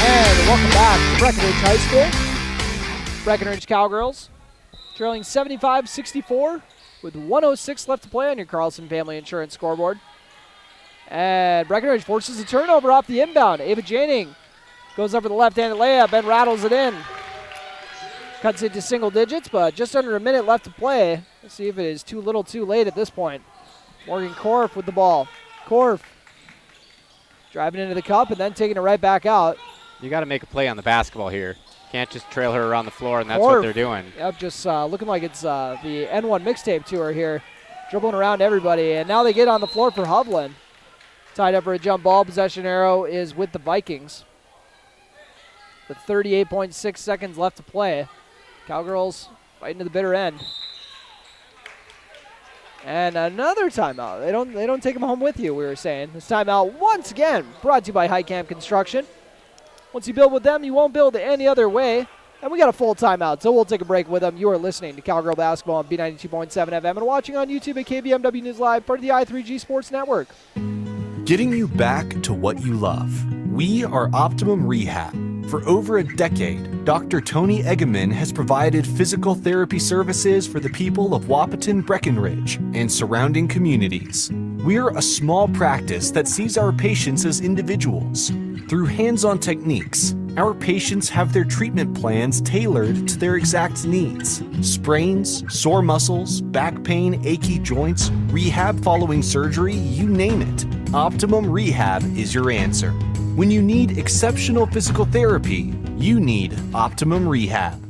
And welcome back to Breckenridge High School. Breckenridge Cowgirls trailing 75-64 with 1:06 left to play on your Carlson Family Insurance scoreboard. And Breckenridge forces a turnover off the inbound. Ava Janing goes up for the left-handed layup and rattles it in. Cuts it to single digits, but just under a minute left to play. Let's see if it is too little too late at this point. Morgan Korf with the ball. Korf driving into the cup and then taking it right back out. You got to make a play on the basketball here. Can't just trail her around the floor, and that's what they're doing. Yep, just looking like it's the N1 mixtape tour here, dribbling around everybody. And now they get on the floor for Hovland. Tied up for a jump ball. Possession arrow is with the Vikings. With 38.6 seconds left to play. Cowgirls fighting to the bitter end. And another timeout. They don't take them home with you, we were saying. This timeout, once again, brought to you by Heitkamp Construction. Once you build with them, you won't build any other way. And we got a full timeout, so we'll take a break with them. You are listening to Cowgirl Basketball on B92.7 FM and watching on YouTube at KBMW News Live, part of the i3G Sports Network. Getting you back to what you love. We are Optimum Rehab. For over a decade, Dr. Tony Egeman has provided physical therapy services for the people of Wahpeton, Breckenridge, and surrounding communities. We're a small practice that sees our patients as individuals. Through hands-on techniques, our patients have their treatment plans tailored to their exact needs. Sprains, sore muscles, back pain, achy joints, rehab following surgery, you name it. Optimum Rehab is your answer. When you need exceptional physical therapy, you need Optimum Rehab.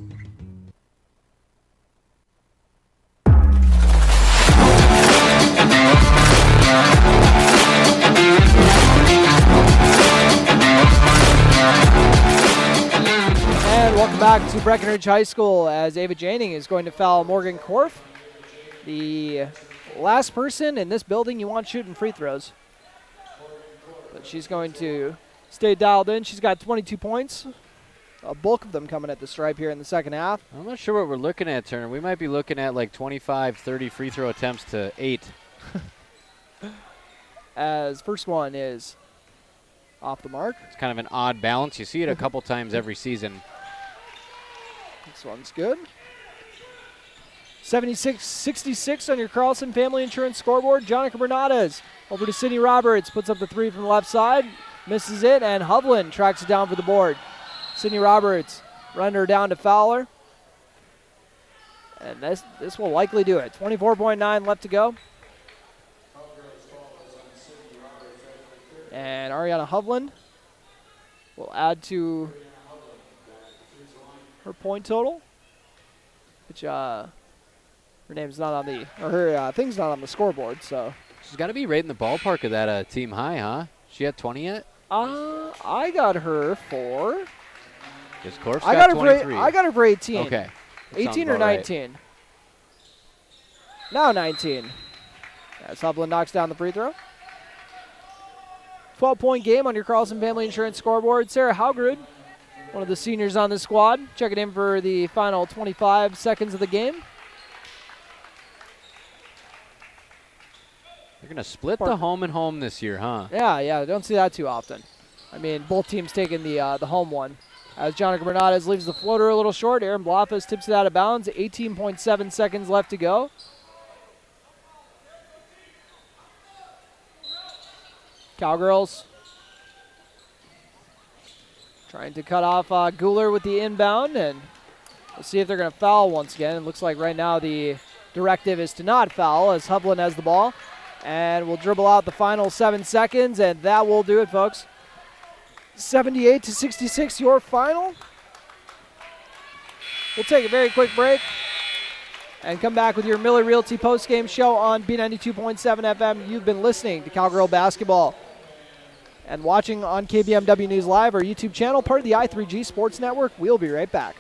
And welcome back to Breckenridge High School as Ava Janing is going to foul Morgan Korf, the last person in this building you want shooting free throws. But she's going to stay dialed in. She's got 22 points. A bulk of them coming at the stripe here in the second half. I'm not sure what we're looking at, Turner. We might be looking at like 25, 30 free throw attempts to 8. As first one is off the mark. It's kind of an odd balance. You see it a couple times every season. This one's good. 76-66 on your Carlson Family Insurance scoreboard. Jonica Bernades over to Sydney Roberts. Puts up the three from the left side. Misses it, and Hovland tracks it down for the board. Sydney Roberts running her down to Fowler. And this will likely do it. 24.9 left to go. And Ariana Hovland will add to her point total, which her name's not on the, or her thing's not on the scoreboard, so. She's got to be right in the ballpark of that team high, huh? She at 20 yet? I got her for. Because Korf's got 23. I got her for 18. Okay. 18 or 19? Right. Now 19. As Hovland knocks down the free throw. 12-point game on your Carlson Family Insurance scoreboard. Sarah Haugrud, one of the seniors on the squad, checking in for the final 25 seconds of the game. They're going to split the home and home this year, huh? Yeah, don't see that too often. I mean, both teams taking the home one. As Jonica Bernades leaves the floater a little short, Aaron Blofeld tips it out of bounds. 18.7 seconds left to go. Cowgirls trying to cut off Guler with the inbound, and we'll see if they're going to foul once again. It looks like right now the directive is to not foul as Hovland has the ball. And we'll dribble out the final 7 seconds, and that will do it, folks. 78-66, your final. We'll take a very quick break and come back with your Miller Realty postgame show on B92.7 FM. You've been listening to Cowgirl Basketball and watching on KBMW News Live, our YouTube channel, part of the i3G Sports Network. We'll be right back.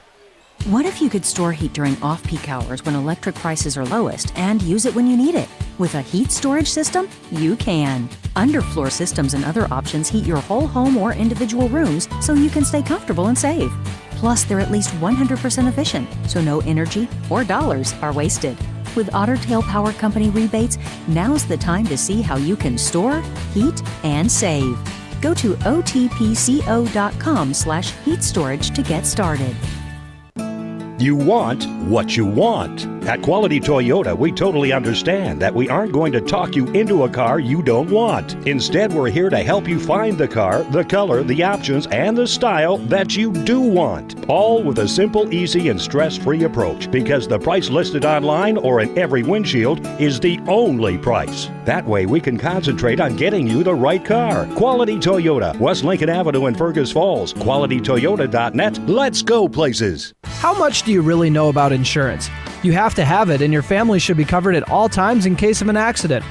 What if you could store heat during off-peak hours when electric prices are lowest and use it when you need it? With a heat storage system, you can. Underfloor systems and other options heat your whole home or individual rooms so you can stay comfortable and save. Plus, they're at least 100% efficient, so no energy or dollars are wasted. With Otter Tail Power Company rebates, now's the time to see how you can store, heat, and save. Go to otpco.com/heat storage to get started. You want what you want. At Quality Toyota, we totally understand that we aren't going to talk you into a car you don't want. Instead, we're here to help you find the car, the color, the options, and the style that you do want. All with a simple, easy, and stress-free approach, because the price listed online or in every windshield is the only price. That way, we can concentrate on getting you the right car. Quality Toyota, West Lincoln Avenue in Fergus Falls. QualityToyota.net. Let's go places. How much do you really know about insurance? You have to have it, and your family should be covered at all times in case of an accident.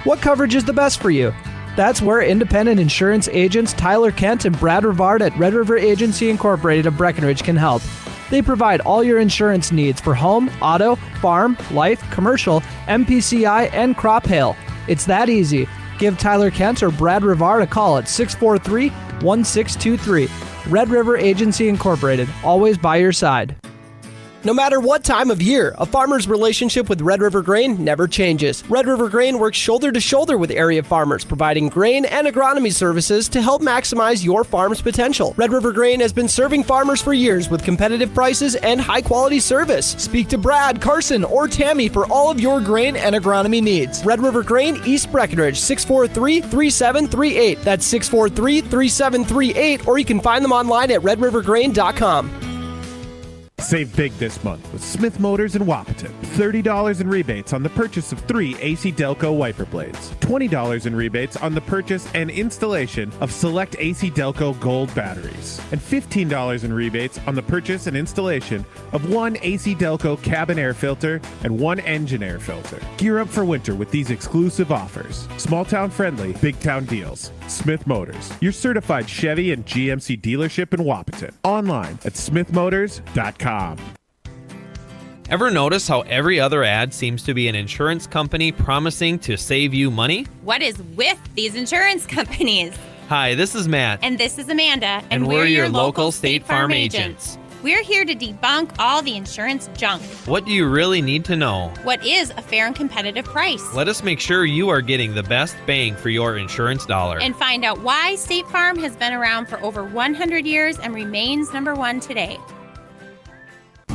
What coverage is the best for you? That's where independent insurance agents Tyler Kent and Brad Rivard at Red River Agency Incorporated of Breckenridge can help. They provide all your insurance needs for home, auto, farm, life, commercial, MPCI, and crop hail. It's that easy. Give Tyler Kent or Brad Rivard a call at 643-1623. Red River Agency Incorporated, always by your side. No matter what time of year, a farmer's relationship with Red River Grain never changes. Red River Grain works shoulder to shoulder with area farmers, providing grain and agronomy services to help maximize your farm's potential. Red River Grain has been serving farmers for years with competitive prices and high-quality service. Speak to Brad, Carson, or Tammy for all of your grain and agronomy needs. Red River Grain, East Breckenridge, 643-3738. That's 643-3738, or you can find them online at redrivergrain.com. Save big this month with Smith Motors in Wapaton. $30 in rebates on the purchase of 3 AC Delco wiper blades. $20 in rebates on the purchase and installation of select AC Delco gold batteries. And $15 in rebates on the purchase and installation of 1 AC Delco cabin air filter and 1 engine air filter. Gear up for winter with these exclusive offers. Small town friendly, big town deals. Smith Motors, your certified Chevy and GMC dealership in Wapaton. Online at smithmotors.com. Ever notice how every other ad seems to be an insurance company promising to save you money? What is with these insurance companies? Hi, this is Matt. And this is Amanda. And we're your local State Farm agents. We're here to debunk all the insurance junk. What do you really need to know? What is a fair and competitive price? Let us make sure you are getting the best bang for your insurance dollar. And find out why State Farm has been around for over 100 years and remains number one today.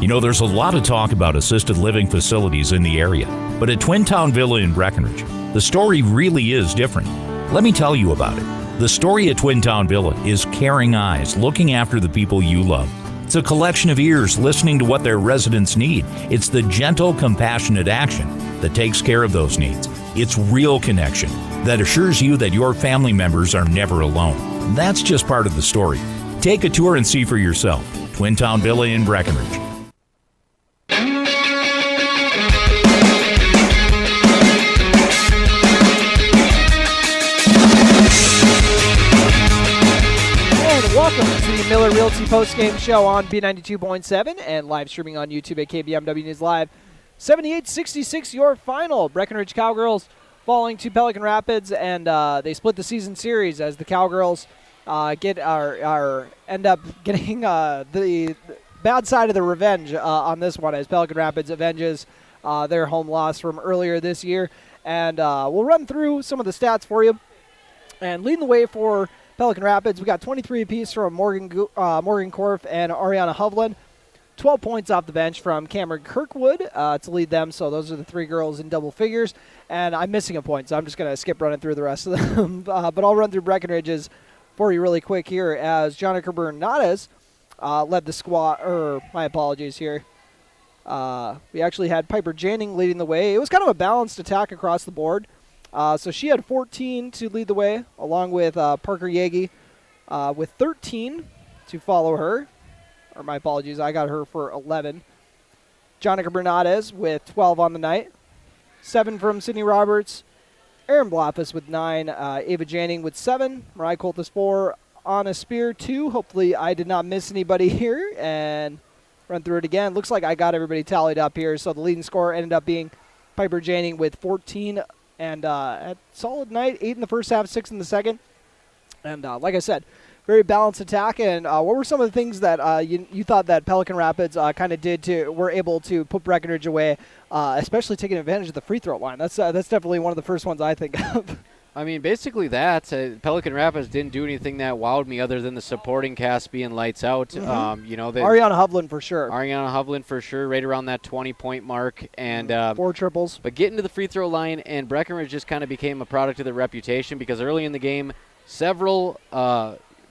You know, there's a lot of talk about assisted living facilities in the area, but at Twin Town Villa in Breckenridge, the story really is different. Let me tell you about it. The story at Twin Town Villa is caring eyes looking after the people you love. It's a collection of ears listening to what their residents need. It's the gentle, compassionate action that takes care of those needs. It's real connection that assures you that your family members are never alone. That's just part of the story. Take a tour and see for yourself. Twin Town Villa in Breckenridge. Welcome to the Miller Realty Postgame Show on B92.7 and live streaming on YouTube at KBMW News Live. 78-66 your final. Breckenridge Cowgirls falling to Pelican Rapids, and they split the season series as the Cowgirls end up getting the bad side of the revenge on this one as Pelican Rapids avenges their home loss from earlier this year. And we'll run through some of the stats for you. And leading the way for Pelican Rapids, we got 23 apiece from Morgan Korf and Ariana Hovland. 12 points off the bench from Cameron Kirkwood to lead them. So those are the three girls in double figures. And I'm missing a point, so I'm just going to skip running through the rest of them. But I'll run through Breckenridge's for you really quick here as Jonica Bernades led the squad. My apologies here. We actually had Piper Janning leading the way. It was kind of a balanced attack across the board. So she had 14 to lead the way, along with Parker Yagi with 13 to follow her. Or my apologies, I got her for 11. Jonica Bernades with 12 on the night. 7 from Sydney Roberts. Erin Blofus with 9. Ava Janning with 7. Mariah Coltis 4. Anna Spear 2. Hopefully I did not miss anybody here. And run through it again. Looks like I got everybody tallied up here. So the leading scorer ended up being Piper Janning with 14. And a solid night, 8 in the first half, 6 in the second. And like I said, very balanced attack. And what were some of the things that you thought that Pelican Rapids kind of were able to put Breckenridge away, especially taking advantage of the free throw line? That's definitely one of the first ones I think of. I mean, basically that. Pelican Rapids didn't do anything that wowed me other than the supporting cast being lights out. Mhm. Ariana Hovland for sure. Ariana Hovland for sure, right around that 20-point mark. And 4 triples. But getting to the free throw line, and Breckenridge just kind of became a product of their reputation because early in the game, several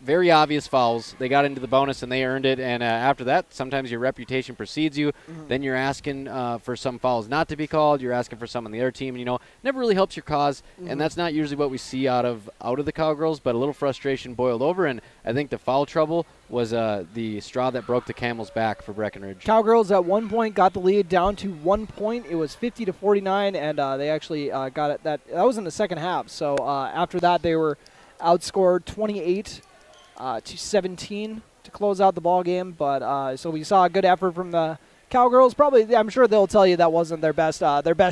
very obvious fouls. They got into the bonus and they earned it. And after that, sometimes your reputation precedes you. Then you're asking for some fouls not to be called. You're asking for some on the other team. And, never really helps your cause. And that's not usually what we see out of the Cowgirls. But a little frustration boiled over. And I think the foul trouble was the straw that broke the camel's back for Breckenridge. Cowgirls at one point got the lead down to 1 point. It was 50-49, and they actually got it. That was in the second half. So after that, they were outscored 28 to 17 to close out the ball game. But so we saw a good effort from the Cowgirls. Probably, I'm sure they'll tell you that wasn't their best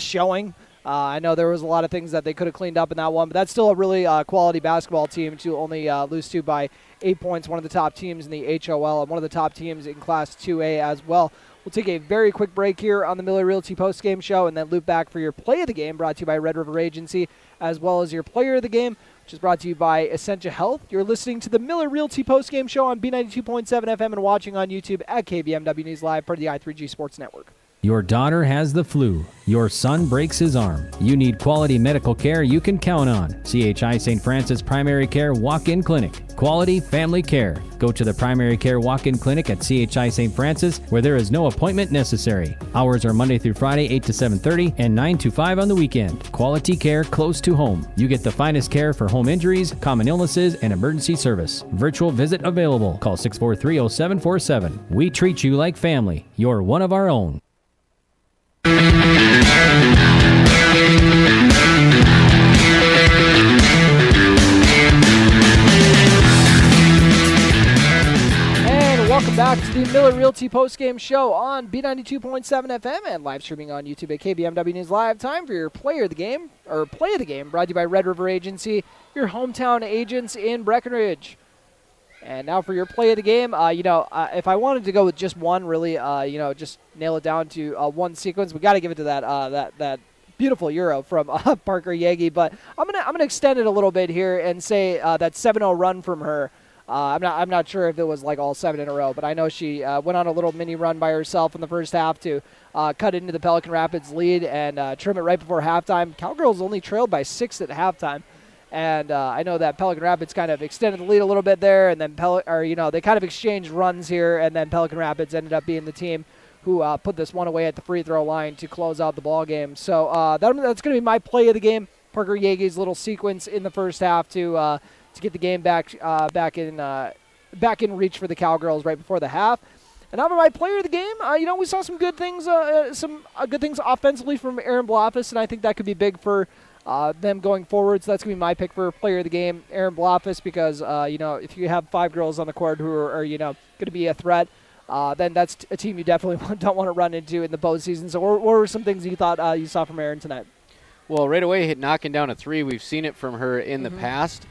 showing. I know there was a lot of things that they could have cleaned up in that one, but that's still a really quality basketball team to only lose to by 8 points. One of the top teams in the HOL and one of the top teams in Class 2A as well. We'll take a very quick break here on the Miller Realty postgame show and then loop back for your play of the game, brought to you by Red River Agency, as well as your player of the game, which is brought to you by Essentia Health. You're listening to the Miller Realty postgame show on B92.7 FM and watching on YouTube at KBMW News Live, part of the i3G Sports Network. Your daughter has the flu. Your son breaks his arm. You need quality medical care you can count on. CHI St. Francis Primary Care Walk-In Clinic. Quality family care. Go to the Primary Care Walk-In Clinic at CHI St. Francis, where there is no appointment necessary. Hours are Monday through Friday, 8 to 7:30 and 9 to 5 on the weekend. Quality care close to home. You get the finest care for home injuries, common illnesses, and emergency service. Virtual visit available. Call 643-0747. We treat you like family. You're one of our own. And welcome back to the Miller Realty postgame show on B92.7 FM and live streaming on YouTube at KBMW News Live. Time for your player of the game, or play of the game, brought to you by Red River Agency, your hometown agents in Breckenridge. And now for your play of the game, if I wanted to go with just one, really, just nail it down to one sequence, we got to give it to that beautiful Euro from Parker Yagi. But I'm gonna extend it a little bit here and say that 7-0 run from her. I'm not sure if it was like all 7 in a row, but I know she went on a little mini run by herself in the first half to cut into the Pelican Rapids lead and trim it right before halftime. Cowgirls only trailed by 6 at halftime. And I know that Pelican Rapids kind of extended the lead a little bit there, and then they kind of exchanged runs here, and then Pelican Rapids ended up being the team who put this one away at the free throw line to close out the ball game. So that's going to be my play of the game. Parker Yagi's little sequence in the first half to get the game back in reach for the Cowgirls right before the half. And now for my player of the game, we saw some good things offensively from Erin Blofis, and I think that could be big for them going forward. So that's going to be my pick for player of the game, Erin Blofis, because, if you have 5 girls on the court who are going to be a threat, then that's a team you definitely don't want to run into in the postseason. So what were some things you thought you saw from Erin tonight? Well, right away, knocking down a 3. We've seen it from her in the past.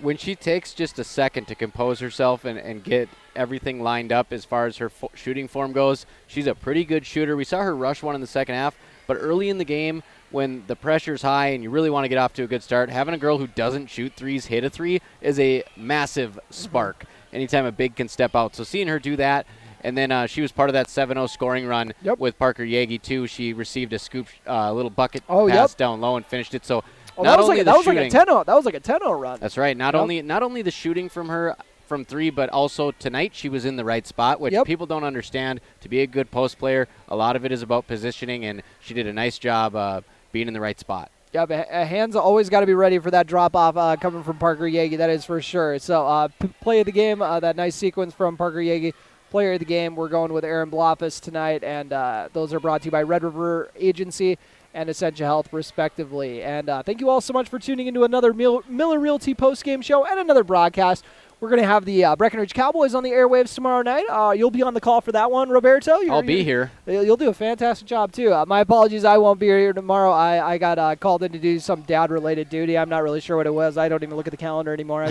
When she takes just a second to compose herself and get everything lined up as far as her shooting form goes, she's a pretty good shooter. We saw her rush one in the second half, but early in the game, when the pressure's high and you really want to get off to a good start, having a girl who doesn't shoot threes hit a 3 is a massive spark anytime a big can step out. So seeing her do that, and then she was part of that 7-0 scoring run with Parker Yagi, too. She received a scoop, little bucket pass down low and finished it. So that was like a 10-0 run. That's right. Not only the shooting from her from 3, but also tonight she was in the right spot, which people don't understand. To be a good post player, a lot of it is about positioning, and she did a nice job being in the right spot. Yeah, but hands always got to be ready for that drop-off coming from Parker Yagi, that is for sure. So play of the game, that nice sequence from Parker Yagi. Player of the game, we're going with Erin Blofis tonight, and those are brought to you by Red River Agency and Essentia Health, respectively. And thank you all so much for tuning into another Miller Realty postgame show and another broadcast. We're going to have the Breckenridge Cowboys on the airwaves tomorrow night. You'll be on the call for that one, Roberto. I'll be here. You'll do a fantastic job, too. My apologies, I won't be here tomorrow. I got called in to do some dad-related duty. I'm not really sure what it was. I don't even look at the calendar anymore.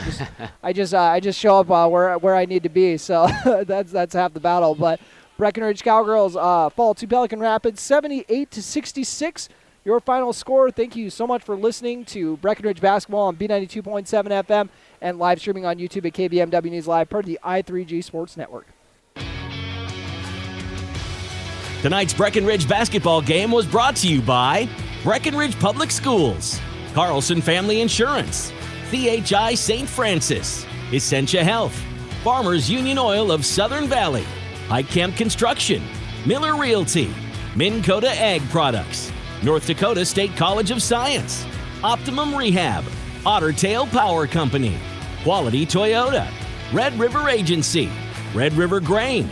I just show up where I need to be. So that's half the battle. But Breckenridge Cowgirls fall to Pelican Rapids 78-66. your final score. Thank you so much for listening to Breckenridge Basketball on B92.7 FM and live streaming on YouTube at KBMW News Live, part of the I3G Sports Network. Tonight's Breckenridge basketball game was brought to you by Breckenridge Public Schools, Carlson Family Insurance, CHI St. Francis, Essentia Health, Farmers Union Oil of Southern Valley, Hike Camp Construction, Miller Realty, Minn Kota Ag Products, North Dakota State College of Science, Optimum Rehab, Otter Tail Power Company, Quality Toyota, Red River Agency, Red River Grain,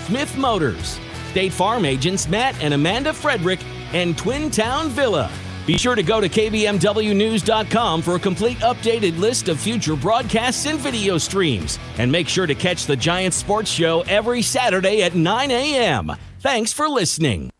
Smith Motors, State Farm agents Matt and Amanda Frederick, and Twin Town Villa. Be sure to go to kbmwnews.com for a complete updated list of future broadcasts and video streams. And make sure to catch the Giants Sports Show every Saturday at 9 a.m. Thanks for listening.